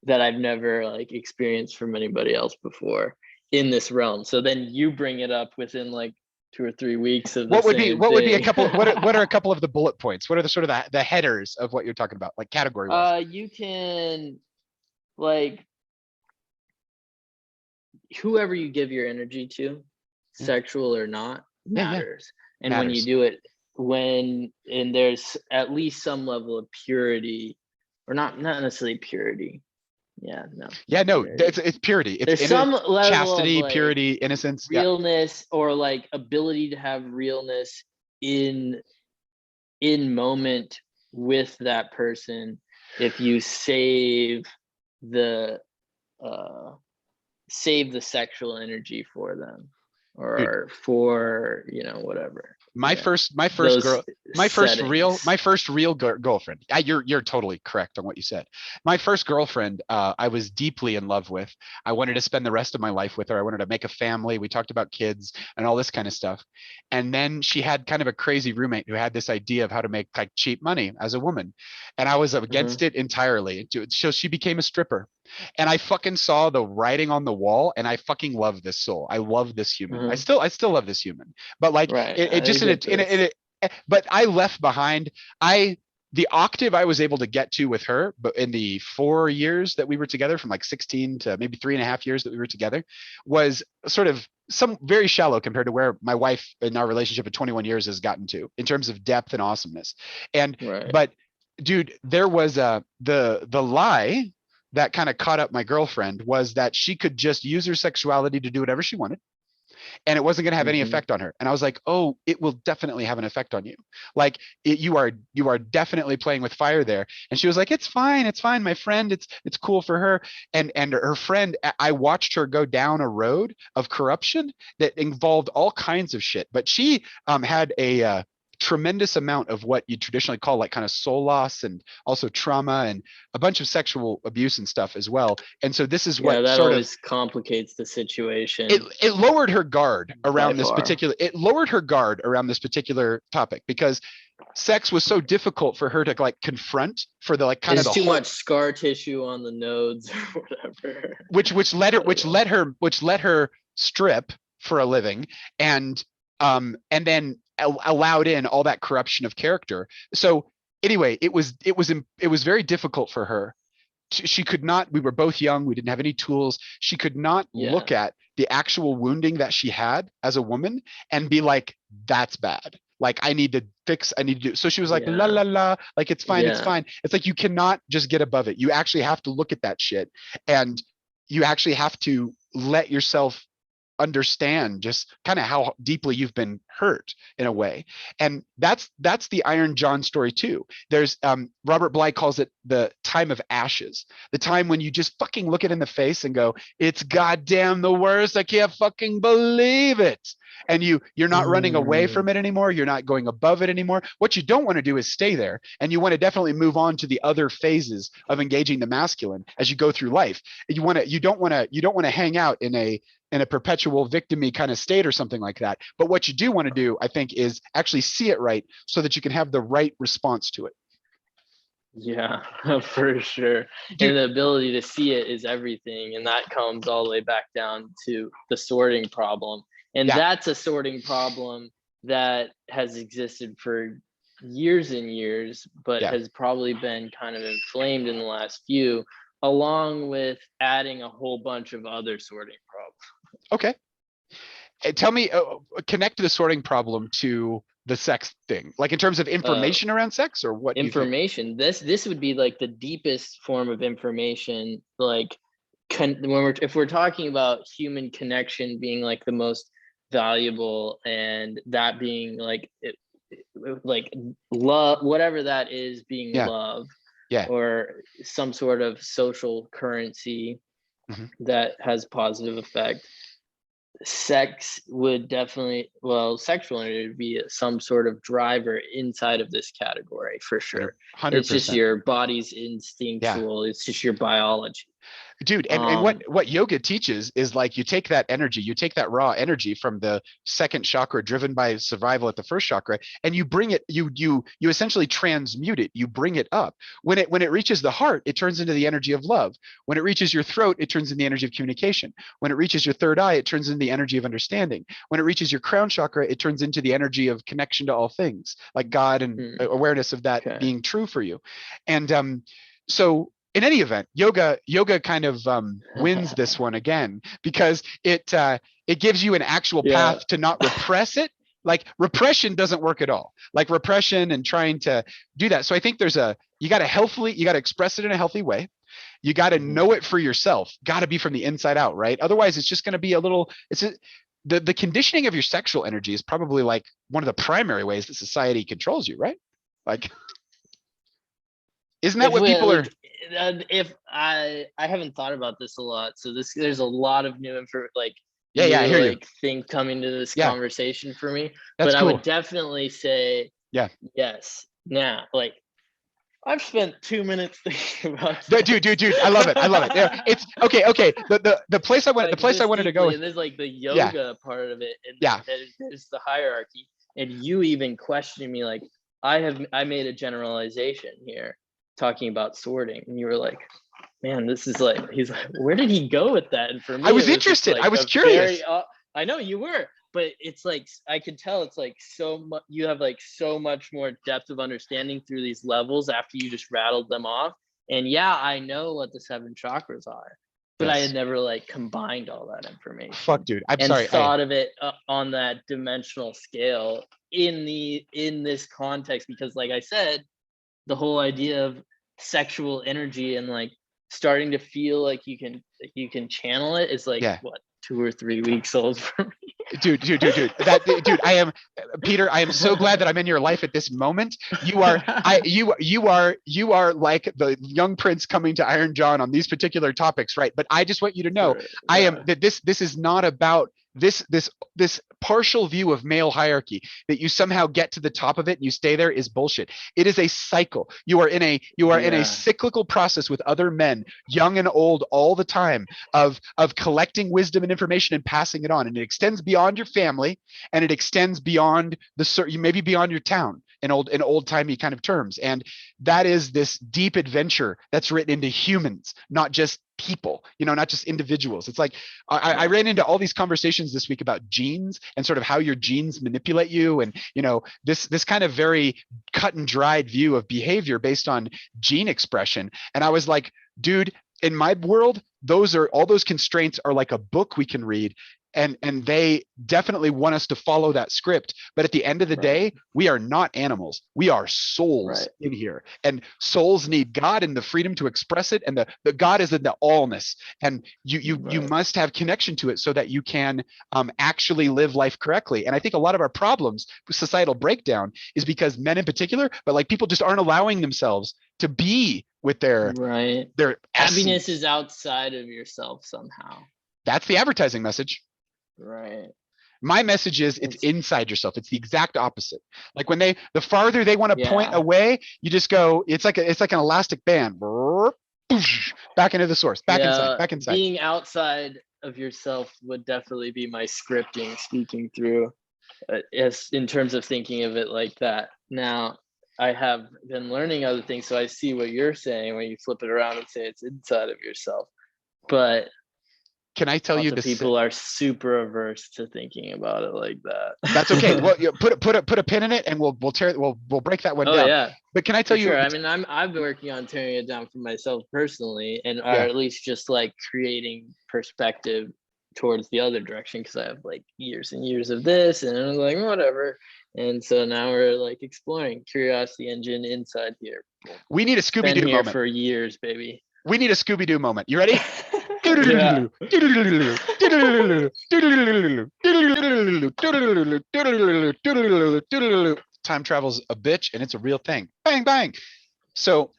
that I've never like experienced from anybody else before in this realm. So then you bring it up within like 2 or 3 weeks of what would be a couple what are a couple of the bullet points? What are the sort of the headers of what you're talking about, like category wise? You can like whoever you give your energy to, sexual or not, matters. And when you do it and there's at least some level of purity, or not necessarily purity. It's purity. It's there's some level chastity, of, like, purity, innocence, realness, or like ability to have realness in moment with that person if you save the sexual energy for them, or for whatever. My first real girlfriend. You're totally correct on what you said. My first girlfriend, I was deeply in love with. I wanted to spend the rest of my life with her. I wanted to make a family. We talked about kids and all this kind of stuff. And then she had kind of a crazy roommate who had this idea of how to make like cheap money as a woman, and I was against it entirely. So she became a stripper. And I fucking saw the writing on the wall, and I fuccking love this soul. I love this human. I still love this human. But like but I left behind the octave I was able to get to with her, but in the 4 years that we were together, from like 16 to maybe 3.5 years that we were together, was sort of some very shallow compared to where my wife in our relationship of 21 years has gotten to in terms of depth and awesomeness. And but dude, there was the lie that kind of caught up my girlfriend was that she could just use her sexuality to do whatever she wanted, and it wasn't going to have any effect on her. And I was like, oh, it will definitely have an effect on you. Like you are definitely playing with fire there. And she was like, it's fine, my friend, it's cool for her. And her friend, I watched her go down a road of corruption that involved all kinds of shit. But she had a tremendous amount of what you traditionally call like kind of soul loss, and also trauma, and a bunch of sexual abuse and stuff as well. And so this is what that sort always complicates the situation. It lowered her guard around this particular. It lowered her guard around this particular topic, because sex was so difficult for her to like confront for the like kind of the too much scar tissue on the nodes or whatever. Which let her strip for a living, and then allowed in all that corruption of character. So anyway, it was very difficult for her. She could not, we were both young, we didn't have any tools. She could not look at the actual wounding that she had as a woman and be like, that's bad. Like I need to do. So she was like, la, la, la, like, it's fine. It's fine. It's like, you cannot just get above it. You actually have to look at that shit and you actually have to let yourself understand just kind of how deeply you've been hurt in a way. And that's the Iron John story too. There's Robert Bly calls it the time of ashes, the time when you just fucking look it in the face and go, it's goddamn the worst, I can't fucking believe it. And you're not running away from it anymore, you're not going above it anymore. What you don't want to do is stay there, and you want to definitely move on to the other phases of engaging the masculine as you go through life. You don't want to hang out in a perpetual victim-y kind of state or something like that. But what you do want to do, I think, is actually see it right so that you can have the right response to it. Yeah, for sure. Dude. And the ability to see it is everything. And that comes all the way back down to the sorting problem. And that's a sorting problem that has existed for years and years, but has probably been kind of inflamed in the last few, along with adding a whole bunch of other sorting problems. Okay. Tell me, connect the sorting problem to the sex thing, like in terms of information around sex, or what? Information. This would be like the deepest form of information. Like if we're talking about human connection being like the most valuable, and that being like like love, whatever that is, being love, or some sort of social currency that has positive effect. Sex would definitely, sexual energy would be some sort of driver inside of this category for sure. 100%. It's just your body's instinctual. It's just your biology. Dude, and what yoga teaches is like, you take that energy, you take that raw energy from the second chakra driven by survival at the first chakra, and you bring it, you essentially transmute it, you bring it up. When it reaches the heart, it turns into the energy of love. When it reaches your throat, it turns into the energy of communication. When it reaches your third eye, it turns into the energy of understanding. When it reaches your crown chakra, it turns into the energy of connection to all things, like God, and awareness of that being true for you. And so in any event, yoga kind of wins this one again, because it gives you an actual path to not repress it. Like repression doesn't work at all. Like repression and trying to do that. So I think you got to express it in a healthy way. You got to know it for yourself. Got to be from the inside out, right? Otherwise, it's just going to be the conditioning of your sexual energy is probably like one of the primary ways that society controls you, right? Like, isn't that what people are? If I haven't thought about this a lot, so there's a lot of new info, like I hear you. Thing coming to this conversation for me. That's but cool. I would definitely say yes. Now, like, I've spent 2 minutes thinking about dude, I love it. Yeah, it's okay. The place I went, I wanted to go with, and there's like the yoga part of it, and there's the hierarchy, and you even questioning me, like, I made a generalization here talking about sorting, and you were like, man, this is like, he's like, where did he go with that? And for me, I was interested. I was curious. I know you were, but it's like, I could tell it's like so much, you have like so much more depth of understanding through these levels after you just rattled them off. And I know what the 7 chakras are, but I had never like combined all that information. Fuck, dude, I'm sorry. Thought of it on that dimensional scale in this context, because like I said, the whole idea of sexual energy and like starting to feel like you can channel it is like what, 2 or 3 weeks old for me. Dude, I am Peter. I am so glad that I'm in your life at this moment. You are like the young prince coming to Iron John on these particular topics, right? But I just want you to know, this is not about this partial view of male hierarchy, that you somehow get to the top of it and you stay there, is bullshit. It is a cycle. You are in a cyclical process with other men, young and old, all the time, of collecting wisdom and information and passing it on. And it extends beyond your family, and it extends beyond maybe beyond your town in old timey kind of terms. And that is this deep adventure that's written into humans, not just people, not just individuals. It's like I ran into all these conversations this week about genes and sort of how your genes manipulate you, and this kind of very cut and dried view of behavior based on gene expression. And I was like, dude, in my world, all those constraints are like a book we can read. and they definitely want us to follow that script. But at the end of the day, we are not animals. We are souls in here, and souls need God and the freedom to express it. And the God is in the allness, and you must have connection to it so that you can actually live life correctly. And I think a lot of our problems with societal breakdown is because men in particular, but like people just aren't allowing themselves to be with their happiness essence. is outside of yourself somehow. That's the advertising message. Right. My message is it's inside yourself. It's the exact opposite. Like when the farther they want to point away, you just go, it's like an elastic band. Back into the source, back inside. Being outside of yourself would definitely be my scripting speaking through, as in terms of thinking of it like that. Now, I have been learning other things, so I see what you're saying when you flip it around and say it's inside of yourself. But can I tell you this? People are super averse to thinking about it like that. That's okay. Well, put a pin in it, and we'll break that one down. Yeah. But can I tell you? Sure. I mean, I've been working on tearing it down for myself personally, and or at least just like creating perspective towards the other direction, because I have like years and years of this, and I was like, whatever. And so now we're like exploring curiosity engine inside here. We need a Scooby-Doo moment for years, baby. We need a Scooby-Doo moment. You ready? Time travel's a bitch, and it's a real thing. Bang, bang. So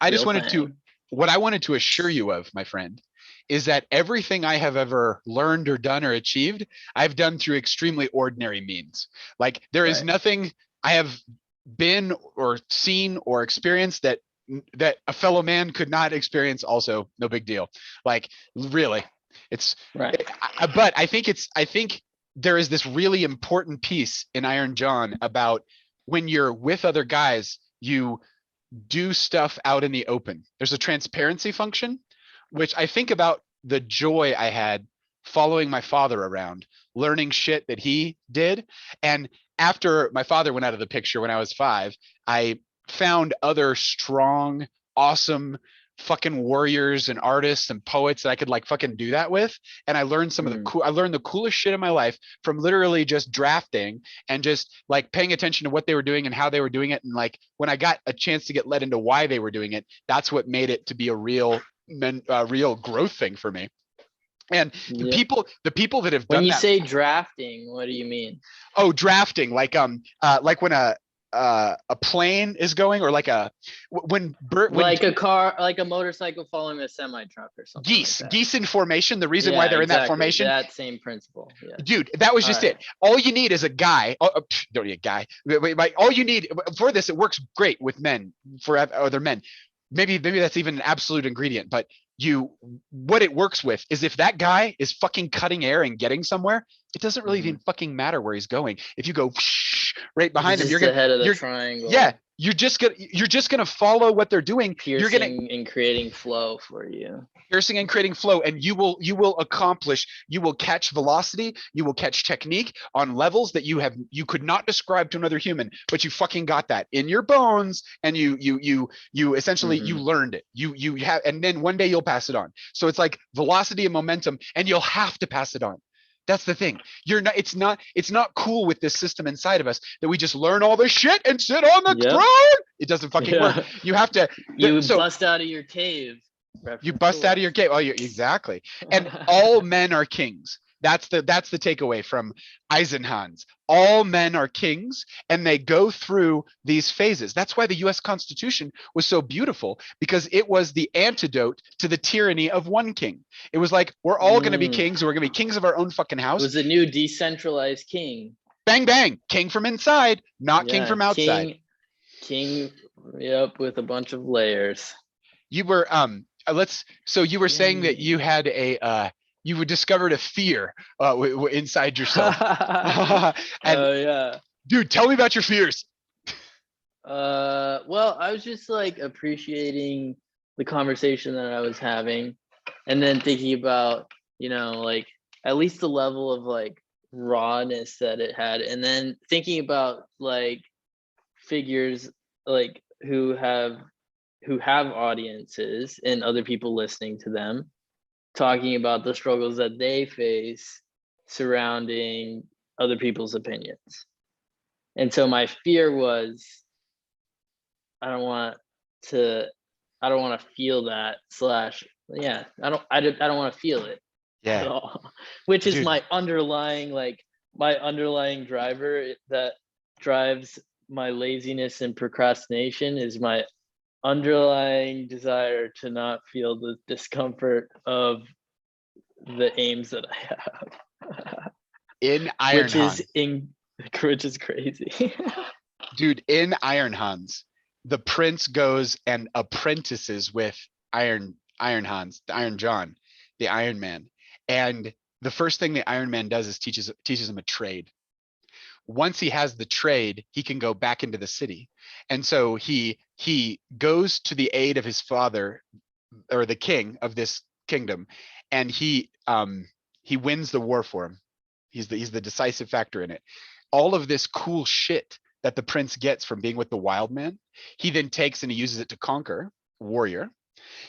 what I wanted to assure you of, my friend, is that everything I have ever learned or done or achieved, I've done through extremely ordinary means. Like there is nothing I have been or seen or experienced that a fellow man could not experience. Also, no big deal. Like really, it's but I think there is this really important piece in Iron John about when you're with other guys, you do stuff out in the open. There's a transparency function, which I think about the joy I had following my father around, learning shit that he did. And after my father went out of the picture when I was 5, I found other strong, awesome fucking warriors and artists and poets that I could like fucking do that with. And I learned some of I learned the coolest shit in my life from literally just drafting and just like paying attention to what they were doing and how they were doing it. And like when I got a chance to get led into why they were doing it, that's what made it to be a real growth thing for me. And the people that have done that. When you say drafting, what do you mean? Oh, drafting, like when a plane is going, or like when a car, like a motorcycle following a semi truck or something. Geese in formation. The reason why they're in that formation, that same principle. Yeah. Dude, that was just it. All you need is a guy. Don't need a guy. All you need for this, it works great with men, for other men. Maybe that's even an absolute ingredient, but what it works with is if that guy is fucking cutting air and getting somewhere, it doesn't really even fucking matter where he's going. If you go right behind him, you're ahead of the triangle. Yeah, you're just gonna follow what they're doing. Piercing and creating flow for you. Piercing and creating flow, and you will accomplish. You will catch velocity. You will catch technique on levels that you could not describe to another human, but you fucking got that in your bones, and you essentially you learned it. You have, and then one day you'll pass it on. So it's like velocity and momentum, and you'll have to pass it on. That's the thing. It's not cool with this system inside of us that we just learn all this shit and sit on the throne. It doesn't fucking work. You have to. Bust out of your cave. You bust out of your cave. Oh, exactly. And all men are kings. That's the takeaway from Eisenhower's. All men are kings, and they go through these phases. That's why the U.S. Constitution was so beautiful, because it was the antidote to the tyranny of one king. It was like, we're all going to be kings. We're going to be kings of our own fucking house. It was a new decentralized king. Bang, bang. King from inside, not king from outside. King, with a bunch of layers. You were so you were saying that you had you discovered a fear inside yourself. Dude, tell me about your fears. Well, I was just like appreciating the conversation that I was having, and then thinking about, like at least the level of like rawness that it had, and then thinking about like figures like who have audiences and other people listening to them, talking about the struggles that they face, surrounding other people's opinions. And so my fear was, I don't want to feel that I don't want to feel it at Yeah, all, which is dude. my underlying driver that drives my laziness and procrastination, is my underlying desire to not feel the discomfort of the aims that I have. In Iron Hans, Which is crazy. dude, in Iron Hans, the prince goes and apprentices with Iron Hans, the Iron John, the Iron Man. And the first thing the Iron Man does is teaches him a trade. Once he has the trade, he can go back into the city. And so he goes to the aid of his father, or the king of this kingdom, and he wins the war for him. He's the decisive factor in it. All of this cool shit that the prince gets from being with the wild man, he then takes and he uses it to conquer warrior.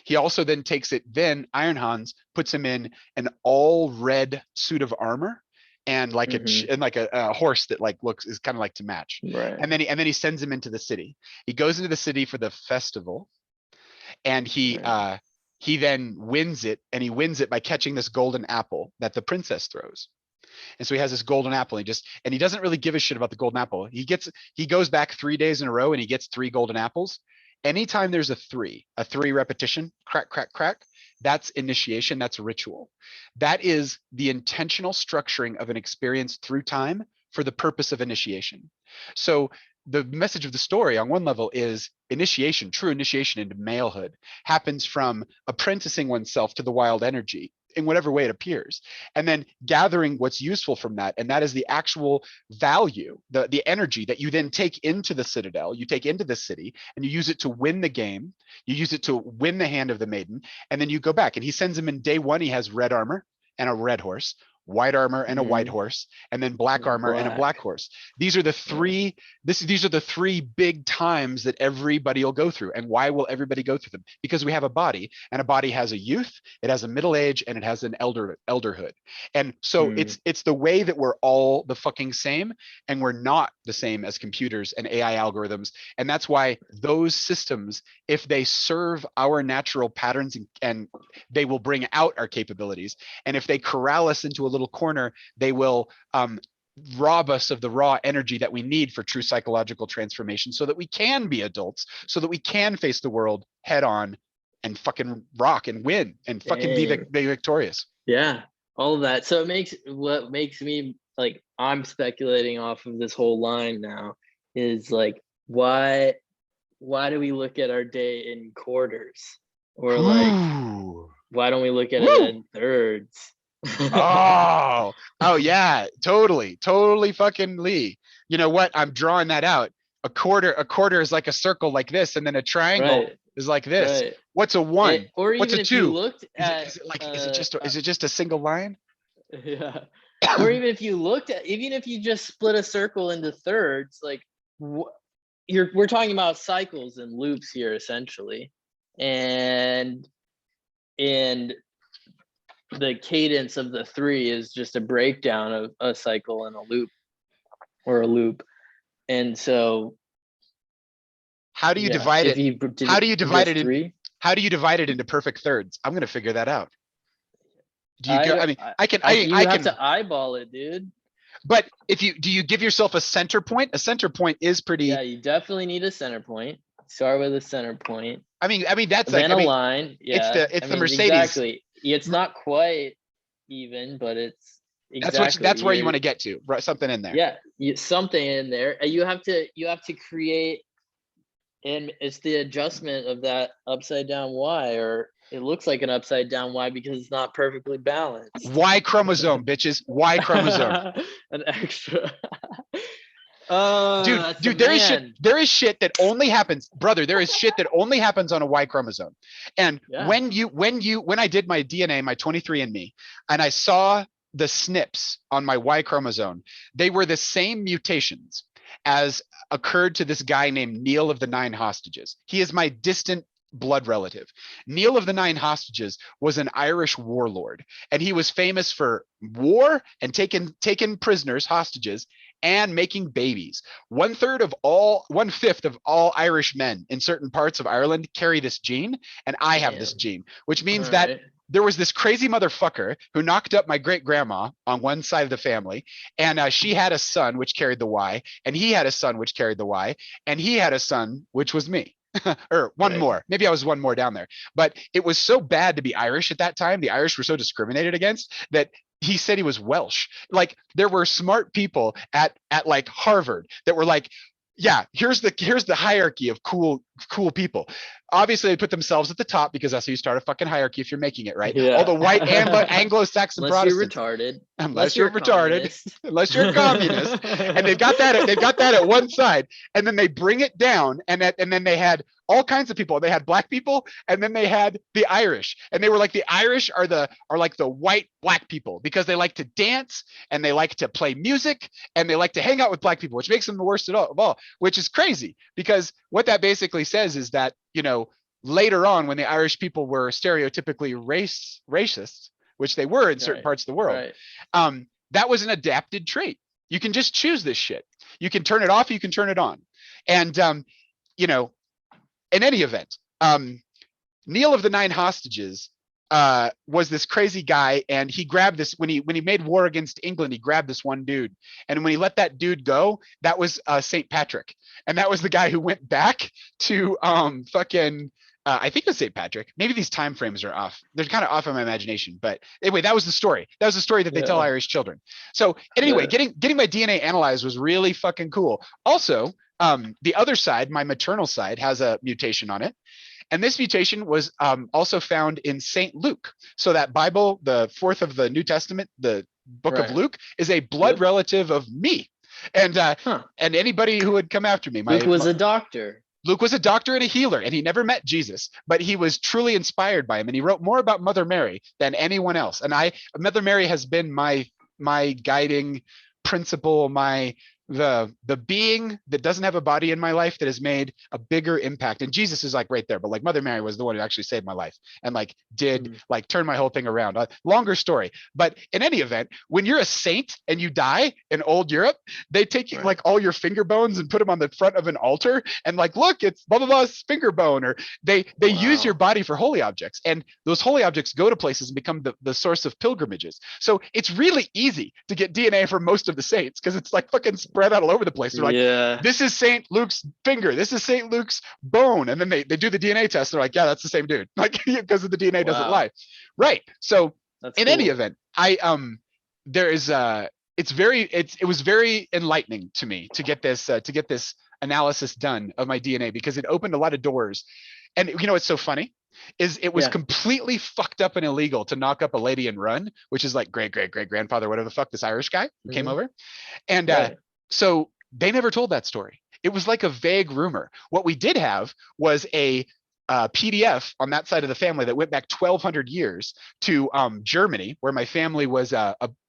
He also then takes it, then Iron Hans puts him in an all red suit of armor and like a horse that like is kind of like to match. Right. And then he sends him into the city. He goes into the city for the festival, and he then wins it, and he wins it by catching this golden apple that the princess throws. And so he has this golden apple. And he doesn't really give a shit about the golden apple. He goes back 3 days in a row and he gets 3 golden apples. Anytime there's a three repetition, crack, crack, crack, that's initiation, that's ritual. That is the intentional structuring of an experience through time for the purpose of initiation. So the message of the story on one level is initiation, true initiation into malehood, happens from apprenticing oneself to the wild energy in whatever way it appears, and then gathering what's useful from that. And that is the actual value, the energy that you then take into the citadel, you take into the city, and you use it to win the game. You use it to win the hand of the maiden, and then you go back. And he sends him in day 1, he has red armor and a red horse, white armor and a white horse, and then black armor and a black horse. These are the three, these are the 3 big times that everybody will go through. And why will everybody go through them? Because we have a body, and a body has a youth, it has a middle age, and it has an elderhood. And so it's the way that we're all the fucking same, and we're not the same as computers and AI algorithms. And that's why those systems, if they serve our natural patterns, and they will bring out our capabilities, and if they corral us into a little corner, they will rob us of the raw energy that we need for true psychological transformation, so that we can be adults, so that we can face the world head on and fucking rock and win and fucking be victorious. Yeah, all of that. So what makes me like, I'm speculating off of this whole line now, is like, why do we look at our day in quarters, or like why don't we look at it in thirds? oh yeah, totally fucking Lee. You know what, I'm drawing that out. A quarter is like a circle like this, and then a triangle is like this. What's a 1? Or what's even a 2? You looked at, is it just a single line? Yeah. Or even if you just split a circle into thirds, like we're talking about cycles and loops here essentially, and the cadence of the 3 is just a breakdown of a cycle and a loop, or a loop. And so how do you divide it? How do you divide it into perfect thirds? I'm going to figure that out. Do you go, I mean, I can have to eyeball it, dude. But do you give yourself a center point? A center point is pretty. Yeah, you definitely need a center point. Start with a center point. I mean that's then a line. Yeah, it's the Mercedes. Exactly. It's not quite even, but it's exactly. That's where you want to get to. Right, something in there. Yeah, something in there. You have to create, and it's the adjustment of that upside down Y, or it looks like an upside down Y because it's not perfectly balanced. Y chromosome, bitches. Y chromosome. An extra. Dude, there is shit that only happens, brother. There is shit that only happens on a Y chromosome. And when I did my DNA, my 23andMe, and I saw the SNPs on my Y chromosome, they were the same mutations as occurred to this guy named Neil of the 9 Hostages. He is my distant blood relative. Neil of the Nine Hostages was an Irish warlord, and he was famous for war and taking prisoners, hostages, and making babies. One fifth of all Irish men in certain parts of Ireland carry this gene, and I have this gene, which means that there was this crazy motherfucker who knocked up my great grandma on one side of the family, and she had a son which carried the Y, and he had a son which carried the Y, and he had a son which was me. Or one more. Maybe I was one more down there. But it was so bad to be Irish at that time. The Irish were so discriminated against that he said he was Welsh. Like there were smart people at like Harvard that were like, yeah, here's the hierarchy of cool people. Obviously, they put themselves at the top because that's how you start a fucking hierarchy if you're making it, right? Yeah. All the white Anglo-Saxon unless Protestants. you're retarded. Unless you're retarded. Unless you're a communist. And they've got that at one side. And then they bring it down. And then they had all kinds of people. They had black people, and then they had the Irish. And they were like, the Irish are like the white black people because they like to dance and they like to play music and they like to hang out with black people, which makes them the worst of all, which is crazy because what that basically says is that, you know, later on when the Irish people were stereotypically racist, which they were in certain parts of the world, that was an adapted trait. You can just choose this shit. You can turn it off, you can turn it on. And, you know, in any event, Neil of the Nine Hostages was this crazy guy, and he grabbed this when he made war against England. He grabbed this one dude, and when he let that dude go, that was St. Patrick, and that was the guy who went back to I think it was St. Patrick. Maybe these time frames are off. They're kind of off in my imagination, but anyway, that was the story. That was the story that they tell Irish children. So anyway, getting my DNA analyzed was really fucking cool. Also, the other side, my maternal side, has a mutation on it. And this mutation was also found in St. Luke. So that Bible, the fourth of the New Testament, the book of Luke, is a blood relative of me. And and anybody who would come after me. Luke was a doctor. Luke was a doctor and a healer, and he never met Jesus, but he was truly inspired by him. And he wrote more about Mother Mary than anyone else. And Mother Mary has been my guiding principle, the being that doesn't have a body in my life that has made a bigger impact. And Jesus is like right there, but like Mother Mary was the one who actually saved my life and like did like turn my whole thing around. Longer story, but in any event, when you're a saint and you die in old Europe, they take like all your finger bones and put them on the front of an altar and like, look, it's blah blah blah's finger bone. Or they use your body for holy objects, and those holy objects go to places and become the source of pilgrimages. So it's really easy to get DNA from most of the saints because it's like fucking spread out all over the place. They're like, this is St. Luke's finger, this is St. Luke's bone, and then they do the DNA test. They're like, yeah, that's the same dude, like because the DNA doesn't lie, right? So that's in any event, there is it was very enlightening to me to get this analysis done of my DNA because it opened a lot of doors. And you know what's so funny is it was completely fucked up and illegal to knock up a lady and run, which is like great grandfather, whatever the fuck, this Irish guy who came over. And so they never told that story. It was like a vague rumor. What we did have was a PDF on that side of the family that went back 1,200 years to Germany, where my family was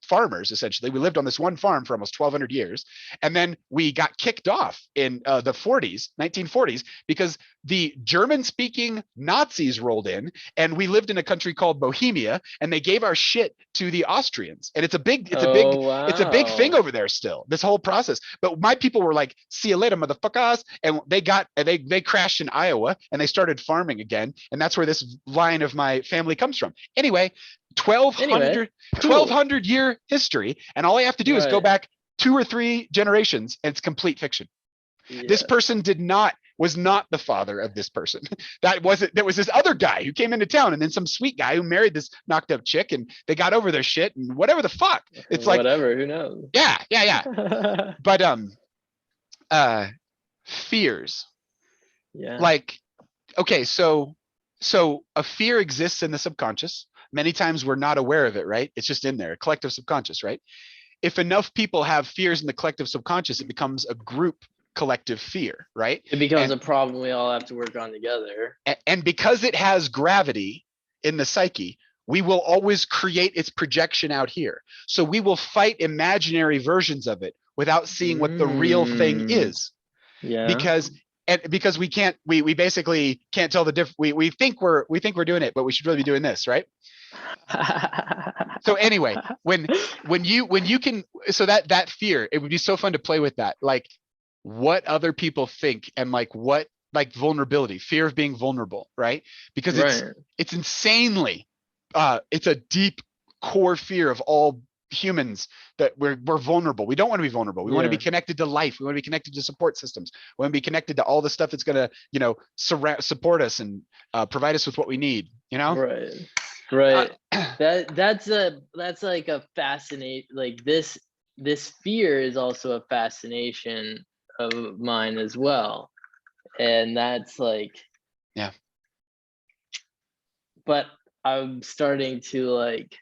farmers, essentially. We lived on this one farm for almost 1,200 years. And then we got kicked off in the 1940s, because the German-speaking Nazis rolled in, and we lived in a country called Bohemia, and they gave our shit to the Austrians. And it's a big thing over there still, this whole process. But my people were like, see you later, motherfuckers. And they crashed in Iowa, and they started farming again. And that's where this line of my family comes from. Anyway, 1,200 year history, and all I have to do is go back 2 or 3 generations, and it's complete fiction. This person was not the father of this person. There was this other guy who came into town, and then some sweet guy who married this knocked up chick, and they got over their shit and whatever the fuck. It's like whatever, who knows? Yeah. But fears. Yeah. Like, okay, so a fear exists in the subconscious. Many times we're not aware of it, right? It's just in there, a collective subconscious, right? If enough people have fears in the collective subconscious, it becomes a group collective fear, right? It becomes a problem we all have to work on together. And because it has gravity in the psyche, we will always create its projection out here. So we will fight imaginary versions of it without seeing what the real thing is. Yeah. Because and because we basically can't tell the we think we're doing it, but we should really be doing this, right? So anyway, when you can, so that fear, it would be so fun to play with that, like what other people think, and like what, like vulnerability, fear of being vulnerable, right? Because it's insanely, it's a deep core fear of all humans, that we're vulnerable. We don't want to be vulnerable. We want to be connected to life. We want to be connected to support systems. We want to be connected to all the stuff that's going to, you know, support us and provide us with what we need, you know? Right. That's like a fascinate, like this fear is also a fascination of mine as well. And that's like, yeah. But I'm starting to like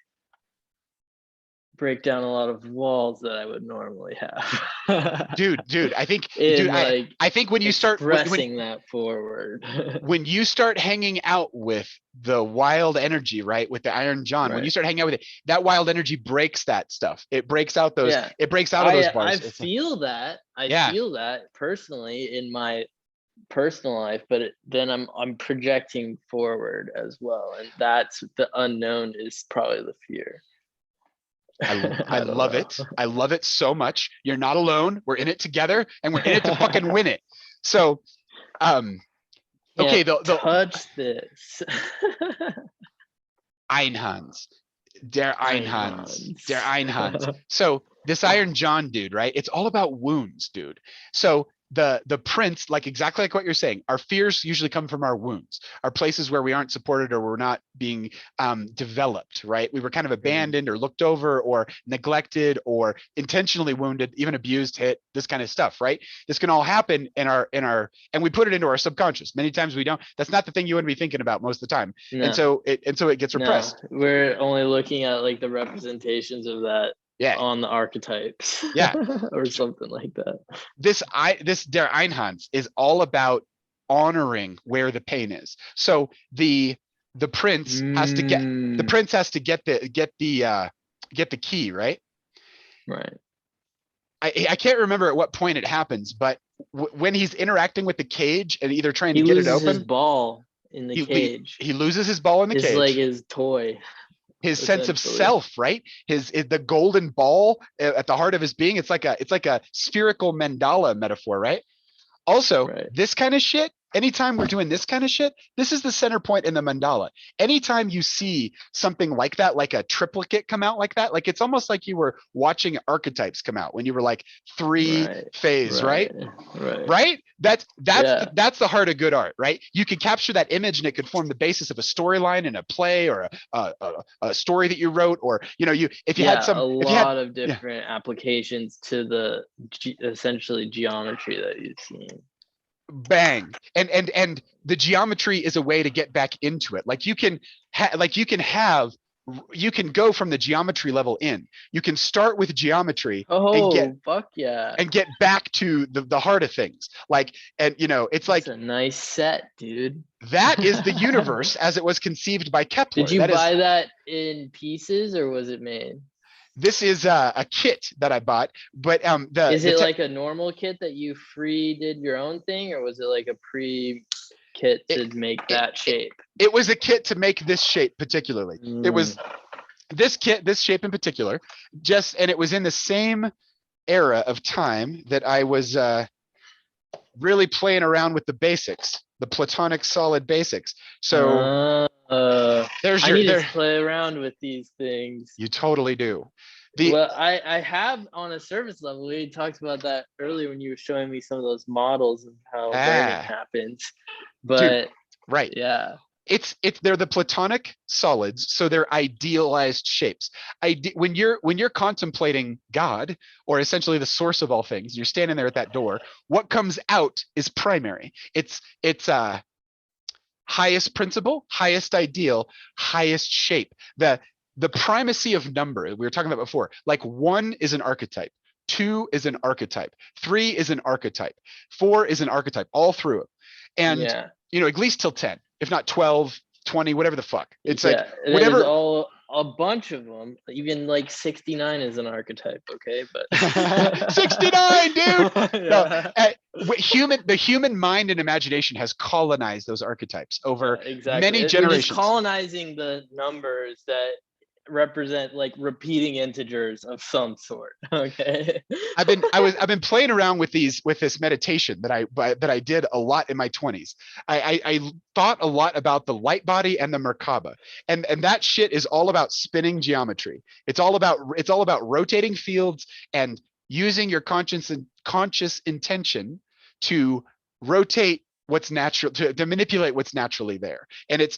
break down a lot of walls that I would normally have. dude, I think, like, I think when you start pressing that forward, when you start hanging out with the wild energy, right? With the Iron John, when you start hanging out with it, that wild energy breaks that stuff. It breaks out those, it breaks out of those bars. I feel that. I feel that personally in my personal life, but then I'm projecting forward as well. And that's the unknown is probably the fear. I love it. I love it so much. You're not alone. We're in it together, and we're in it to fucking win it. So, okay, touch this. Einhans. Der Einhans. So this Iron John dude, right? It's all about wounds, dude. So the prince, like exactly like what you're saying, our fears usually come from our wounds, our places where we aren't supported or we're not being developed, right? We were kind of abandoned or looked over or neglected or intentionally wounded, even abused, hit, this kind of stuff, right? This can all happen in our, and we put it into our subconscious. Many times we don't, that's not the thing you want to be thinking about most of the time. No. And so it gets repressed. No. We're only looking at like the representations of that. On the archetypes, or something like that. This Der Einhans is all about honoring where the pain is. So the prince has to get the key, right? Right. I can't remember at what point it happens, but when he's interacting with the cage and either trying to get it open, he loses his ball in the cage. He loses his ball in the cage. It's like his toy. His sense of self, right? The golden ball at the heart of his being. It's like a spherical mandala metaphor, right? Also, this kind of shit, anytime we're doing this kind of shit, this is the center point in the mandala. Anytime you see something like that, like a triplicate come out like that, like it's almost like you were watching Archetypes come out when you were like 3-phase, right? That's the heart of good art, right? You could capture that image and it could form the basis of a storyline in a play or a story that you wrote, or if you had a lot of different applications to the essentially geometry that you've seen. Bang. And the geometry is a way to get back into it. Like you can go from the geometry level in. You can start with geometry and get back to the heart of things. Like, and it's like a nice set, dude. That is the universe as it was conceived by Kepler. Did you buy that in pieces or was it made? This is a kit that I bought, but is it like a normal kit that you did your own thing, or was it like a kit to make that shape? It was a kit to make this shape particularly. It was this shape in particular, and it was in the same era of time that I was really playing around with the basics, the Platonic solid basics. So I need to play around with these things. You totally do. Well, I have on a surface level. We talked about that earlier when you were showing me some of those models and how learning happens. But they're the Platonic solids, so they're idealized shapes. When you're contemplating God, or essentially the source of all things, you're standing there at that door. What comes out is primary. It's highest principle, highest ideal, highest shape. The primacy of number we were talking about before, like 1 is an archetype, 2 is an archetype, 3 is an archetype, 4 is an archetype, all through it. And at least till 10, if not 12, 20, whatever the fuck. It's like whatever. All a bunch of them. Even like 69 is an archetype, okay? But 69, dude. No, yeah. the human mind and imagination has colonized those archetypes over Exactly. many We're just generations. colonizing the numbers that represent like repeating integers of some sort. Okay. I've been playing around with this meditation that I did a lot in my 20s. I thought a lot about the light body and the Merkabah, and that shit is all about spinning geometry. It's all about rotating fields and using your conscious intention to rotate what's natural, to manipulate what's naturally there. And it's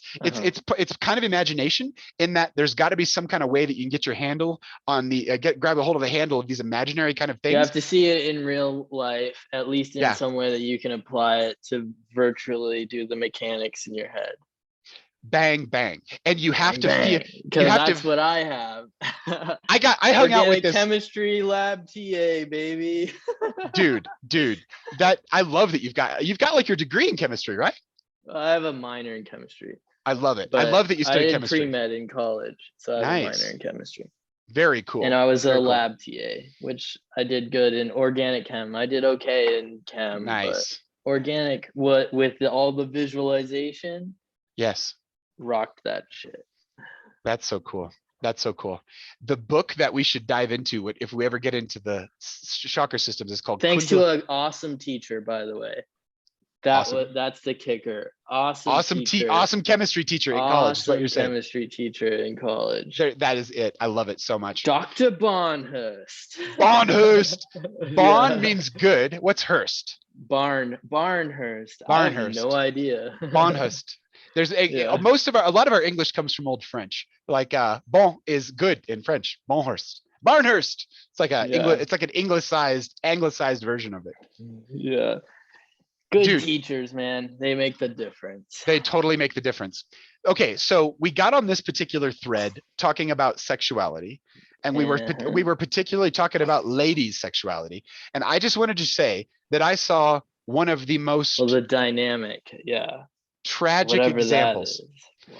kind of imagination, in that there's got to be some kind of way that you can get your handle on the grab a hold of the handle of these imaginary kind of things. You have to see it in real life, at least in some way that you can apply it to virtually do the mechanics in your head. Bang bang, and you have to feel, because that's what I have. I hung out with this chemistry lab TA, baby. dude, that I love that you've got like your degree in chemistry, right? I have a minor in chemistry. I love it. I love that you studied chemistry. I did pre-med in college, so I have a minor in chemistry. Very cool. And I was a lab TA, which I did good in organic chem. I did okay in chem. Nice. But organic, with all the visualization. Yes. Rocked that shit. That's so cool. That's so cool. The book that we should dive into, if we ever get into the chakra systems, is called Thanks to an awesome teacher, by the way. That's the kicker. Awesome chemistry teacher in college. Is what you're saying. Chemistry teacher in college. That is it. I love it so much. Dr. Barnhurst. Bond means good. What's Hurst? Barnhurst. I have no idea. Barnhurst. There's a lot of our English comes from Old French. Like bon is good in French. Barnhurst. It's like it's like an anglicized version of it. Yeah. Good teachers, man. They make the difference. They totally make the difference. Okay, so we got on this particular thread talking about sexuality, and we were particularly talking about ladies' sexuality. And I just wanted to say that I saw one of the most the dynamic, tragic examples. Wow.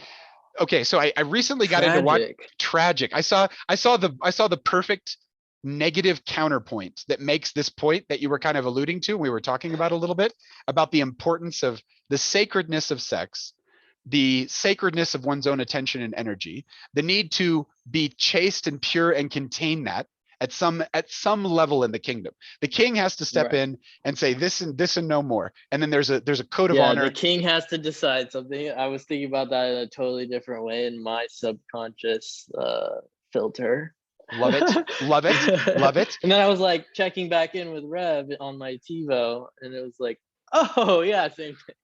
Okay, so I recently got into what tragic. I saw the perfect negative counterpoint that makes this point that you were kind of alluding to. We were talking about a little bit about the importance of the sacredness of sex, the sacredness of one's own attention and energy, the need to be chaste and pure and contain that at some level in the kingdom. The king has to step in and say this and no more. And then there's a code of honor. The king has to decide something. I was thinking about that in a totally different way in my subconscious filter. Love it. And then I was like checking back in with Rev on my TiVo, and it was like, oh yeah, same thing.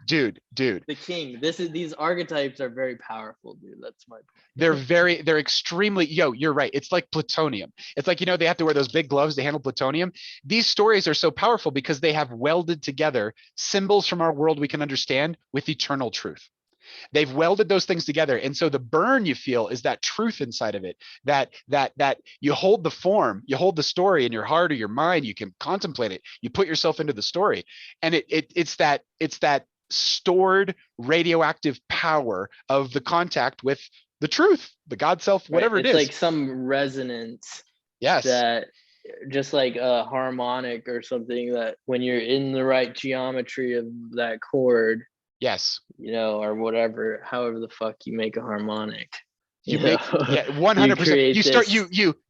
Dude. The king. These archetypes are very powerful, dude. That's my point. They're extremely, you're right. It's like plutonium. It's like, they have to wear those big gloves to handle plutonium. These stories are so powerful because they have welded together symbols from our world we can understand with eternal truth. They've welded those things together. And so the burn you feel is that truth inside of it, that you hold the form, you hold the story in your heart or your mind, you can contemplate it, you put yourself into the story. And it's that stored radioactive power of the contact with the truth, the God self, whatever it is. It's like some resonance. Yes. That just like a harmonic or something, that when you're in the right geometry of that chord, yes, or whatever, however the fuck you make a harmonic, you make 100%.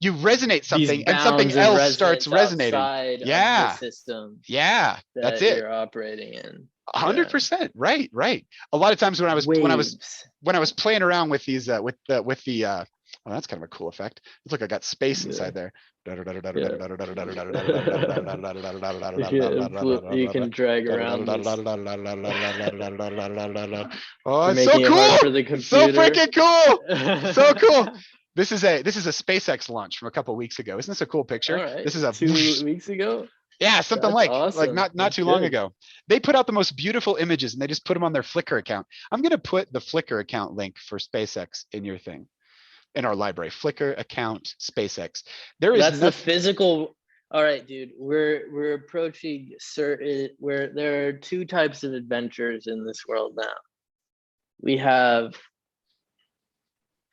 You resonate something and something else starts resonating. The system. Yeah, that's it. You're operating in 100%. Right. A lot of times when I was playing around with these with the oh, that's kind of a cool effect. It's like I got space inside there. You can drag around. Oh, it's so cool! So freaking cool! So cool! This is a SpaceX launch from a couple weeks ago. Isn't this a cool picture? Right. This is a 2 weeks ago. Yeah, something like awesome. not too long ago. They put out the most beautiful images and they just put them on their Flickr account. I'm gonna put the Flickr account link for SpaceX in your thing. In our library, Flickr account, SpaceX. That's the physical. All right, dude. We're approaching where there are two types of adventures in this world now. We have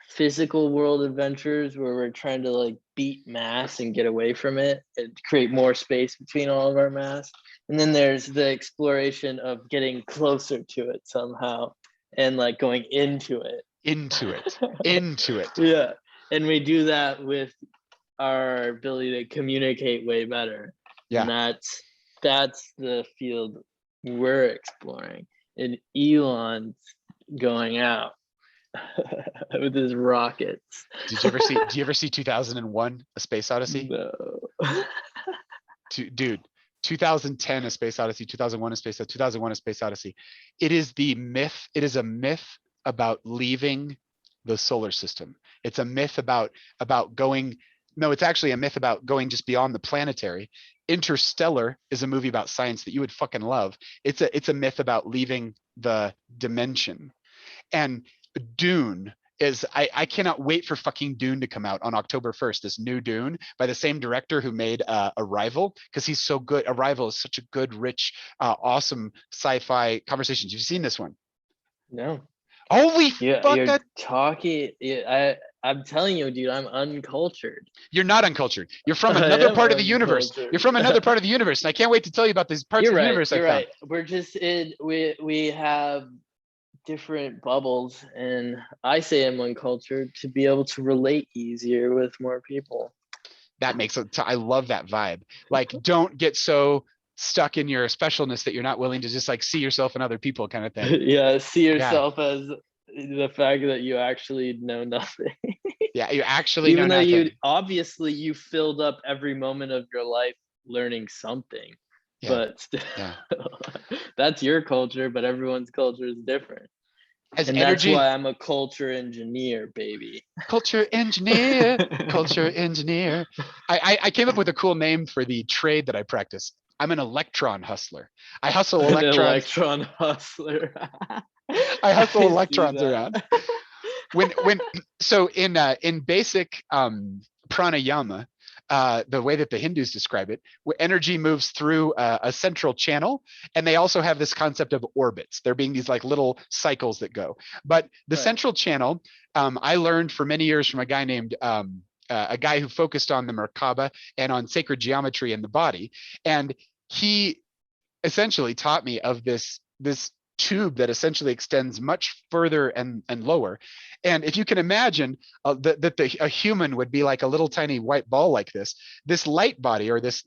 physical world adventures where we're trying to like beat mass and get away from it and create more space between all of our mass. And then there's the exploration of getting closer to it somehow and like going into it. Into it. Yeah. And we do that with our ability to communicate way better. Yeah. And that's the field we're exploring. And Elon's going out with his rockets. Did you ever see 2001 A Space Odyssey? No. Dude, 2010 A Space Odyssey, 2001 A Space 2001 A Space Odyssey. It is a myth about leaving the solar system. It's a myth about going, no, it's actually a myth about going just beyond the planetary. Interstellar is a movie about science that you would fucking love. It's a myth about leaving the dimension. And Dune is, I cannot wait for fucking Dune to come out on October 1st, this new Dune by the same director who made Arrival, because he's so good. Arrival is such a good, rich, awesome sci-fi conversations. You've seen this one? No. Holy Yeah, fuck. you're talking. I'm telling you, dude, I'm uncultured. You're not uncultured. You're from another part of the universe. uncultured. You're from another part of the universe. And I can't wait to tell you about these parts of the universe I You're found. right. We're just we have different bubbles, and I say I'm uncultured to be able to relate easier with more people. That makes it, I love that vibe. Like, don't get so stuck in your specialness that you're not willing to just like see yourself in other people kind of thing. Yeah, see yourself as the fact that you actually know nothing. Yeah, you actually even know though nothing. you filled up every moment of your life learning something. Yeah. But still, that's your culture, but everyone's culture is different. As and energy, that's why I'm a culture engineer, baby. Culture engineer, culture engineer. I came up with a cool name for the trade that I practice. I'm an electron hustler. I hustle electrons. An electron hustler. I hustle electrons around. So in basic pranayama, the way that the Hindus describe it, where energy moves through a central channel, and they also have this concept of orbits, there being these like little cycles that go. But the central channel, I learned for many years from a guy named a guy who focused on the Merkabah and on sacred geometry in the body, and he essentially taught me of this tube that essentially extends much further and lower. And if you can imagine a human would be like a little tiny white ball like this light body, or this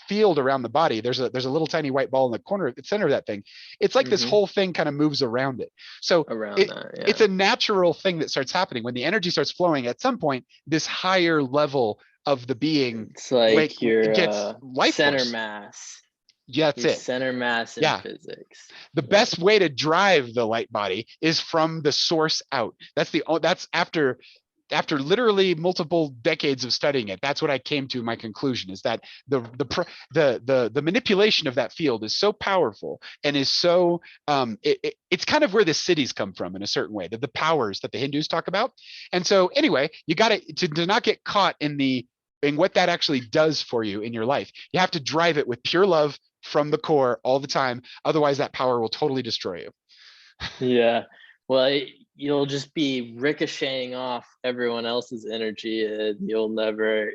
field around the body, there's a little tiny white ball in the corner, the center of that thing. It's like this whole thing kind of moves around it. So it's a natural thing that starts happening when the energy starts flowing. At some point, this higher level of the being, it's like your gets life center force. mass. Yeah, that's it. Center mass in physics. The best way to drive the light body is from the source out. That's after literally multiple decades of studying it. That's what I came to. My conclusion is that the manipulation of that field is so powerful and is so it's kind of where the cities come from in a certain way, that the powers that the Hindus talk about. And so anyway, you got to not get caught in what that actually does for you in your life. You have to drive it with pure love from the core all the time. Otherwise, that power will totally destroy you. Yeah. Well, you'll just be ricocheting off everyone else's energy, and you'll never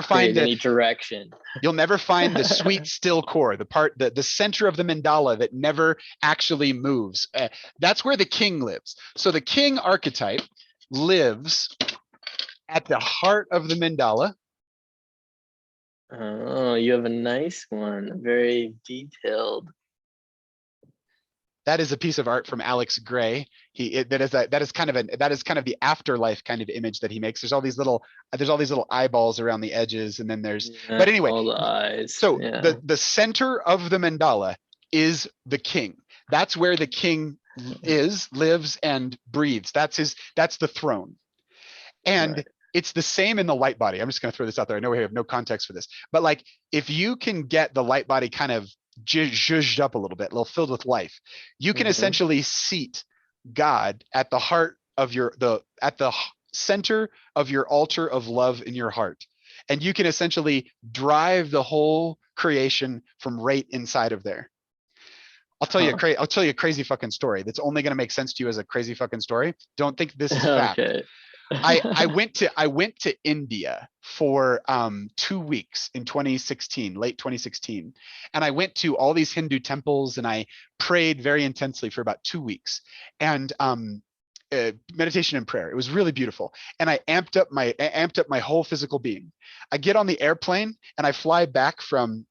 find any direction. You'll never find the sweet still core, the center of the mandala that never actually moves. That's where the king lives. So the king archetype lives at the heart of the mandala. Oh, you have a nice one, very detailed. That is a piece of art from Alex Gray. That is kind of the afterlife kind of image that he makes. There's all these little eyeballs around the edges, and then there's but anyway, all the eyes. So the center of the mandala is the king. That's where the king lives and breathes. That's the throne. And it's the same in the light body. I'm just going to throw this out there. I know we have no context for this, but like if you can get the light body kind of zhuzhed up a little bit, a little filled with life, you can essentially seat God at the heart of at the center of your altar of love in your heart. And you can essentially drive the whole creation from right inside of there. I'll tell you Huh. I'll tell you a crazy fucking story that's only going to make sense to you as a crazy fucking story. Don't think this is fact. Okay. I went to India for 2 weeks in 2016, late 2016, and I went to all these Hindu temples and I prayed very intensely for about 2 weeks, and meditation and prayer. It was really beautiful, and I amped up my whole physical being. I get on the airplane and I fly back from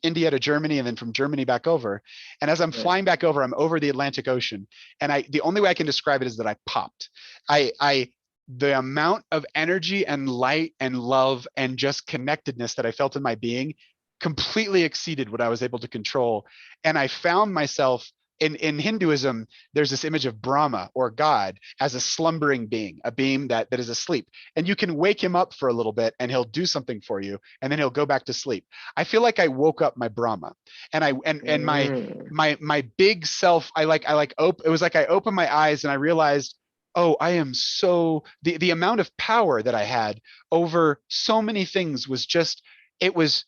India to Germany, and then from Germany back over. And as I'm Right. flying back over, I'm over the Atlantic Ocean, and the only way I can describe it is that I popped. I the amount of energy and light and love and just connectedness that I felt in my being completely exceeded what I was able to control. And I found myself in Hinduism, there's this image of Brahma or God as a slumbering being, a being that is asleep. And you can wake him up for a little bit and he'll do something for you, and then he'll go back to sleep. I feel like I woke up my Brahma, and my big self, it was like I opened my eyes and I realized, oh, I am so the amount of power that I had over so many things was just, it was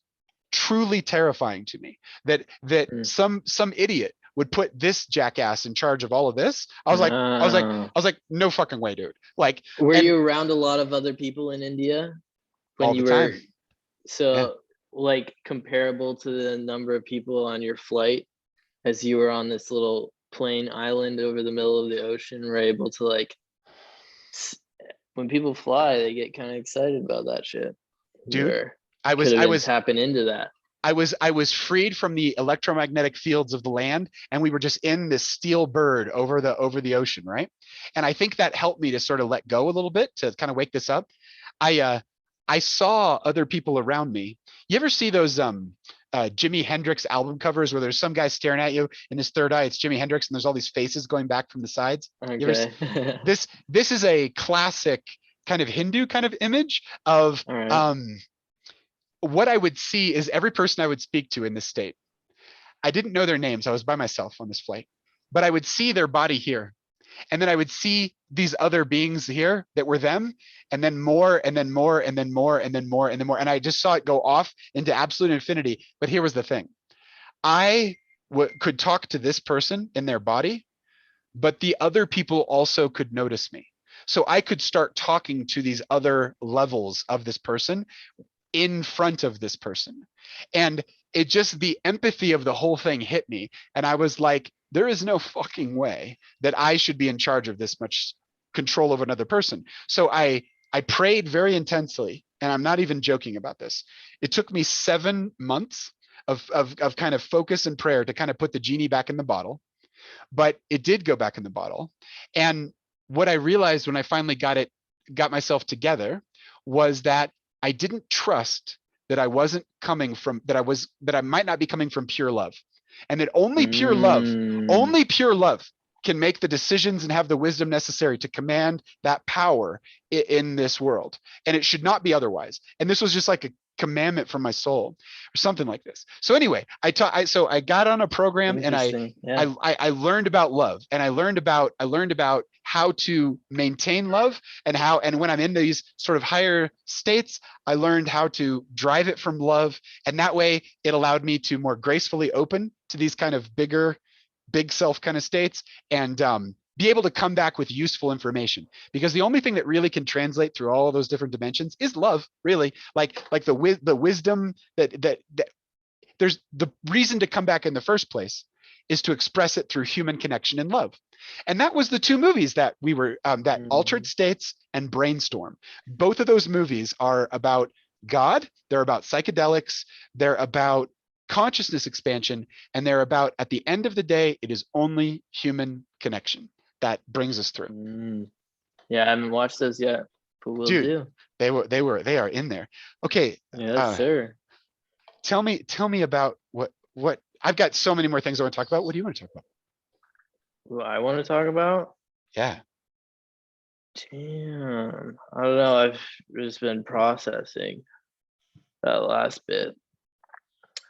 truly terrifying to me that Mm. some idiot would put this jackass in charge of all of this. I was like, no fucking way, dude. Like, Were and you around a lot of other people in India when all the you were, time. Yeah. so like comparable to the number of people on your flight as you were on this little plain island over the middle of the ocean, were able to like, when people fly, they get kind of excited about that shit. Dude, Where I could was have I been was tapping into that. I was freed from the electromagnetic fields of the land, and we were just in this steel bird over the ocean, right? And I think that helped me to sort of let go a little bit, to kind of wake this up. I saw other people around me. You ever see those Jimi Hendrix album covers where there's some guy staring at you in his third eye? It's Jimi Hendrix, and there's all these faces going back from the sides. You ever Okay. this is a classic kind of Hindu kind of image of All right. what I would see is every person I would speak to in this state. I didn't know their names. I was by myself on this flight, but I would see their body here. And then I would see these other beings here that were them, and then more, and then more, and then more, and then more, and then more. And I just saw it go off into absolute infinity. But here was the thing. I could talk to this person in their body, but the other people also could notice me. So I could start talking to these other levels of this person in front of this person. And it just, the empathy of the whole thing hit me. And I was like, there is no fucking way that I should be in charge of this much control of another person. So I prayed very intensely, and I'm not even joking about this. It took me 7 months of kind of focus and prayer to kind of put the genie back in the bottle, but it did go back in the bottle. And what I realized when I finally got myself together was that I didn't trust that I wasn't coming from, that I might not be coming from pure love. And that only pure love can make the decisions and have the wisdom necessary to command that power in this world. And it should not be otherwise. And this was just like a commandment from my soul or something like this. So anyway, so I got on a program, and Interesting. Yeah. I learned about love, and I learned about how to maintain love, and when I'm in these sort of higher states, I learned how to drive it from love. And that way it allowed me to more gracefully open to these kind of big self kind of states, and be able to come back with useful information, because the only thing that really can translate through all of those different dimensions is love, really. Like the wisdom that there's, the reason to come back in the first place is to express it through human connection and love. And that was the two movies that we were that Altered States and Brainstorm. Both of those movies are about God, they're about psychedelics, they're about consciousness expansion, and they're about, at the end of the day, it is only human connection that brings us through. Yeah, I haven't watched those yet, but we'll Dude, do. they are in there. Okay. Yes, sir. Tell me about what I've got so many more things I want to talk about. What do you want to talk about? What I want to talk about? Yeah. Damn. I don't know. I've just been processing that last bit.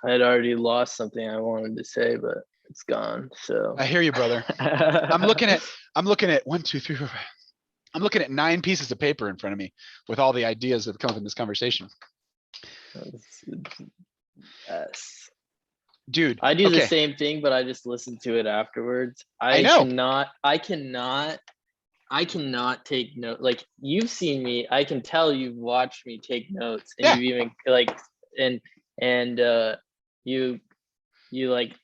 I had already lost something I wanted to say, but it's gone. So I hear you, brother. I'm looking at 1, 2, 3, 4, 5. I'm looking at 9 pieces of paper in front of me with all the ideas that come from this conversation. yes. dude. I do the Okay, same thing, but I just listen to it afterwards. I know. I cannot take note. Like, you've seen me, I can tell you've watched me take notes, and Yeah. you've even like, and you like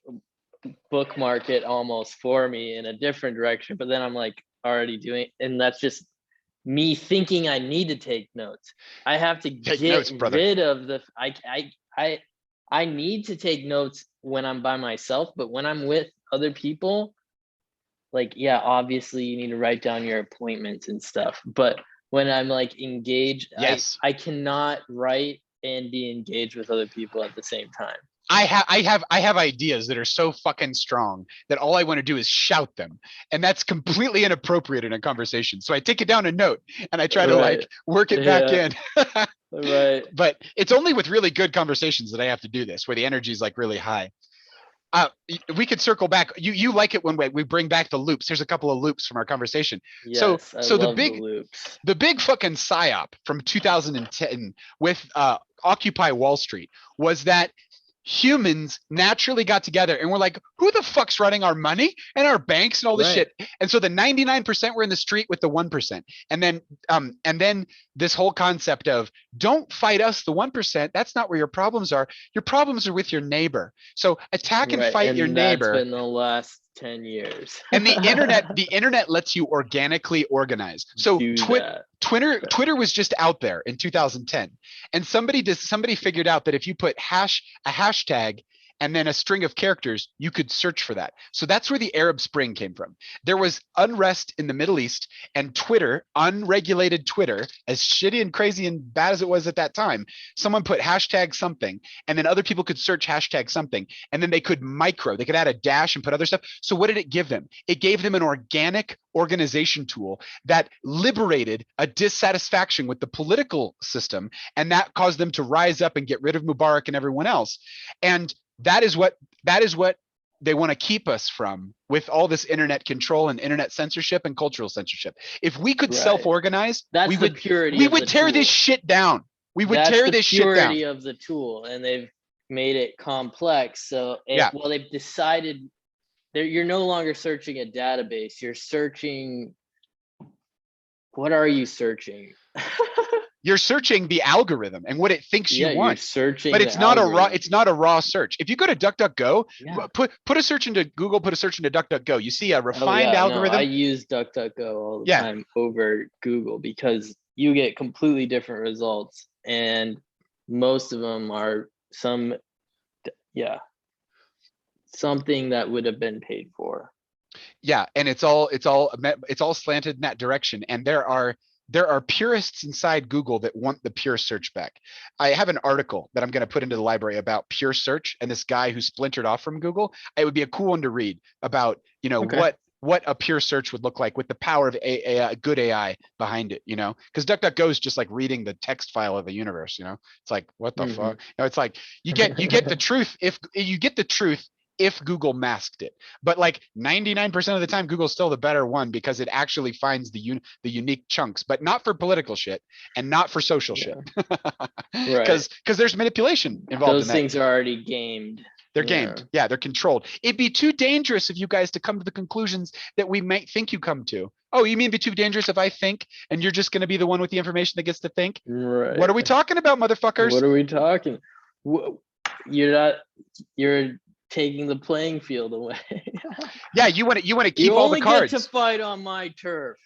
bookmark it almost for me in a different direction, but then I'm like already doing, and that's just me thinking I need to take notes. I have to Take get notes, brother. rid of the, I need to take notes when I'm by myself, but when I'm with other people, like, yeah, obviously you need to write down your appointments and stuff. But when I'm like engaged, Yes. I cannot write and be engaged with other people at the same time. I have ideas that are so fucking strong that all I want to do is shout them, and that's completely inappropriate in a conversation. So I take it down a note and I try to like work it back in. Right. But it's only with really good conversations that I have to do this, where the energy is like really high. We could circle back. You like it when we bring back the loops. There's a couple of loops from our conversation. Yes, So the loops. the big fucking psyop from 2010 with Occupy Wall Street was that humans naturally got together and we're like, who the fuck's running our money and our banks and all this shit? And so the 99% were in the street with the 1%. And then this whole concept of don't fight us, the 1%, that's not where your problems are. Your problems are with your neighbor. So attack and fight your neighbor. That's been the last 10 years. And the internet lets you organically organize. So Twitter was just out there in 2010, and somebody figured out that if you put a hashtag and then a string of characters, you could search for that. So that's where the Arab Spring came from. There was unrest in the Middle East, and Twitter, unregulated Twitter, as shitty and crazy and bad as it was at that time, someone put hashtag something, and then other people could search hashtag something, and then they could add a dash and put other stuff. So what did it give them? It gave them an organic organization tool that liberated a dissatisfaction with the political system, and that caused them to rise up and get rid of Mubarak and everyone else. And that is what they want to keep us from with all this internet control and internet censorship and cultural censorship. If we could self-organize, we would tear this shit down. We would tear this shit down. That's the purity of the tool, and they've made it complex. So, well, they've decided you're no longer searching a database. You're searching. What are you searching? You're searching the algorithm and what it thinks you want. You're searching, but it's not a raw search. If you go to DuckDuckGo, put a search into Google, put a search into DuckDuckGo, you see a refined algorithm. No, I use DuckDuckGo all the time over Google because you get completely different results, and most of them are something that would have been paid for. Yeah, and it's all slanted in that direction, and there are purists inside Google that want the pure search back. I have an article that I'm going to put into the library about pure search and this guy who splintered off from Google. It would be a cool one to read about, what a pure search would look like with the power of a good AI behind it, because DuckDuckGo is just like reading the text file of the universe, it's like, what the fuck? It's like you get the truth if Google masked it, but like 99% of the time, Google's still the better one because it actually finds the unique chunks, but not for political shit and not for social shit. Because there's manipulation involved. Those things are already gamed. They're gamed. Yeah, they're controlled. It'd be too dangerous of you guys to come to the conclusions that we might think you come to. Oh, you mean it'd be too dangerous if I think and you're just going to be the one with the information that gets to think? Right. What are we talking about, motherfuckers? What are we talking? You're taking the playing field away. Yeah, you want to keep all the cards. You only get to fight on my turf.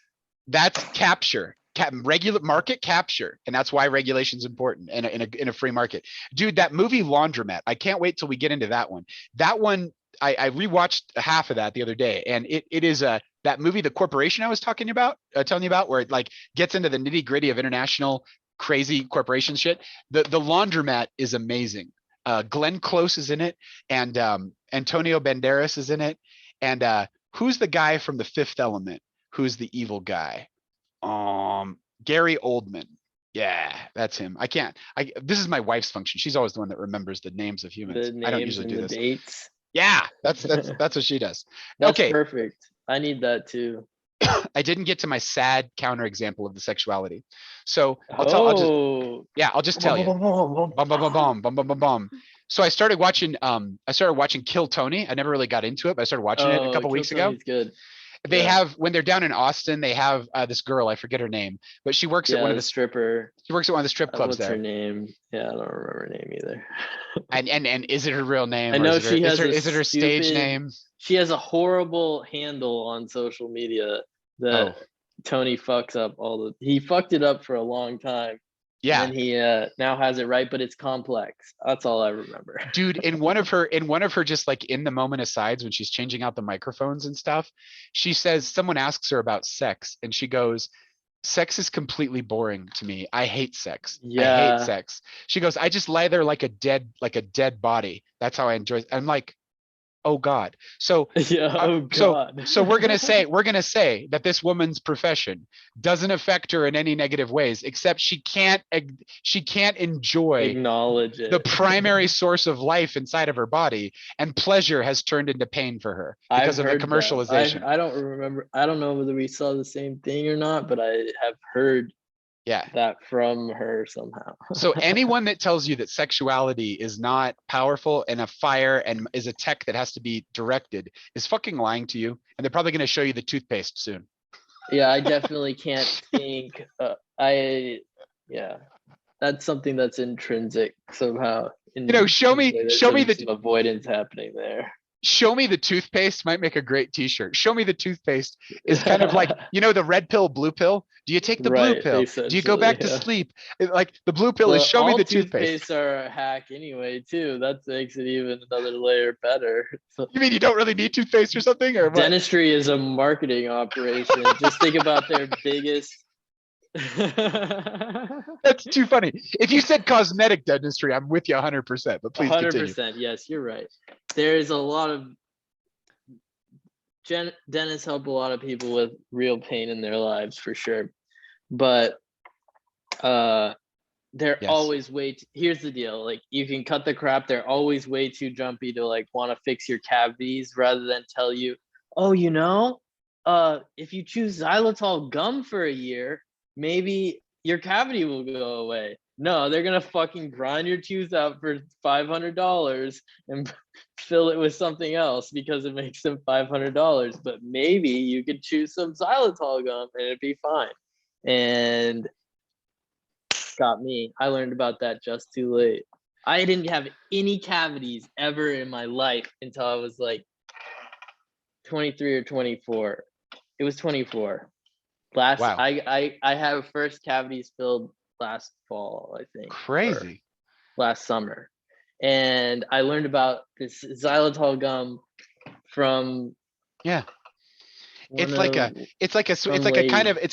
That's capture. Regular market capture, and that's why regulation is important in a free market. Dude, that movie Laundromat, I can't wait till we get into that one. That one, I rewatched half of that the other day, and it is that movie, The Corporation, I was telling you about, where it like gets into the nitty gritty of international crazy corporation shit. The Laundromat is amazing. Glenn Close is in it, and Antonio Banderas is in it, and who's the guy from The Fifth Element? Who's the evil guy? Gary Oldman. Yeah, that's him. This is my wife's function. She's always the one that remembers the names of humans. I don't usually do this. Dates. Yeah, that's what she does. That's perfect. I need that too. I didn't get to my sad counterexample of the sexuality. So I'll just tell you. Bum, bum, bum, bum, bum, bum, bum. So I started watching Kill Tony. I never really got into it, but I started watching it a couple Kill weeks ago. Tony's good. They Yeah. have, when they're down in Austin, they have this girl, I forget her name, but she works at one of the stripper. she works at one of the strip clubs What's there. her name? Yeah, I don't remember her name either. And is it her real name? I or know is it she has is it her stage name? She has a horrible handle on social media that Tony fucks up he fucked it up for a long time. Yeah. And he now has it right, but it's complex. That's all I remember. Dude, in one of her just like in the moment asides when she's changing out the microphones and stuff, she says, someone asks her about sex and she goes, sex is completely boring to me. I hate sex. Yeah. I hate sex. She goes, I just lie there like a dead body. That's how I enjoy it. I'm like, oh God. So yeah, oh God. So we're gonna say that this woman's profession doesn't affect her in any negative ways, except she can't enjoy acknowledge it. The primary source of life inside of her body, and pleasure has turned into pain for her because of the commercialization. I don't remember. I don't know whether we saw the same thing or not, but I have heard that from her somehow. So anyone that tells you that sexuality is not powerful and a fire and is a tech that has to be directed is fucking lying to you. And they're probably going to show you the toothpaste soon. Yeah, I definitely can't think. That's something that's intrinsic somehow. Show me the avoidance happening there. Show me the toothpaste might make a great t-shirt. Show me the toothpaste is kind of like, the red pill, blue pill. Do you take the blue pill? Do you go back to sleep? Like the blue pill is show me the toothpaste. Toothpastes are a hack anyway, too. That makes it even another layer better. You mean you don't really need toothpaste or something? Or what? Dentistry is a marketing operation. Just think about their biggest. That's too funny. If you said cosmetic dentistry, I'm with you 100%, but please 100%, continue. Yes, you're right. There's a lot of dentists help a lot of people with real pain in their lives for sure, but they're always here's the deal, like you can cut the crap, they're always way too jumpy to like want to fix your cavities rather than tell you, if you choose xylitol gum for a year, maybe your cavity will go away. No, they're gonna fucking grind your tooth out for $500 and fill it with something else because it makes them $500. But maybe you could choose some xylitol gum and it'd be fine. And got me. I learned about that just too late. I didn't have any cavities ever in my life until I was like 23 or 24. It was 24. Wow. I have first cavities filled last fall, I think. Crazy. Last summer. And I learned about this xylitol gum from it's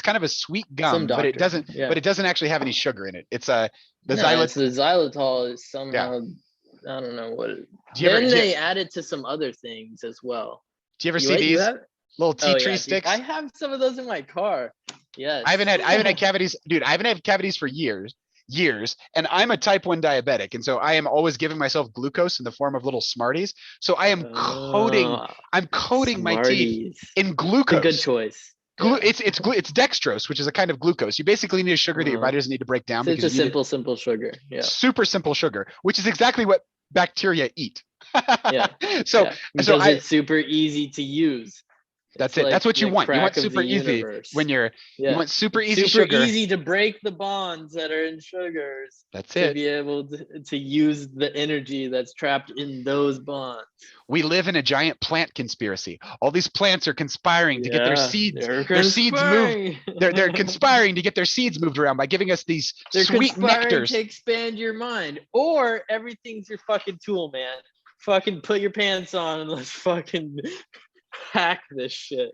kind of a sweet gum, but it doesn't actually have any sugar in it. It's the xylitol is somehow I don't know what it is. They add it to some other things as well. Do you ever see these little tea tree sticks? I have some of those in my car. Yes. I haven't had cavities, dude. I haven't had cavities for years, and I'm a type 1 diabetic, and so I am always giving myself glucose in the form of little Smarties. So I am coating my teeth in glucose. It's a good choice. It's dextrose, which is a kind of glucose. You basically need a sugar that your body doesn't need to break down. It's a simple sugar. Yeah. Super simple sugar, which is exactly what bacteria eat. Because it's super easy to use. That's it. That's what you want. You want super easy when you want super easy sugar. Super easy to break the bonds that are in sugars. That's it. To be able to use the energy that's trapped in those bonds. We live in a giant plant conspiracy. All these plants are conspiring to get their seeds moved. They're conspiring to get their seeds moved around by giving us these sweet nectars to expand your mind. Or everything's your fucking tool, man. Fucking put your pants on and let's fucking hack this shit.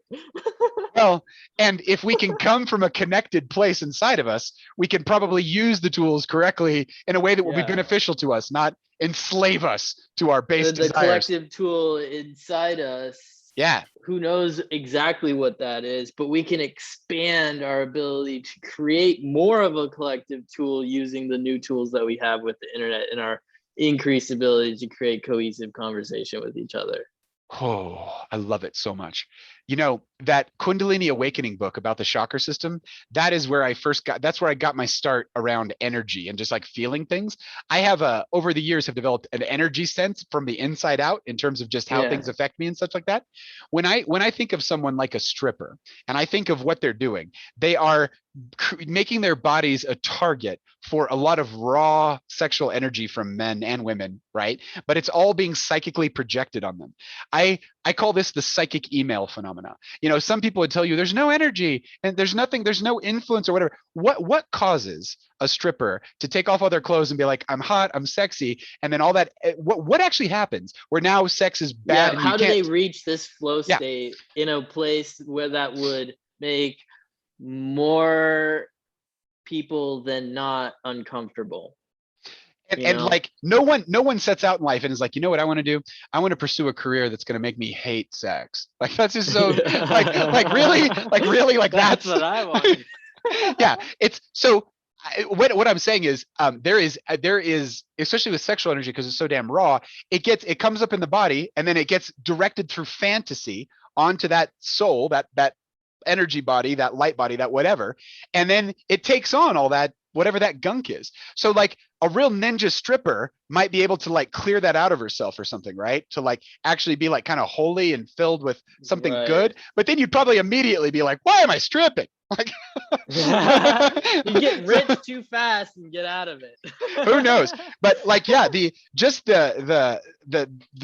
Well, and if we can come from a connected place inside of us, we can probably use the tools correctly in a way that will be beneficial to us, not enslave us to our base desires. The collective tool inside us. Yeah. Who knows exactly what that is, but we can expand our ability to create more of a collective tool using the new tools that we have with the internet and our increased ability to create cohesive conversation with each other. Oh, I love it so much. You know, that Kundalini Awakening book about the chakra system, that is where I first got, that's where I got my start around energy and just like feeling things. I have over the years have developed an energy sense from the inside out in terms of just how Yeah. things affect me and such like that. When I think of someone like a stripper and I think of what they're doing, they are making their bodies a target for a lot of raw sexual energy from men and women, right? But it's all being psychically projected on them. I call this the psychic email phenomena. You know, some people would tell you there's no energy and there's nothing, there's no influence or whatever. What causes a stripper to take off all their clothes and be like, I'm hot, I'm sexy, and then all that? What actually happens? Where now sex is bad Yeah, and how you do they can't. reach this flow Yeah, state in a place where that would make more people than not uncomfortable? and like no one sets out in life and is like, you know what I want to do? I want to pursue a career that's going to make me hate sex. Like that's just so like really like That's what I want. yeah. It's so what I'm saying is there is especially with sexual energy because it's so damn raw. It comes up in the body and then it gets directed through fantasy onto that soul, that energy body, that light body, that whatever, and then it takes on all that whatever that gunk is. So like a real ninja stripper might be able to like clear that out of herself or something, right? To like actually be like kind of holy and filled with something Right. good. But then you'd probably immediately be like, why am I stripping? Like You get rich too fast and get out of it. who knows? But like, yeah, the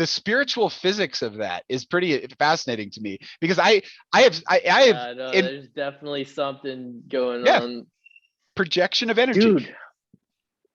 spiritual physics of that is pretty fascinating to me because I have Yeah, no, in there's definitely something going yeah on. projection of energy. Dude,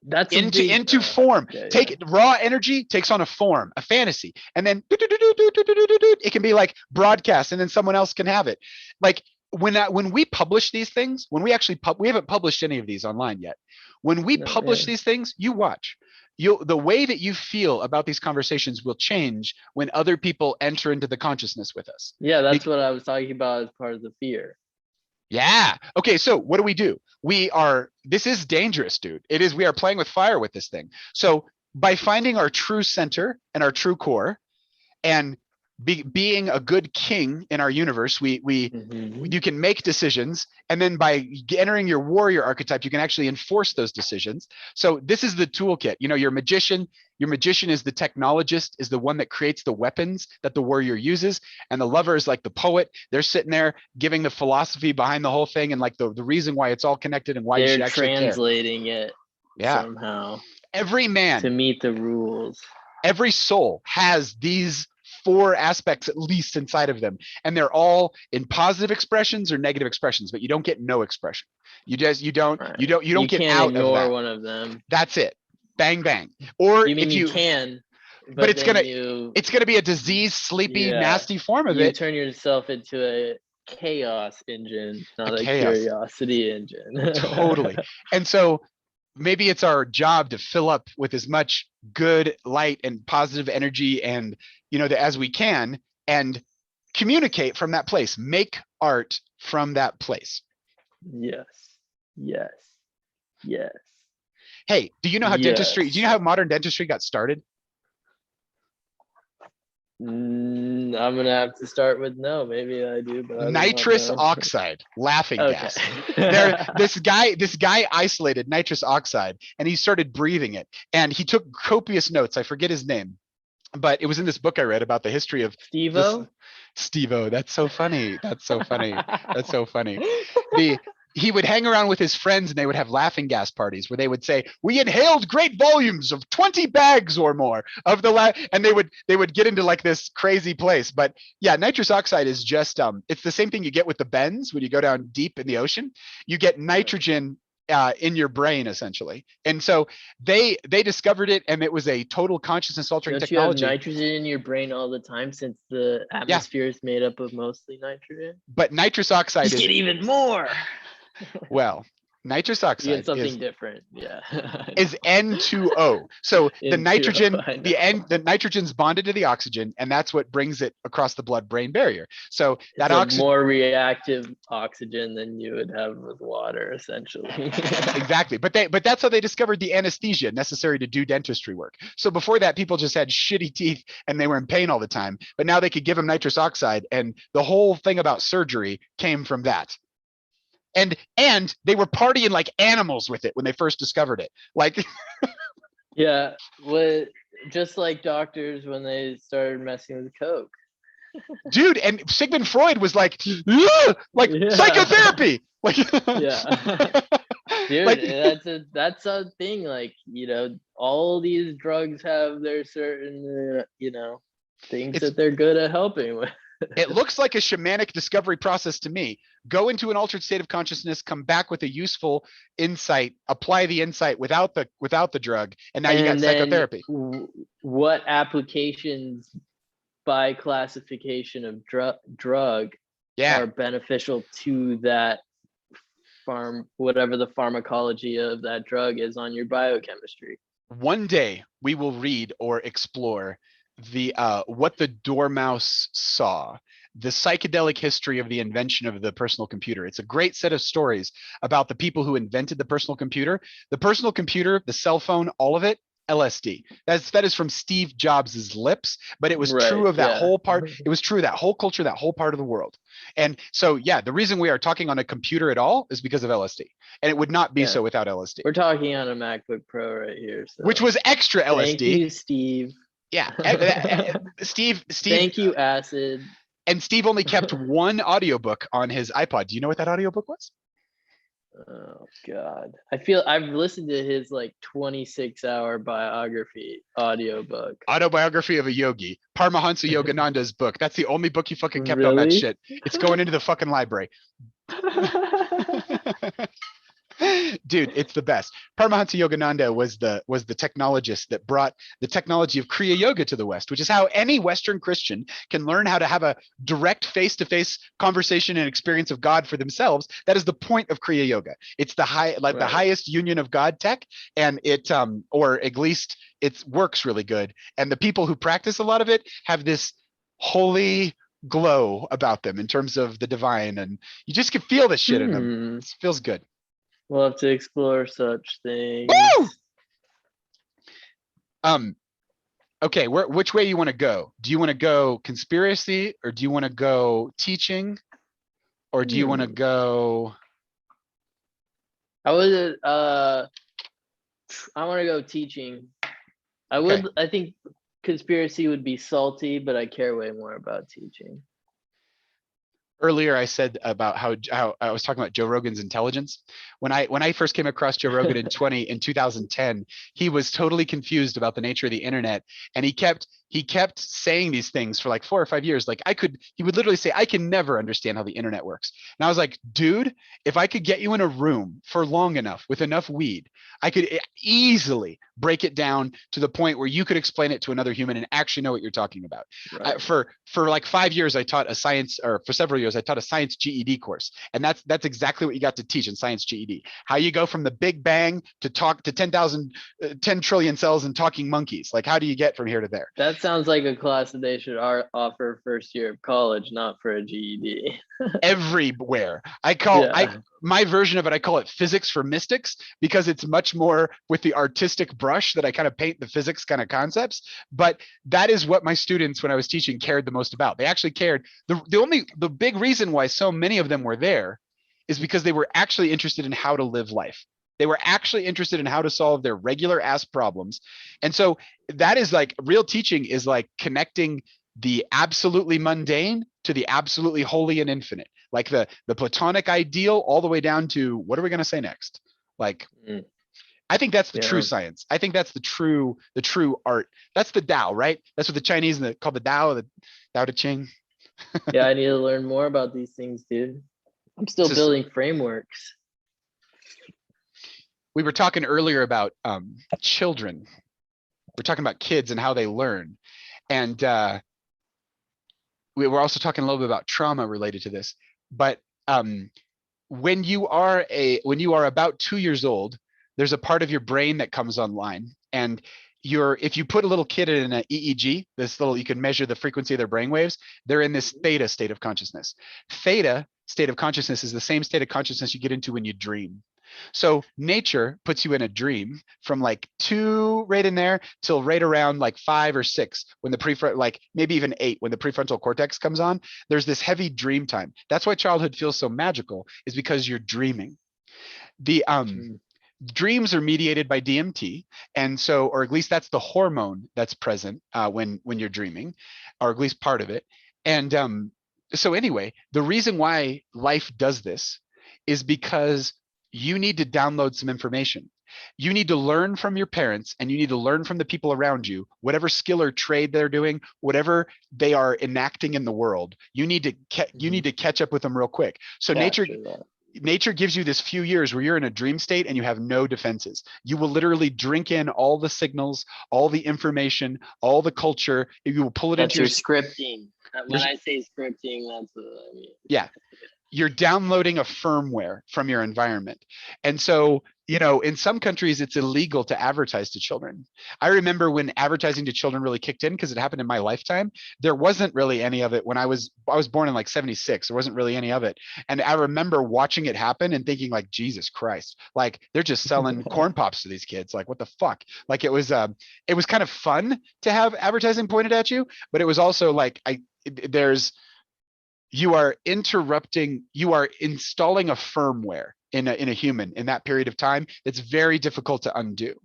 that's a big into form. okay, Take raw energy takes on a form, a fantasy, and then it can be like broadcast, and then someone else can have it. Like when we publish these things, when we actually we haven't published any of these online yet. When we No, publish yeah. these things, you watch. The way that you feel about these conversations will change when other people enter into the consciousness with us. Yeah, that's what I was talking about as part of the fear. Yeah. Okay. So what do? This is dangerous, dude. It is, we are playing with fire with this thing. So by finding our true center and our true core and being a good king in our universe, you can make decisions. And then by entering your warrior archetype, you can actually enforce those decisions. So this is the toolkit. You know, your magician is the technologist, is the one that creates the weapons that the warrior uses. And the lover is like the poet. They're sitting there giving the philosophy behind the whole thing and like the reason why it's all connected and why you should actually care. Translating it somehow. Every man to meet the rules. Every soul has these 4 aspects at least inside of them, and they're all in positive expressions or negative expressions, but you don't get no expression. You don't get out of that. One of them. That's it. Bang bang. Or you mean you can, but it's gonna be a disease, sleepy, nasty form of it. You turn yourself into a chaos engine, not a curiosity engine. Totally. And so maybe it's our job to fill up with as much good light and positive energy and as we can, and communicate from that place, make art from that place. Yes. Hey, do you know how dentistry, do you know how modern dentistry got started? I'm gonna have to start with no. Maybe I do, but nitrous oxide, laughing gas. This guy isolated nitrous oxide and he started breathing it, and he took copious notes. I forget his name, but it was in this book I read about the history of Steve-O. That's so funny. That's so funny. He would hang around with his friends and they would have laughing gas parties where they would say, we inhaled great volumes of 20 bags or more of and they would get into like this crazy place. But yeah, nitrous oxide is just, it's the same thing you get with the bends when you go down deep in the ocean. You get nitrogen in your brain essentially. And so they discovered it, and it was a total consciousness altering technology. You have nitrogen in your brain all the time since the atmosphere is made up of mostly nitrogen. But nitrous oxide get even more. Well, Nitrous You oxide get something different. Yeah. is N2O. So the N2O, nitrogen, I know. the nitrogen's bonded to the oxygen, and that's what brings it across the blood-brain barrier. So It's that a oxygen, more reactive oxygen than you would have with water, essentially. exactly. But that's how they discovered the anesthesia necessary to do dentistry work. So before that, people just had shitty teeth and they were in pain all the time. But now they could give them nitrous oxide, and the whole thing about surgery came from that. And they were partying like animals with it when they first discovered it. Like, Yeah, just like doctors when they started messing with coke. dude, and Sigmund Freud was like, "Ugh!" Like Yeah. psychotherapy. Like, Yeah. Dude, like, that's a thing. Like, all these drugs have their certain, things it's that they're good at helping with. it looks like a shamanic discovery process to me. Go into an altered state of consciousness, come back with a useful insight, apply the insight without the drug, and now you got And then psychotherapy. what applications by classification of drug Yeah. are beneficial to that whatever the pharmacology of that drug is on your biochemistry. One day we will read or explore the what the Dormouse saw, the psychedelic history of the invention of the personal computer. It's a great set of stories about the people who invented the personal computer, the cell phone, all of it. LSD. That is from Steve Jobs' lips, but it was true of that whole part. It was true of that whole culture, that whole part of the world. And so, yeah, the reason we are talking on a computer at all is because of LSD, and it would not be so without LSD. We're talking on a MacBook Pro right here, so. Which was extra LSD. Thank you, Steve. Yeah, Steve. Thank you, Acid. And Steve only kept one audiobook on his iPod. Do you know what that audiobook was? Oh God. I feel I've listened to his like 26-hour biography audiobook. Autobiography of a Yogi. Paramahansa Yogananda's book. That's the only book you fucking kept on Really? that shit. It's going into the fucking library. Dude, it's the best. Paramahansa Yogananda was the technologist that brought the technology of Kriya Yoga to the West, which is how any Western Christian can learn how to have a direct face-to-face conversation and experience of God for themselves. That is the point of Kriya Yoga. It's the the highest union of God tech, and it or at least it works really good. And the people who practice a lot of it have this holy glow about them in terms of the divine, and you just can feel the shit in them. It feels good. We'll have to explore such things. Woo! Okay, which way you want to go? Do you want to go conspiracy, or do you want to go teaching, or do you want to go? I want to go teaching. I think conspiracy would be salty, but I care way more about teaching. Earlier, I said about how I was talking about Joe Rogan's intelligence. When I first came across Joe Rogan in 2010, he was totally confused about the nature of the internet, and he kept saying these things for like 4 or 5 years. Like he would literally say, "I can never understand how the internet works." And I was like, dude, if I could get you in a room for long enough with enough weed, I could easily break it down to the point where you could explain it to another human and actually know what you're talking about. Right. For like 5 years, I taught for several years, I taught a science GED course, and that's exactly what you got to teach in science GED. How you go from the Big Bang to talk to 10 trillion cells and talking monkeys. Like, how do you get from here to there? That sounds like a class that they should offer first year of college, not for a GED. Everywhere. My version of it, I call it physics for mystics, because it's much more with the artistic brush that I kind of paint the physics kind of concepts. But that is what my students, when I was teaching, cared the most about. They actually cared. The big reason why so many of them were there is because they were actually interested in how to live life. They were actually interested in how to solve their regular ass problems. And so that is like real teaching, is like connecting the absolutely mundane to the absolutely holy and infinite, like the Platonic ideal all the way down to what are we going to say next? Like, I think that's the true science. I think that's the true art. That's the Tao, right? That's what the Chinese call the Tao Te Ching. Yeah, I need to learn more about these things, dude. I'm still building frameworks. We were talking earlier about children. We're talking about kids and how they learn. And we were also talking a little bit about trauma related to this. But when you are about 2 years old, there's a part of your brain that comes online, and if you put a little kid in an EEG, you can measure the frequency of their brain waves. They're in this theta state of consciousness. Theta state of consciousness is the same state of consciousness you get into when you dream. So nature puts you in a dream from like 2 right in there till right around like 5 or 6 when the like maybe even 8 when the prefrontal cortex comes on. There's this heavy dream time. That's why childhood feels so magical, is because you're dreaming. The dreams are mediated by DMT, and so, or at least that's the hormone that's present when you're dreaming, or at least part of it. And so anyway, the reason why life does this is because you need to download some information. You need to learn from your parents, and you need to learn from the people around you, whatever skill or trade they're doing, whatever they are enacting in the world. You need to catch up with them real quick. So nature gives you this few years where you're in a dream state and you have no defenses. You will literally drink in all the signals, all the information, all the culture. You will pull it into your scripting. When I say scripting, that's what I mean. Yeah. You're downloading a firmware from your environment. And so, in some countries, it's illegal to advertise to children. I remember when advertising to children really kicked in, because it happened in my lifetime. There wasn't really any of it when I was born in like 76. There wasn't really any of it. And I remember watching it happen and thinking like, Jesus Christ, like they're just selling corn pops to these kids. Like, what the fuck? Like it was kind of fun to have advertising pointed at you, but it was also like, you are installing a firmware in a human in that period of time. It's very difficult to undo,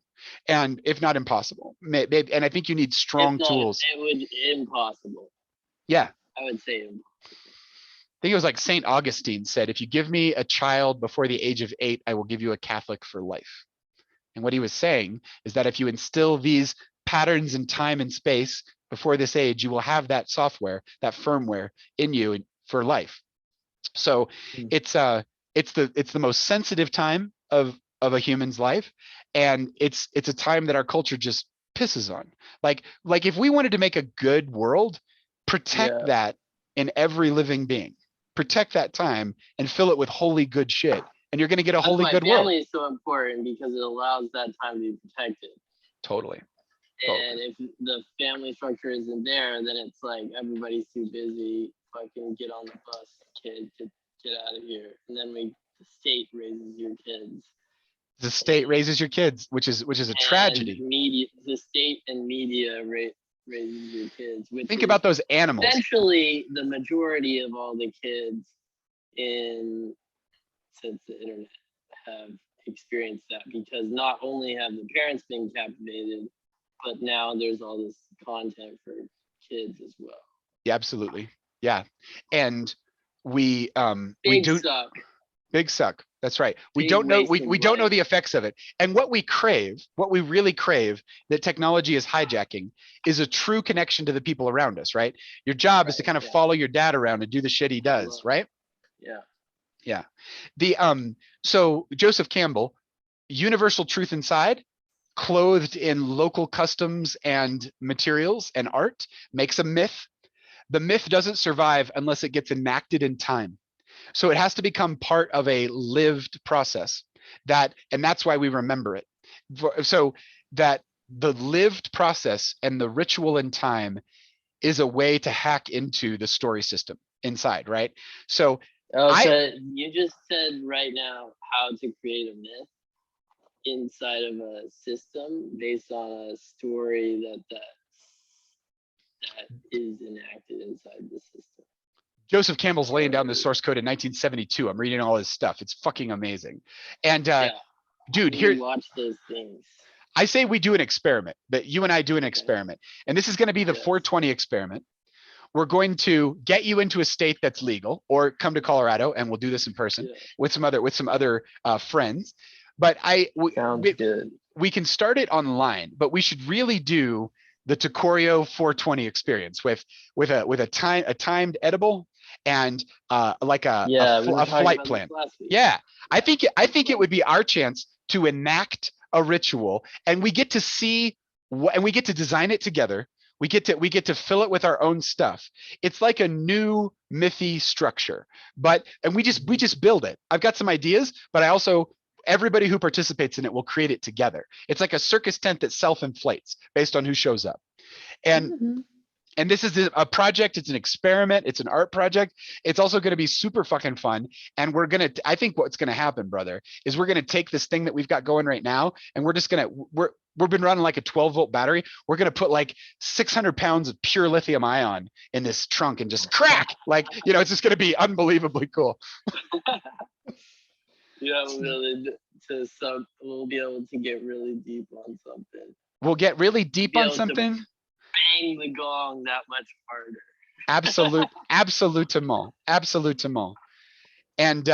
and if not impossible. And I think you need strong tools. It would impossible. Yeah. I would say impossible. I think it was like St. Augustine said, if you give me a child before the age of 8, I will give you a Catholic for life. And what he was saying is that if you instill these patterns in time and space before this age, you will have that software, that firmware in you for life. So it's the most sensitive time of a human's life, and it's a time that our culture just pisses on. Like if we wanted to make a good world, protect that in every living being. Protect that time and fill it with holy good shit, and you're going to get a holy good world. Family is so important because it allows that time to be protected. Totally. And if the family structure isn't there, then it's like everybody's too busy. Fucking get on the bus, kid, to get out of here. And then the state raises your kids. The state raises your kids, which is a tragedy. The state and media raises your kids. Think about those animals. Essentially, the majority of all the kids since the internet have experienced that, because not only have the parents been captivated, but now there's all this content for kids as well. Yeah, absolutely. Yeah. And we big suck. That's right. We don't know the effects of it. And what we really crave that technology is hijacking is a true connection to the people around us, right? Your job is to kind of follow your dad around and do the shit he does, right? Yeah. Yeah. So Joseph Campbell, universal truth inside, clothed in local customs and materials and art, makes a myth. The myth doesn't survive unless it gets enacted in time. So it has to become part of a lived process, and that's why we remember it. So that the lived process and the ritual in time is a way to hack into the story system inside, right? So so you just said right now how to create a myth inside of a system based on a story that is enacted inside the system. Joseph Campbell's laying down the source code in 1972. I'm reading all his stuff. It's fucking amazing. And dude, here, watch those things. I say we do an experiment, that you and I do an experiment, and this is going to be the 420 experiment. We're going to get you into a state that's legal, or come to Colorado, and we'll do this in person with some other friends. But we can start it online, but we should really do the Tocorio 420 experience with a timed edible and like a flight plan. Yeah, I think it would be our chance to enact a ritual, and we get to see and we get to design it together. We get to fill it with our own stuff. It's like a new Mythy structure, and we just build it. I've got some ideas, but I also, everybody who participates in it will create it together. It's like a circus tent that self-inflates based on who shows up. And this is a project. It's an experiment. It's an art project. It's also going to be super fucking fun. And I think what's going to happen, brother, is we're going to take this thing that we've got going right now, and we've been running like a 12-volt battery. We're going to put like 600 pounds of pure lithium ion in this trunk and just crack. Like, it's just going to be unbelievably cool. We'll be able to get really deep on something. We'll get really deep on something. Bang the gong that much harder. Absolutement. And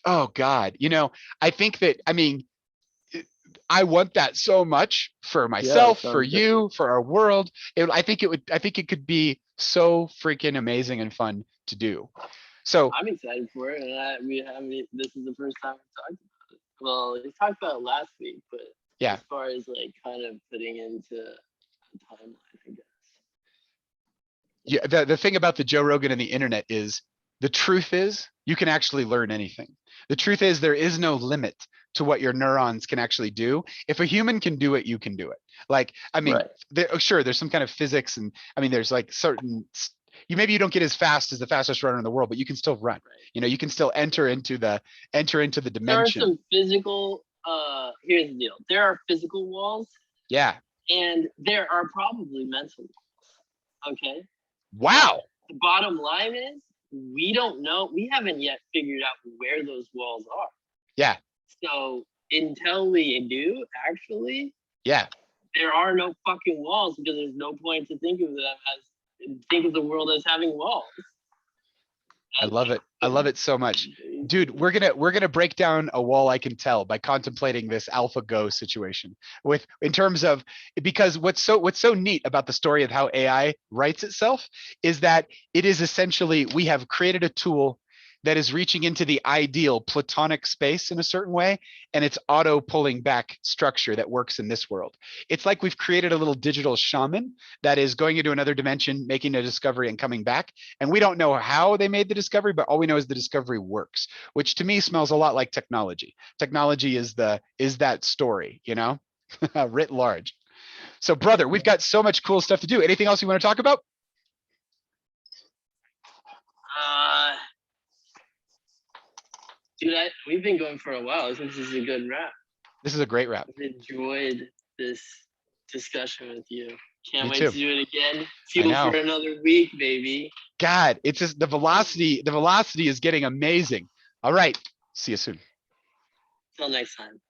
oh God, I think that, I want that so much for myself, for you, for our world. I think it could be so freaking amazing and fun to do. So I'm excited for it, and this is the first time we talked about it. Well, we talked about it last week, but yeah, as far as like kind of putting into a timeline, I guess. Yeah, the thing about the Joe Rogan and the internet is, the truth is you can actually learn anything. The truth is there is no limit to what your neurons can actually do. If a human can do it, you can do it. Like, sure, there's some kind of physics, and there's like certain, maybe you don't get as fast as the fastest runner in the world, but you can still run. You can still enter into the dimension. There are some physical, here's the deal. There are physical walls. Yeah. And there are probably mental walls. Okay. Wow. The bottom line is, we don't know. We haven't yet figured out where those walls are. Yeah. So until we do, actually, there are no fucking walls, because there's no point to think of the world as having walls. I love it. I love it so much. Dude, we're gonna break down a wall, I can tell, by contemplating this AlphaGo situation in terms of, because what's so neat about the story of how AI writes itself is that it is essentially, we have created a tool that is reaching into the ideal Platonic space in a certain way, and it's auto pulling back structure that works in this world. It's like we've created a little digital shaman that is going into another dimension, making a discovery and coming back. And we don't know how they made the discovery, but all we know is the discovery works, which to me smells a lot like technology. Technology is that story, writ large. So brother, we've got so much cool stuff to do. Anything else you want to talk about? Dude, we've been going for a while. I think this is a good wrap. This is a great wrap. I've enjoyed this discussion with you. Can't wait to do it again. Fuel for another week, baby. God, it's just the velocity is getting amazing. All right. See you soon. Till next time.